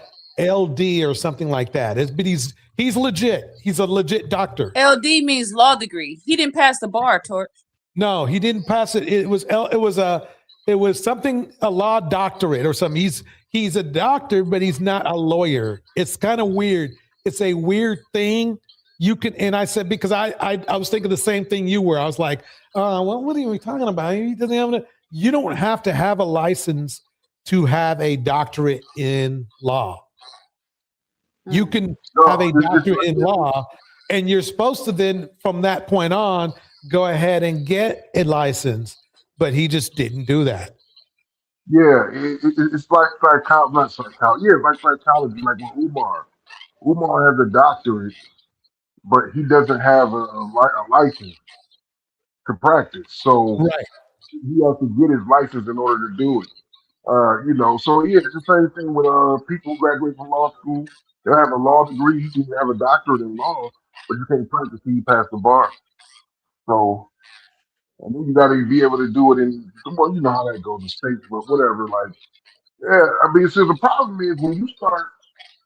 LD or something like that. But he's legit. He's a legit doctor. LD means law degree. He didn't pass the bar, Torch. No, he didn't pass it. It was something, a law doctorate or something. He's a doctor, but he's not a lawyer. It's kind of weird. It's a weird thing. And I said, because I was thinking the same thing you were. I was like, well, what are you talking about? You don't have to have a license to have a doctorate in law. You can have a doctorate in law, and you're supposed to then, from that point on, go ahead and get a license. But he just didn't do that. Yeah, it's like psychology. Yeah, it's like psychology. Like with Umar has a doctorate, but he doesn't have a license to practice. So he has to get his license in order to do it. So yeah, it's the same thing with people who graduate from law school. They have a law degree. You can have a doctorate in law, but you can't practice until you pass the bar. So, and then you got to be able to do it in. Well, you know how that goes in states, but whatever. Like, yeah, I mean, so the problem is when you start,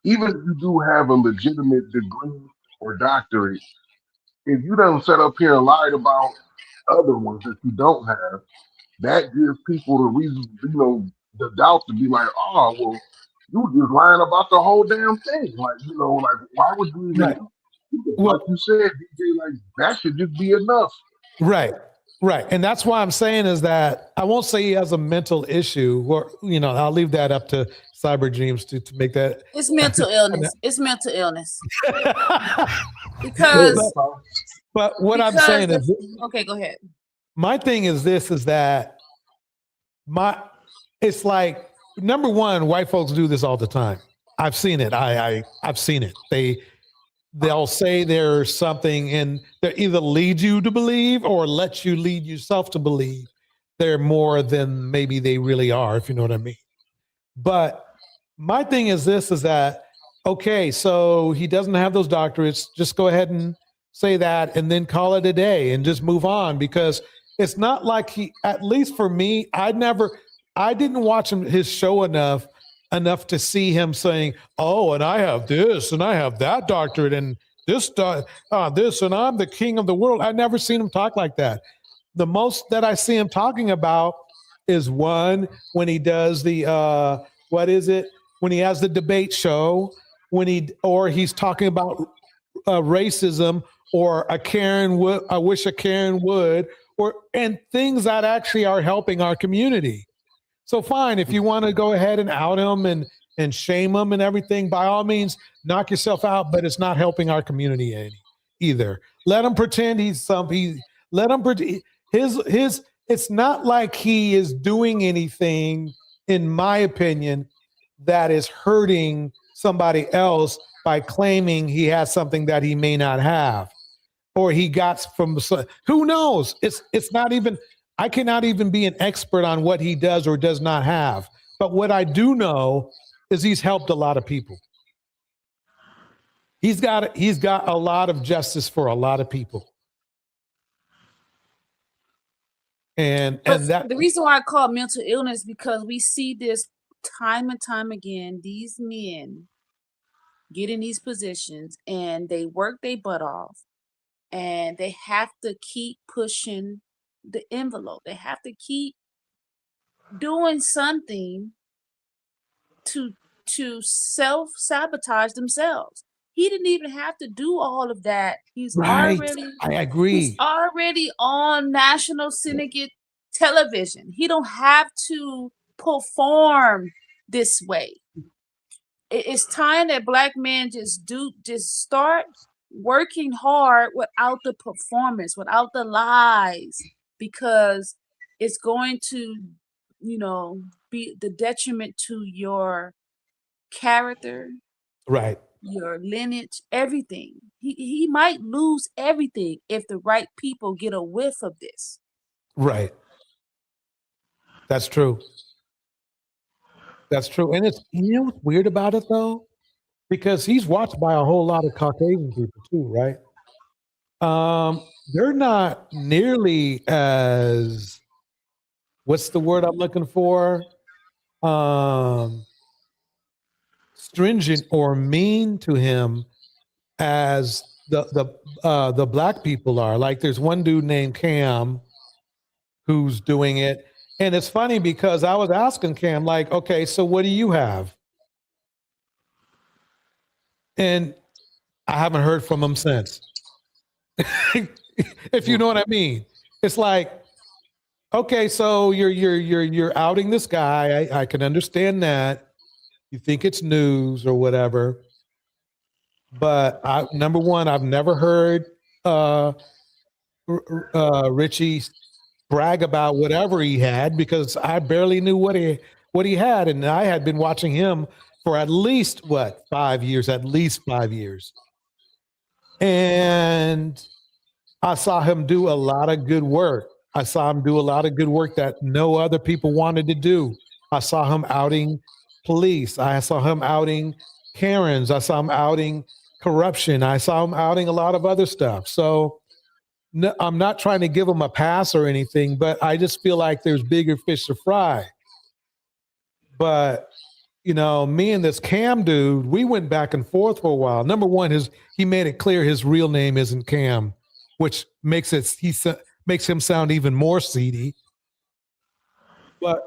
even if you do have a legitimate degree or doctorate, if you don't set up here and lied about other ones that you don't have, that gives people the reason, the doubt to be like, oh, well, you were just lying about the whole damn thing. Like, why would you even, like you said, DJ, like, that should just be enough. Right. And that's why I'm saying is that I won't say he has a mental issue, or, I'll leave that up to Cyber Dreams to make that. It's mental illness. It's mental illness. Because. But what I'm saying is. Okay, go ahead. My thing is this, is that it's like, number one, white folks do this all the time. I've seen it. I've seen it. They'll say there's something, and they either lead you to believe or let you lead yourself to believe they're more than maybe they really are, if you know what I mean. But my thing is this, is that okay, so he doesn't have those doctorates. Just go ahead and say that and then call it a day and just move on, because it's not like he, at least for me, I didn't watch his show enough to see him saying, oh, and I have this and I have that doctorate and this, this, and I'm the king of the world. I never seen him talk like that. The most that I see him talking about is one, when he does the, what is it? When he has the debate show, or he's talking about racism, or a Karen would, I wish a Karen would, and things that actually are helping our community. So fine, if you want to go ahead and out him and shame him and everything, by all means, knock yourself out, but it's not helping our community either. Let him pretend let him pretend it's not like he is doing anything, in my opinion, that is hurting somebody else by claiming he has something that he may not have, or he got from, who knows? It's not even, I cannot even be an expert on what he does or does not have. But what I do know is he's helped a lot of people. He's got a lot of justice for a lot of people. And that, the reason why I call it mental illness, because we see this time and time again. These men get in these positions and they work their butt off, and they have to keep pushing the envelope. They have to keep doing something to self-sabotage themselves. He didn't even have to do all of that. He's right. already, I agree. He's already on national syndicate television. He don't have to perform this way. It's time that Black men just start working hard without the performance, without the lies, because it's going to, be the detriment to your character, right, your lineage, everything. He might lose everything if the right people get a whiff of this. Right. That's true. That's true. And it's, what's weird about it though? Because he's watched by a whole lot of Caucasian people too, right? They're not nearly as, what's the word I'm looking for? Stringent or mean to him as the Black people are. Like there's one dude named Cam who's doing it. And it's funny because I was asking Cam, like, okay, so what do you have? And I haven't heard from him since. If you know what I mean. It's like, okay, so you're outing this guy. I can understand that. You think it's news or whatever. But number one, I've never heard Richie brag about whatever he had, because I barely knew what he had, and I had been watching him for at least 5 years, and I saw him do a lot of good work. I saw him do a lot of good work that no other people wanted to do. I saw him outing police. I saw him outing Karens. I saw him outing corruption. I saw him outing a lot of other stuff. So no, I'm not trying to give him a pass or anything, but I just feel like there's bigger fish to fry. But, me and this Cam dude, we went back and forth for a while. Number one, he made it clear his real name isn't Cam, which makes him sound even more seedy. But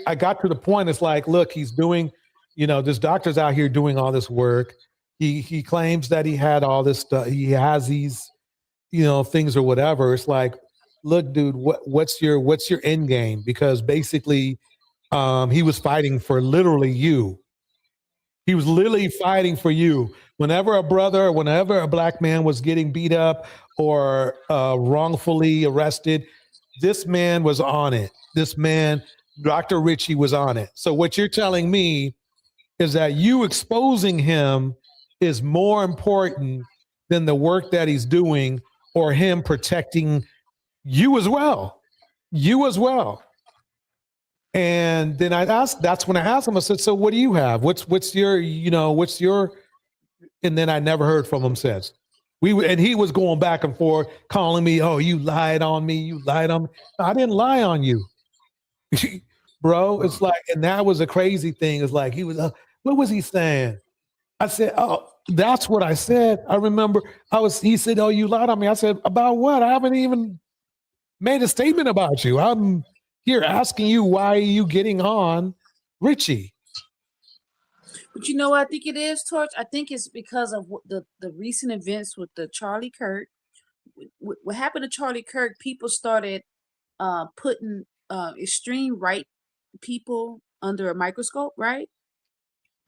I got to the point, it's like, look, he's doing, this doctor's out here doing all this work. He claims that he had all this stuff. He has these, things or whatever. It's like, look, dude, what's your end game? Because basically, he was fighting for literally you. He was literally fighting for you. Whenever a Black man was getting beat up or wrongfully arrested, this man was on it. This man, Dr. Richie, was on it. So what you're telling me is that you exposing him is more important than the work that he's doing, or him protecting you as well. And then that's when I asked him, I said, so what do you have? What's your and then I never heard from him since. And he was going back and forth, calling me, "Oh, you lied on me. You lied on me." I didn't lie on you, bro. It's like, and that was a crazy thing. It's like he was. What was he saying? I said, "Oh, that's what I said." I remember he said, "Oh, you lied on me." I said, "About what? I haven't even made a statement about you. I'm here asking you, why are you getting on Richie?" But you know what I think it is, Torch? I think it's because of the recent events with the Charlie Kirk. What happened to Charlie Kirk, people started putting extreme right people under a microscope, right?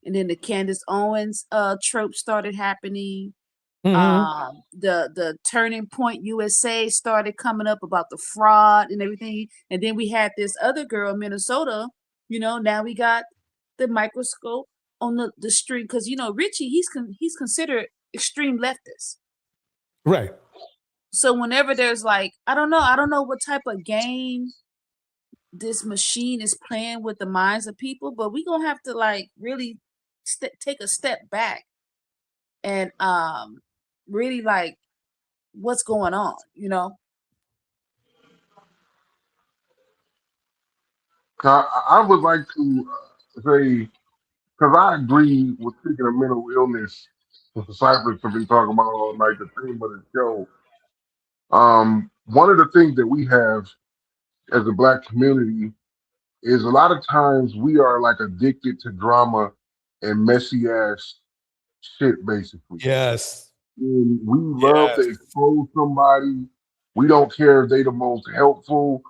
And then the Candace Owens trope started happening. The Turning Point USA started coming up about the fraud and everything. And then we had this other girl in Minnesota, now we got the microscope on the street, because Richie, he's considered extreme leftist. Right. So whenever there's like, I don't know what type of game this machine is playing with the minds of people, but we gonna have to like really take a step back and really like what's going on, I would like to say, because I agree with speaking of mental illness, the Cypress have been talking about all night, the theme of the show. One of the things that we have as a Black community is a lot of times we are like addicted to drama and messy ass shit, basically. Yes. And we love to expose somebody. We don't care if they the most helpful.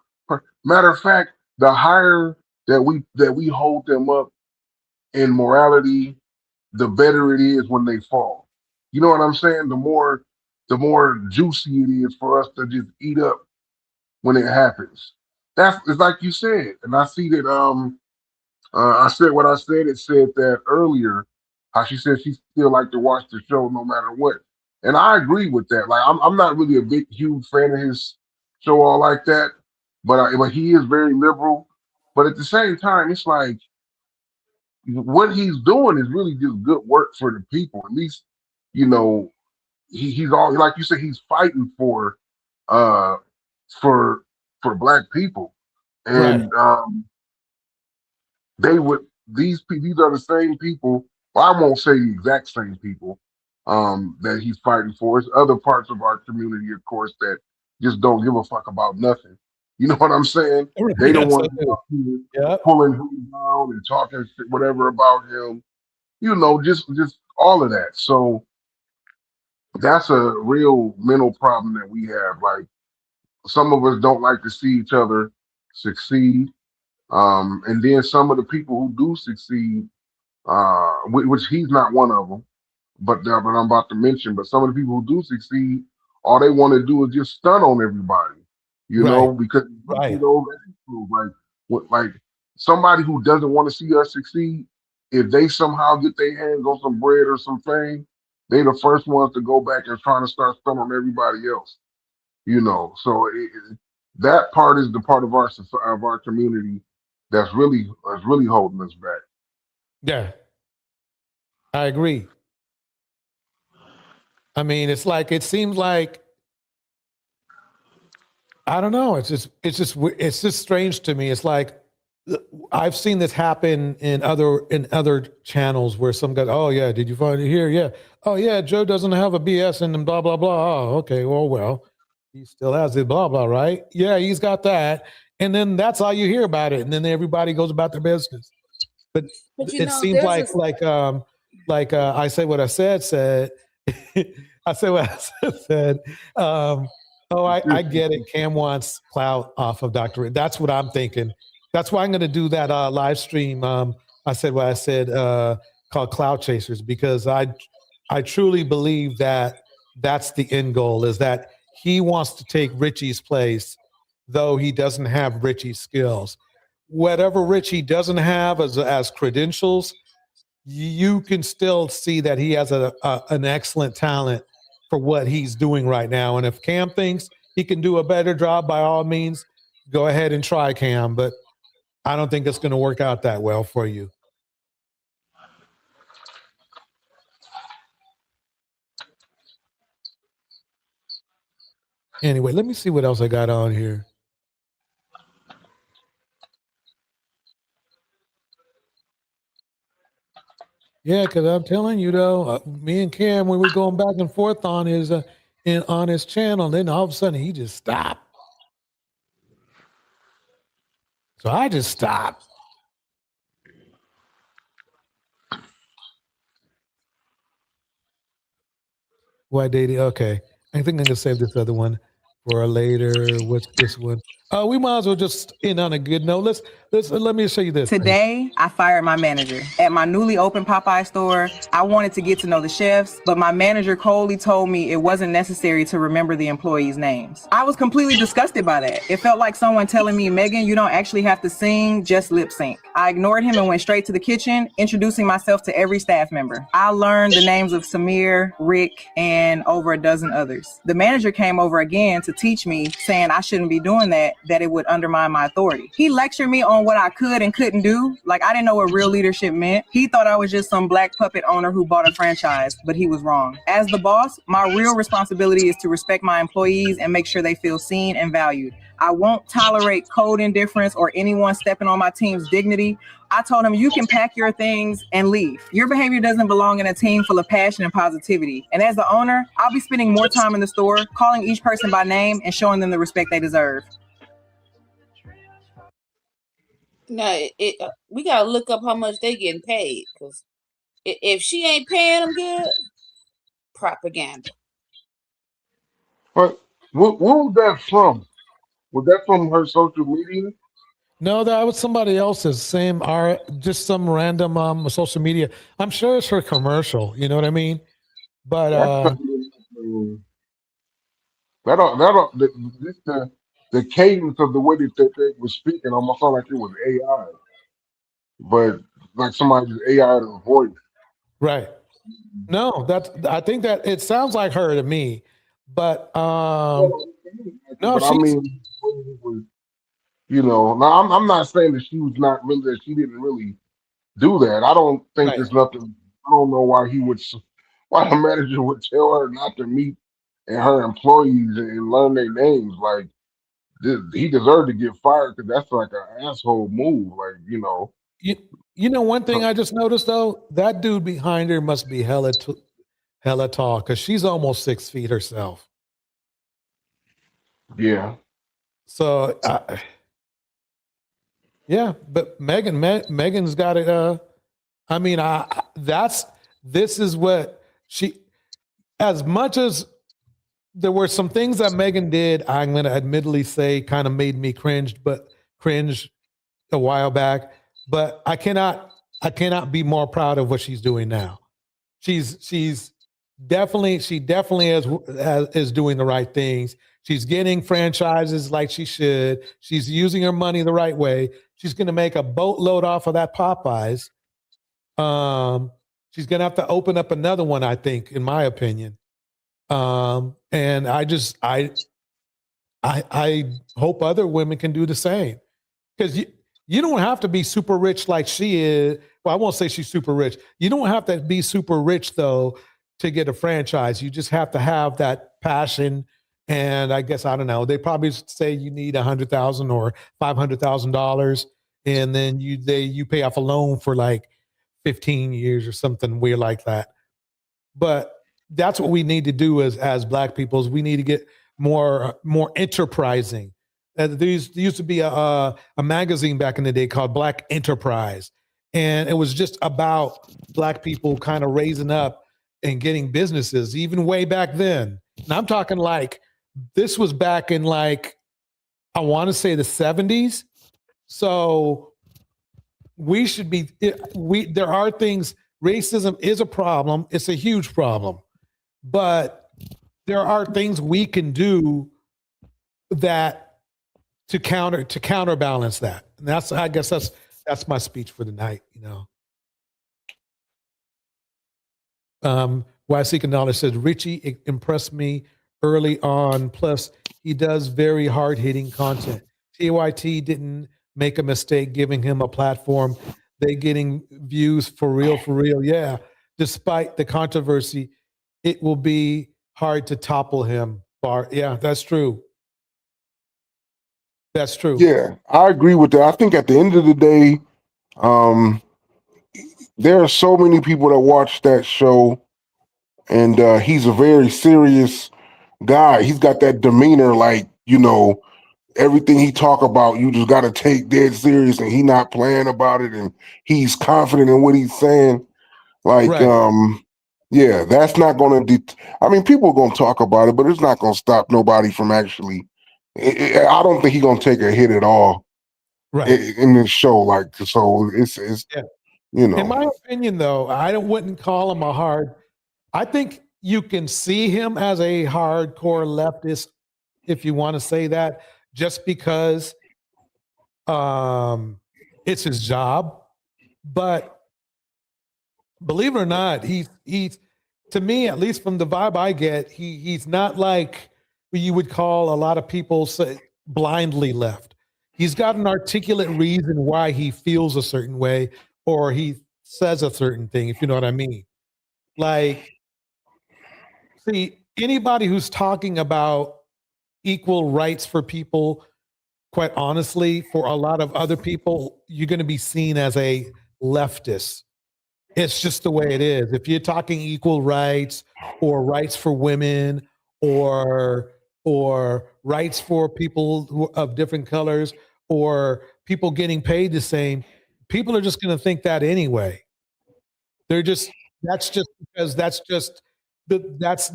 Matter of fact, the higher that we hold them up in morality, the better it is when they fall. You know what I'm saying? The more juicy it is for us to just eat up when it happens. It's like you said, and I see that. I said what I said. It said that earlier. How she said she still like to watch the show no matter what, and I agree with that. Like I'm not really a big huge fan of his show all like that, but he is very liberal. But at the same time, it's like what he's doing is really just good work for the people. At least, he's all, like you said, he's fighting uh for Black people, and they would these are the same people. Well, I won't say the exact same people that he's fighting for. It's other parts of our community, of course, that just don't give a fuck about nothing. You know what I'm saying? They don't want to be pulling him down and talking shit, whatever about him. Just all of that. So that's a real mental problem that we have. Like some of us don't like to see each other succeed. And then some of the people who do succeed, which he's not one of them, but I'm about to mention, but some of the people who do succeed, all they want to do is just stun on everybody, because like somebody who doesn't want to see us succeed, if they somehow get their hands on some bread or some fame, they the first ones to go back and trying to start stunning on everybody else, So that part is the part of our community that's really holding us back. Yeah, I agree. I mean, it seems like, I don't know. It's just strange to me. It's like, I've seen this happen in other channels where some guy, "Oh yeah, did you find it here? Yeah. Oh yeah, Joe doesn't have a BS and blah blah blah." Oh, okay, well, he still has it, blah blah, right? Yeah, he's got that, and then that's all you hear about it, and then everybody goes about their business. But it seems like I say what I said. I say what I said. I get it. Cam wants clout off of Dr. That's what I'm thinking. That's why I'm going to do that live stream. I said what I said, called Clout Chasers, because I truly believe that that's the end goal, is that he wants to take Richie's place, though he doesn't have Richie's skills. Whatever Richie doesn't have as credentials, you can still see that he has an excellent talent for what he's doing right now. And if Cam thinks he can do a better job, by all means, go ahead and try, Cam. But I don't think it's going to work out that well for you. Anyway, let me see what else I got on here. Yeah, because I'm telling you though, me and Cam, when we're going back and forth on his on his channel, then all of a sudden he just stopped. So I just stopped. Why dating? Okay, I think I'm gonna save this other one for later. What's this one? We might as well just end on a good note. Let me show you this. Today, I fired my manager. At my newly opened Popeye store, I wanted to get to know the chefs, but my manager coldly told me it wasn't necessary to remember the employees' names. I was completely disgusted by that. It felt like someone telling me, Megan, you don't actually have to sing, just lip sync. I ignored him and went straight to the kitchen, introducing myself to every staff member. I learned the names of Samir, Rick, and over a dozen others. The manager came over again to teach me, saying I shouldn't be doing that it would undermine my authority. He lectured me on what I could and couldn't do. Like I didn't know what real leadership meant. He thought I was just some black puppet owner who bought a franchise, but he was wrong. As the boss, my real responsibility is to respect my employees and make sure they feel seen and valued. I won't tolerate code indifference or anyone stepping on my team's dignity. I told him, you can pack your things and leave. Your behavior doesn't belong in a team full of passion and positivity. And as the owner, I'll be spending more time in the store, calling each person by name and showing them the respect they deserve. Now, we gotta look up how much they getting paid, because if she ain't paying them good, propaganda. But what was that from? Was that from her social media? No, that was somebody else's. Just some random social media. I'm sure it's her commercial. You know what I mean? But the cadence of the way that they were speaking almost sounded like it was AI, but like somebody's AI to voice. Right. No, I think that it sounds like her to me, but no, but I mean, now I'm not saying that she was not really, that she didn't really do that. I don't think there's nothing. I don't know why why the manager would tell her not to meet and her employees and learn their names. Like he deserved to get fired because that's like an asshole move. Like You know, one thing I just noticed though, that dude behind her must be hella tall because she's almost 6 feet herself. Yeah. So, yeah, but Megan's got it. I mean, this is what as much as there were some things that Megan did, I'm going to admittedly say kind of made me cringe a while back, but I cannot be more proud of what she's doing now. She definitely is doing the right things. She's getting franchises like she should. She's using her money the right way. She's going to make a boatload off of that Popeyes. She's going to have to open up another one, I think, in my opinion. And I hope other women can do the same, because you don't have to be super rich like she is. Well, I won't say she's super rich. You don't have to be super rich though to get a franchise. You just have to have that passion. And I guess, I don't know, they probably say you need $100,000 or $500,000, and then you pay off a loan for like 15 years or something weird like that. But that's what we need to do as Black people. Is we need to get more enterprising. There used to be a magazine back in the day called Black Enterprise, and it was just about Black people kind of raising up and getting businesses, even way back then. And I'm talking like this was back in like, I want to say the 70s. So we should be, there are things, racism is a problem. It's a huge problem, but there are things we can do that to counterbalance that. And I guess that's my speech for the night, Why Seeking Knowledge says, Richie impressed me early on. Plus, he does very hard-hitting content. TYT didn't make a mistake giving him a platform. They getting views for real. Yeah. Despite the controversy, it will be hard to topple him. Yeah, that's true. That's true. Yeah, I agree with that. I think at the end of the day, um, there are so many people that watch that show, and he's a very serious guy. He's got that demeanor, like, everything he talk about, you just got to take dead serious, and he not playing about it, and he's confident in what he's saying. Like, yeah, that's not going to. I mean, people are going to talk about it, but it's not going to stop nobody from actually. I don't think he's going to take a hit at all, in this show. Like, so it's Yeah. you know. In my opinion, though, wouldn't call him a hard. I think you can see him as a hardcore leftist, if you want to say that, just because it's his job. But believe it or not, he's to me, at least from the vibe I get, he's not like what you would call a lot of people say blindly left. He's got an articulate reason why he feels a certain way or he says a certain thing, if you know what I mean. Like, see, anybody who's talking about equal rights for people, quite honestly, for a lot of other people, you're going to be seen as a leftist. It's just the way it is. If you're talking equal rights or rights for women or rights for people of different colors or people getting paid the same, people are just going to think that anyway. That's just because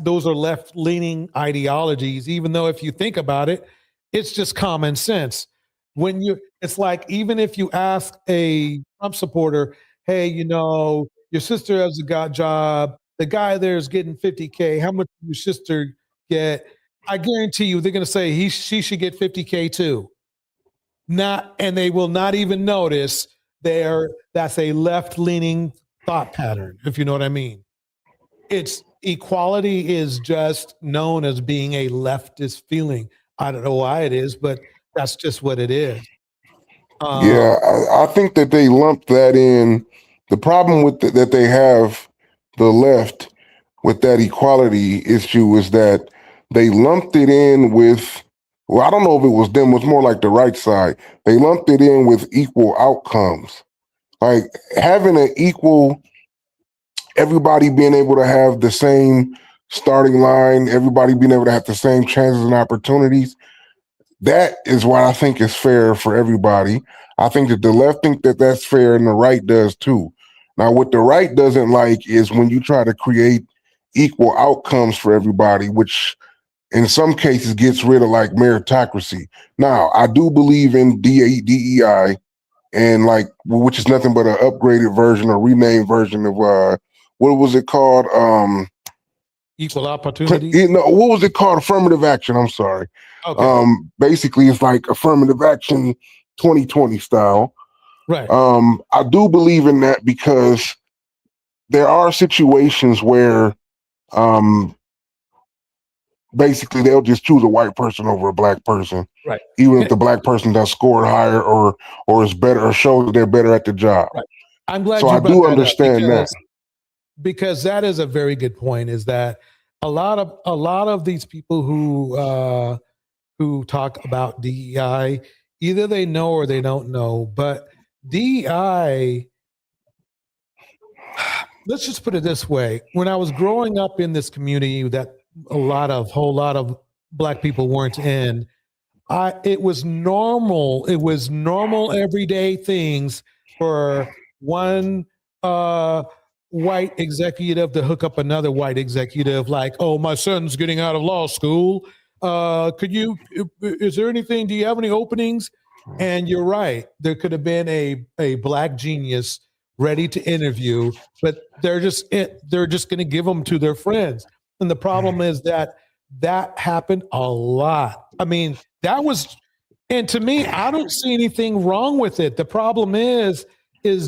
those are left-leaning ideologies, even though if you think about it, it's just common sense. It's like, even if you ask a Trump supporter, hey, your sister has a job, the guy there is getting $50K, how much does your sister get? I guarantee you they're going to say she should get $50K too. And they will not even notice that's a left-leaning thought pattern, if you know what I mean. Equality is just known as being a leftist feeling. I don't know why it is, but that's just what it is. Yeah, I think that they lumped that in. The problem with that they have, the left, with that equality issue is that they lumped it in with, well, I don't know if it was them, it was more like the right side. They lumped it in with equal outcomes. Like having an equal, everybody being able to have the same starting line, everybody being able to have the same chances and opportunities. That is what I think is fair for everybody. I think that the left think that that's fair and the right does too. Now, what the right doesn't like is when you try to create equal outcomes for everybody, which in some cases gets rid of like meritocracy. Now, I do believe in DEI and like, which is nothing but an upgraded version or renamed version of what was it called? Equal opportunity. What was it called? Affirmative action. I'm sorry. Okay. Basically, it's like affirmative action 2020 style. Right. I do believe in that because there are situations where basically they'll just choose a white person over a black person. Right. Even if the black person does score higher or is better or shows that they're better at the job. Right. I'm glad so you I brought do that understand up that. because that is a very good point, is that a lot of these people who talk about DEI, either they know or they don't know, but DEI, let's just put it this way. When I was growing up in this community that a whole lot of black people weren't in, it was normal. It was normal everyday things for one white executive to hook up another white executive, like, oh, my son's getting out of law school. Is there anything, do you have any openings? And you're right. There could have been a black genius ready to interview, but they're just going to give them to their friends. And the problem is that happened a lot. I mean, and to me, I don't see anything wrong with it. The problem is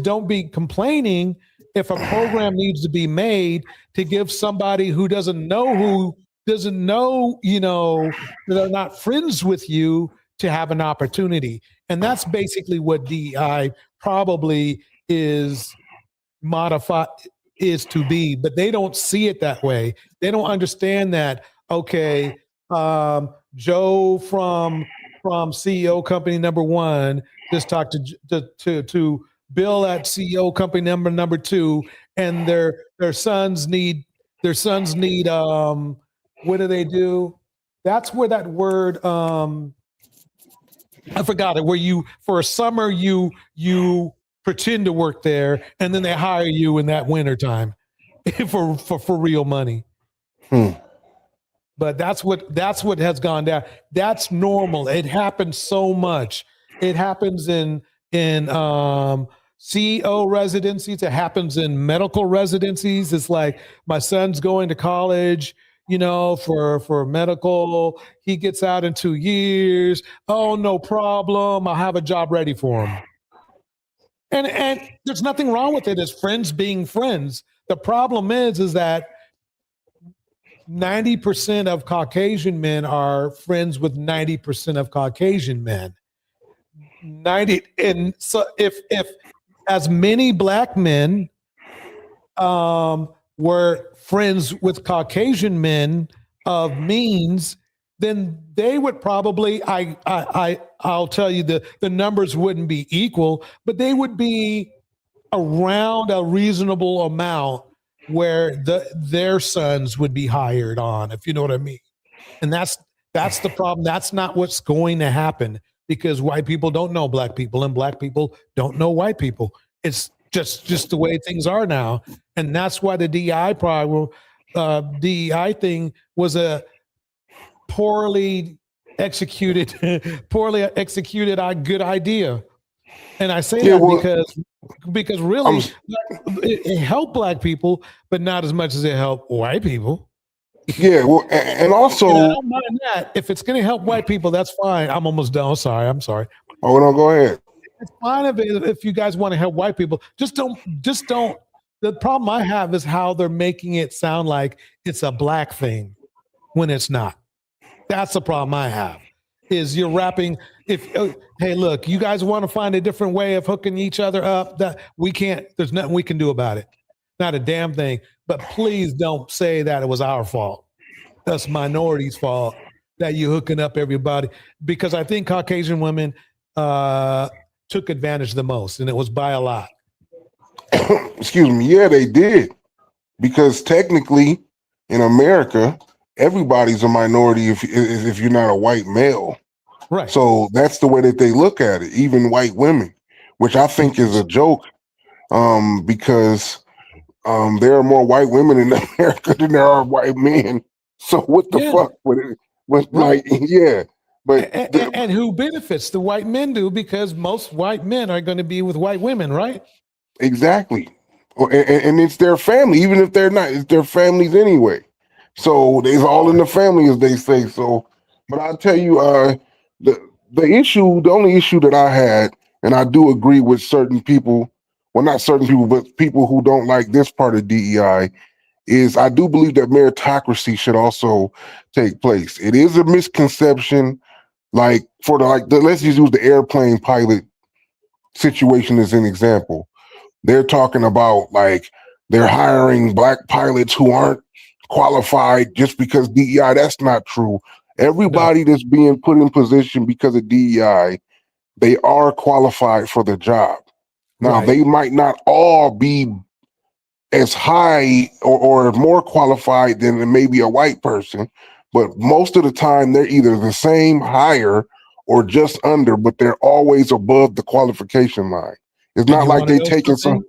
don't be complaining if a program needs to be made to give somebody who doesn't know, that are not friends with you, to have an opportunity. And that's basically what DEI probably is to be, but they don't see it that way. They don't understand that, okay, Joe from CEO company number 1 just talked to Bill at CEO company number 2, and their sons need what do they do? That's where that word I forgot it. Where you for a summer you pretend to work there, and then they hire you in that winter time for real money. But that's what has gone down. That's normal. It happens so much. It happens in CEO residencies. It happens in medical residencies. It's like my son's going to college, for medical. He gets out in 2 years. Oh, no problem. I'll have a job ready for him. And there's nothing wrong with it as friends being friends. The problem is that 90% of Caucasian men are friends with 90% of Caucasian men. And so if as many black men were friends with Caucasian men of means, then they would probably, I'll tell you the numbers wouldn't be equal, but they would be around a reasonable amount where their sons would be hired on, if you know what I mean. And that's the problem. That's not what's going to happen, because white people don't know black people and black people don't know white people. It's just the way things are now. And that's why the DEI thing was a poorly executed good idea. And I say that because really it helped black people, but not as much as it helped white people. Yeah, well, and also I don't mind that. If it's going to help white people, that's fine. I'm almost done. I'm sorry. Oh no, go ahead. It's fine if you guys want to help white people. Just don't. The problem I have is how they're making it sound like it's a black thing when it's not. That's the problem I have. Is you're rapping. Hey, look, you guys want to find a different way of hooking each other up, that we can't. There's nothing we can do about it. Not a damn thing. But please don't say that it was our fault. That's minorities' fault that you're hooking up everybody, because I think Caucasian women took advantage the most, and it was by a lot. Excuse me. Yeah, they did, because technically in America, everybody's a minority if you're not a white male. Right. So that's the way that they look at it, even white women, which I think is a joke, because there are more white women in America than there are white men. So what the fuck with it? Like, yeah. But and who benefits? The white men do, because most white men are going to be with white women, right? Exactly. And it's their family, even if they're not, it's their families anyway. So it's all in the family, as they say. So, but I'll tell you, the only issue that I had, and I do agree with certain people, well, not certain people, but people who don't like this part of DEI, is I do believe that meritocracy should also take place. It is a misconception, like let's just use the airplane pilot situation as an example. They're talking about like they're hiring black pilots who aren't qualified just because DEI. That's not true. Everybody that's being put in position because of DEI, they are qualified for the job. Now, they might not all be as high or more qualified than maybe a white person, but most of the time they're either the same, higher, or just under, but they're always above the qualification line. It's not like they taking some.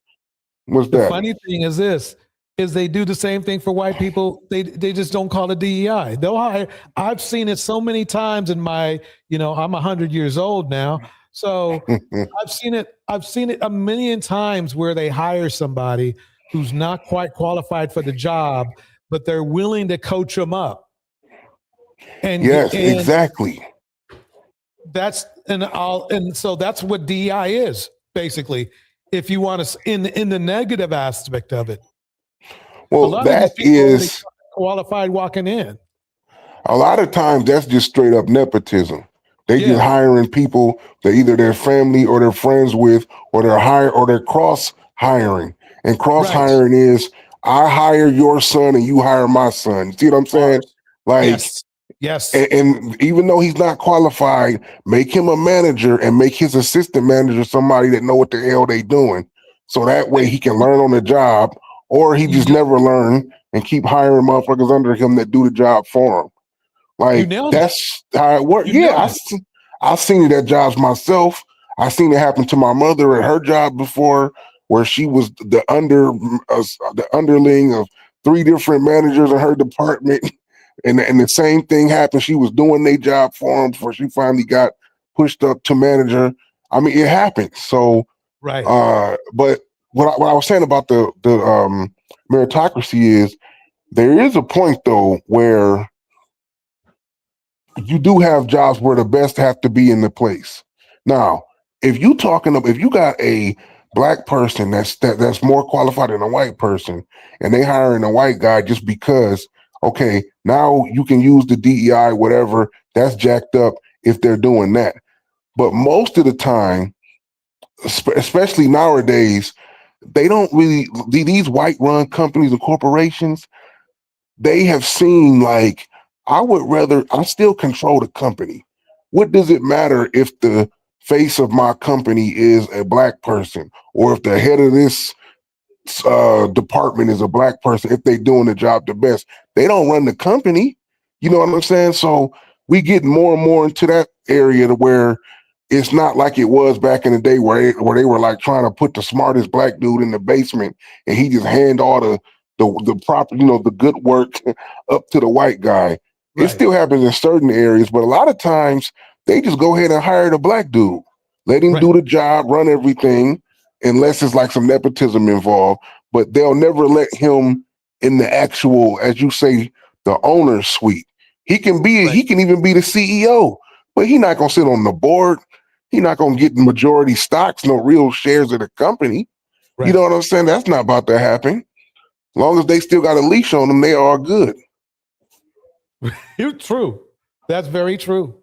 What's that? The funny thing is this, is they do the same thing for white people. They just don't call it DEI. They'll hire. I've seen it so many times in my, I'm 100 years old now. So I've seen it a million times where they hire somebody who's not quite qualified for the job, but they're willing to coach them up. And yes, exactly. So that's what DEI is, basically, if you want to, in the negative aspect of it. Well, that is qualified walking in. A lot of times that's just straight up nepotism. They just hiring people that either their family or they're friends with, or they're cross hiring. And cross hiring is I hire your son and you hire my son. See what I'm saying? Like Yes. And even though he's not qualified, make him a manager and make his assistant manager somebody that know what the hell they doing. So that way he can learn on the job, or he just never learn and keep hiring motherfuckers under him that do the job for him. Like, that's how it works. Yeah, I've seen it at jobs myself. I've seen it happen to my mother at her job before, where she was the underling of 3 different managers in her department. And the same thing happened. She was doing their job for him before she finally got pushed up to manager. I mean, it happened. So, right. But what I was saying about the meritocracy is there is a point though where you do have jobs where the best have to be in the place. Now, if you got a black person that's more qualified than a white person, and they hiring a white guy just because, okay, now you can use the DEI, whatever, that's jacked up if they're doing that. But most of the time, especially nowadays, they don't really, these white run companies and corporations, they have seen like, I still control the company. What does it matter if the face of my company is a black person, or if the head of this department is a black person, if they doing the job the best? They don't run the company. You know what I'm saying? So we get more and more into that area to where it's not like it was back in the day where they were like trying to put the smartest black dude in the basement and he just hand all the proper, the good work up to the white guy. It still happens in certain areas, but a lot of times they just go ahead and hire the black dude, let him do the job, run everything, unless it's like some nepotism involved. But they'll never let him in the actual, as you say, the owner's suite. He can even be the CEO, but he's not gonna sit on the board. He's not gonna get majority stocks, no real shares of the company. Right. You know what I'm saying? That's not about to happen. As long as they still got a leash on them, they are good. You're true. That's very true.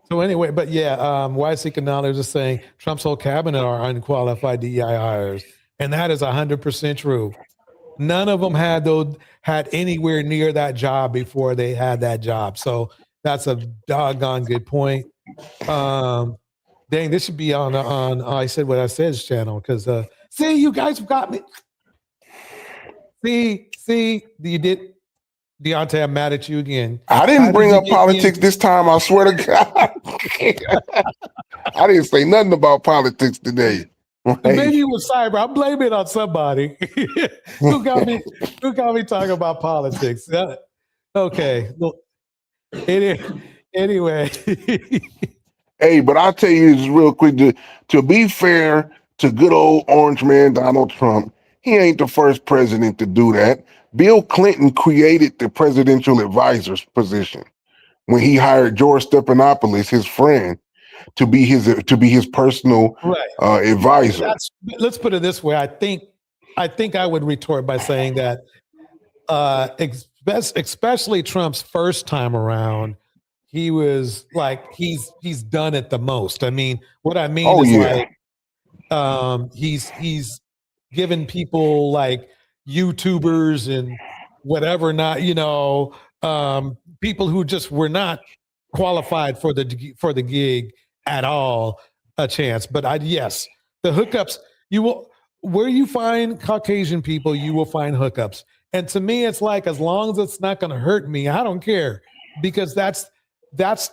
So anyway, but yeah, YC Canale was just saying Trump's whole cabinet are unqualified DEI hires, and that is 100% true. None of them had anywhere near that job before they had that job. So that's a doggone good point. Dang, this should be on I Said What I Said's channel, because see, you guys have got me. See, you did. Deontay, I'm mad at you again. I didn't bring up politics this time, I swear to God. I didn't say nothing about politics today. Maybe it was cyber. I'm blaming it on somebody. Who got me talking about politics? Okay. Well, anyway. Hey, but I'll tell you this real quick. To be fair to good old orange man Donald Trump, he ain't the first president to do that. Bill Clinton created the presidential advisor's position when he hired George Stephanopoulos, his friend, to be his personal advisor. Let's put it this way. I think I would retort by saying that, especially Trump's first time around, he was like he's done it the most. I mean, what I mean is like he's given people like YouTubers and whatever, not people who just were not qualified for the gig at all a chance. But yes, the hookups, where you find Caucasian people, you will find hookups. And to me, it's like, as long as it's not going to hurt me, I don't care, because that's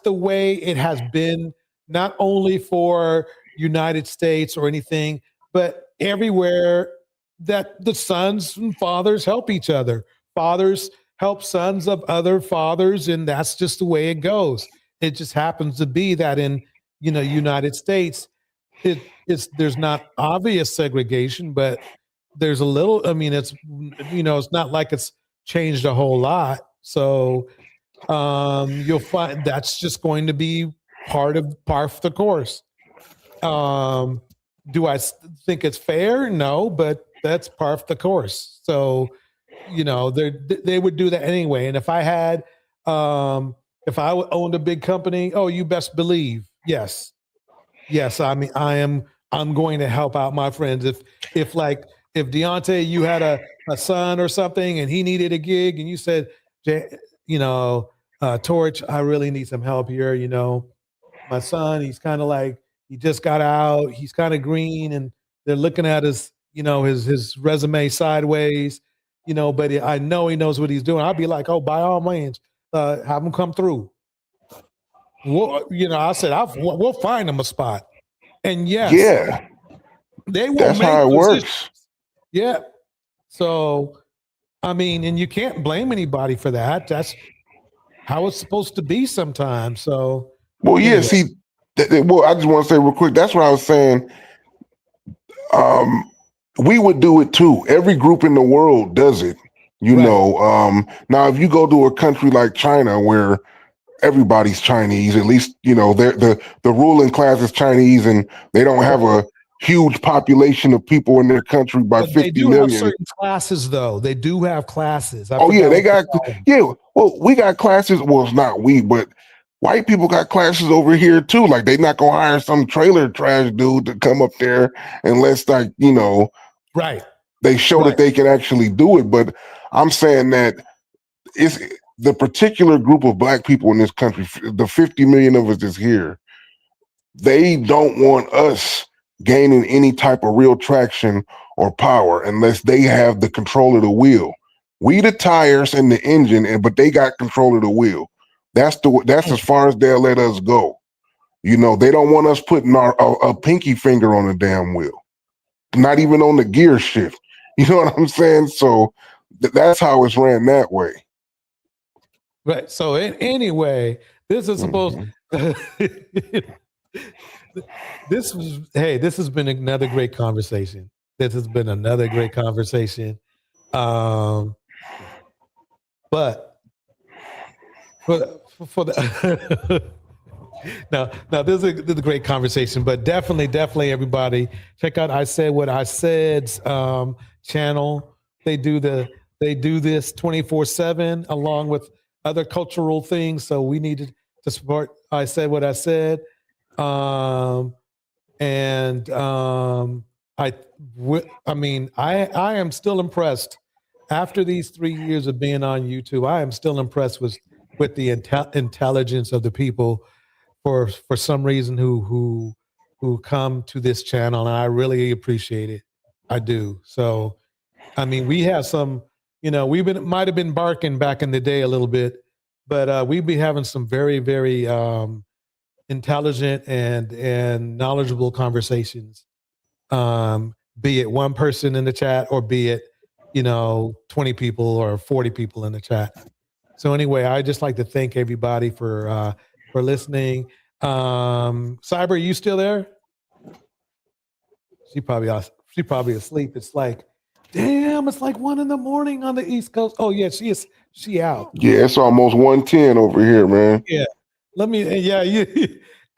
the way it has been, not only for United States or anything, but everywhere that the sons and fathers help each other. Fathers help sons of other fathers, and that's just the way it goes. It just happens to be that in United States, there's not obvious segregation, but there's a little. I mean, it's not like it's changed a whole lot. So you'll find that's just going to be part of the course. Do I think it's fair? No, but that's part of the course. So, they would do that anyway. And if I owned a big company, oh, you best believe, yes. I mean, I'm going to help out my friends. If Deontay, you had a son or something and he needed a gig and you said, Torch, I really need some help here. You know, my son, he's kind of like, he just got out. He's kind of green, and they're looking at his, you know, his resume sideways, you know, but I know he knows what he's doing. I'll be like, oh, by all means, have him come through. You know, I said, we'll find him a spot. And yes, they will That's make how it positions. works. Yeah. So, I mean, and you can't blame anybody for that. That's how it's supposed to be sometimes. So, Well, yeah, anyway. see, well, I just want to say real quick, that's what I was saying. We would do it too. Every group in the world does it, you know. Now, if you go to a country like China where everybody's Chinese, at least, you know, the ruling class is Chinese and they don't have a huge population of people in their country by But they 50 do million. have certain classes, though. They do have classes. I Oh yeah, forgot they what got call them. Well, we got classes. Well, it's not we, but white people got classes over here too. Like they not gonna hire some trailer trash dude to come up there unless, like, you know, they show that they can actually do it. But I'm saying that it's the particular group of black people in this country, the 50 million of us that's here. They don't want us gaining any type of real traction or power unless they have the control of the wheel. We the tires and the engine, but they got control of the wheel. That's as far as they'll let us go. You know, they don't want us putting a pinky finger on the damn wheel, not even on the gear shift. You know what I'm saying? So that's how it's ran that way. Right. So anyway, this is supposed. This has been another great conversation. This has been another great conversation. But for the now this is a great conversation. But definitely everybody check out I Said What I Said's channel. They do this 24/7 along with other cultural things. So we needed to support I Said What I Said. I mean, I am still impressed after these 3 years of being on YouTube. I am still impressed with the intelligence of the people for some reason who come to this channel, and I really appreciate it. I do. So, I mean, we have some, you know, might have been barking back in the day a little bit, but we be having some very, very intelligent and knowledgeable conversations. Be it one person in the chat or be it, you know, 20 people or 40 people in the chat. So anyway, I just like to thank everybody for listening. Cyber, are you still there? She probably asleep. It's like, damn, it's like 1 a.m. on the East Coast. Oh yeah, she out. Yeah, it's almost 1:10 over here, man. Yeah.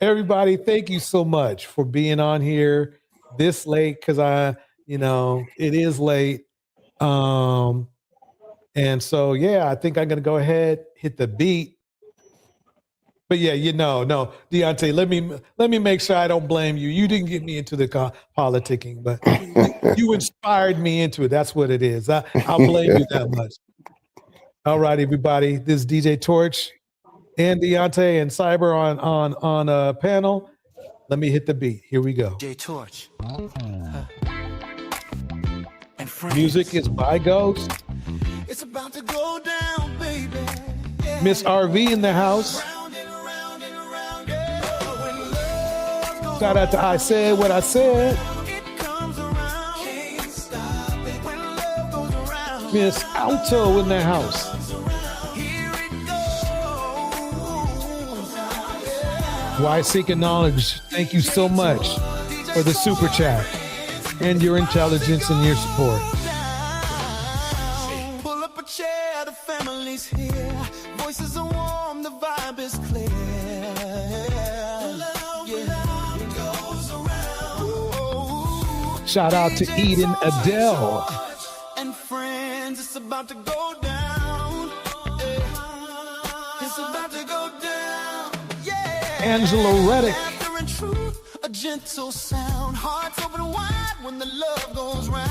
Everybody, thank you so much for being on here this late, because it is late. And so, I think I'm going to go ahead, hit the beat. But no, Deontay, let me make sure I don't blame you. You didn't get me into the politicking, but you inspired me into it. That's what it is. I'll blame you that much. All right, everybody. This is DJ Torch and Deontay and Cyber on a panel. Let me hit the beat. Here we go. DJ Torch. Music is by Ghost. It's about to go down, baby. Miss RV in the house. Shout out to I Said What I Said. Miss Alto in the house. Why Seeking Knowledge, thank you so much for the super chat and your intelligence and your support. Pull up a chair, the family's here. Voices are warm, the vibe is clear. Shout out to Eden Adele. And friends, it's about to go down. It's about to go down. Angela Reddick. Laughter and truth, a gentle sound. Hearts open wide when the love goes round.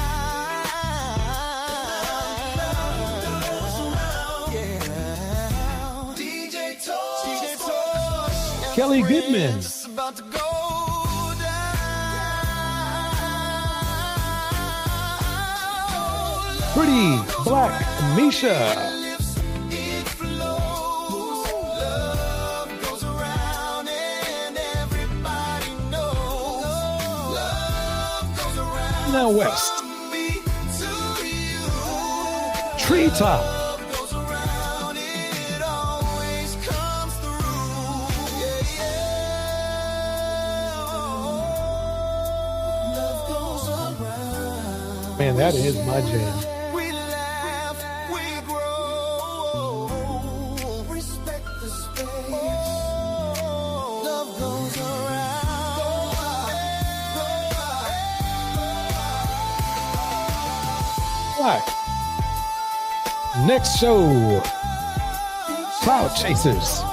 DJ Kelly Goodman. Pretty Black Misha. Now West. Treetop. Man, that is my jam. Right. Next show, Cloud Chasers.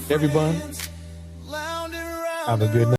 Everyone, have a good night.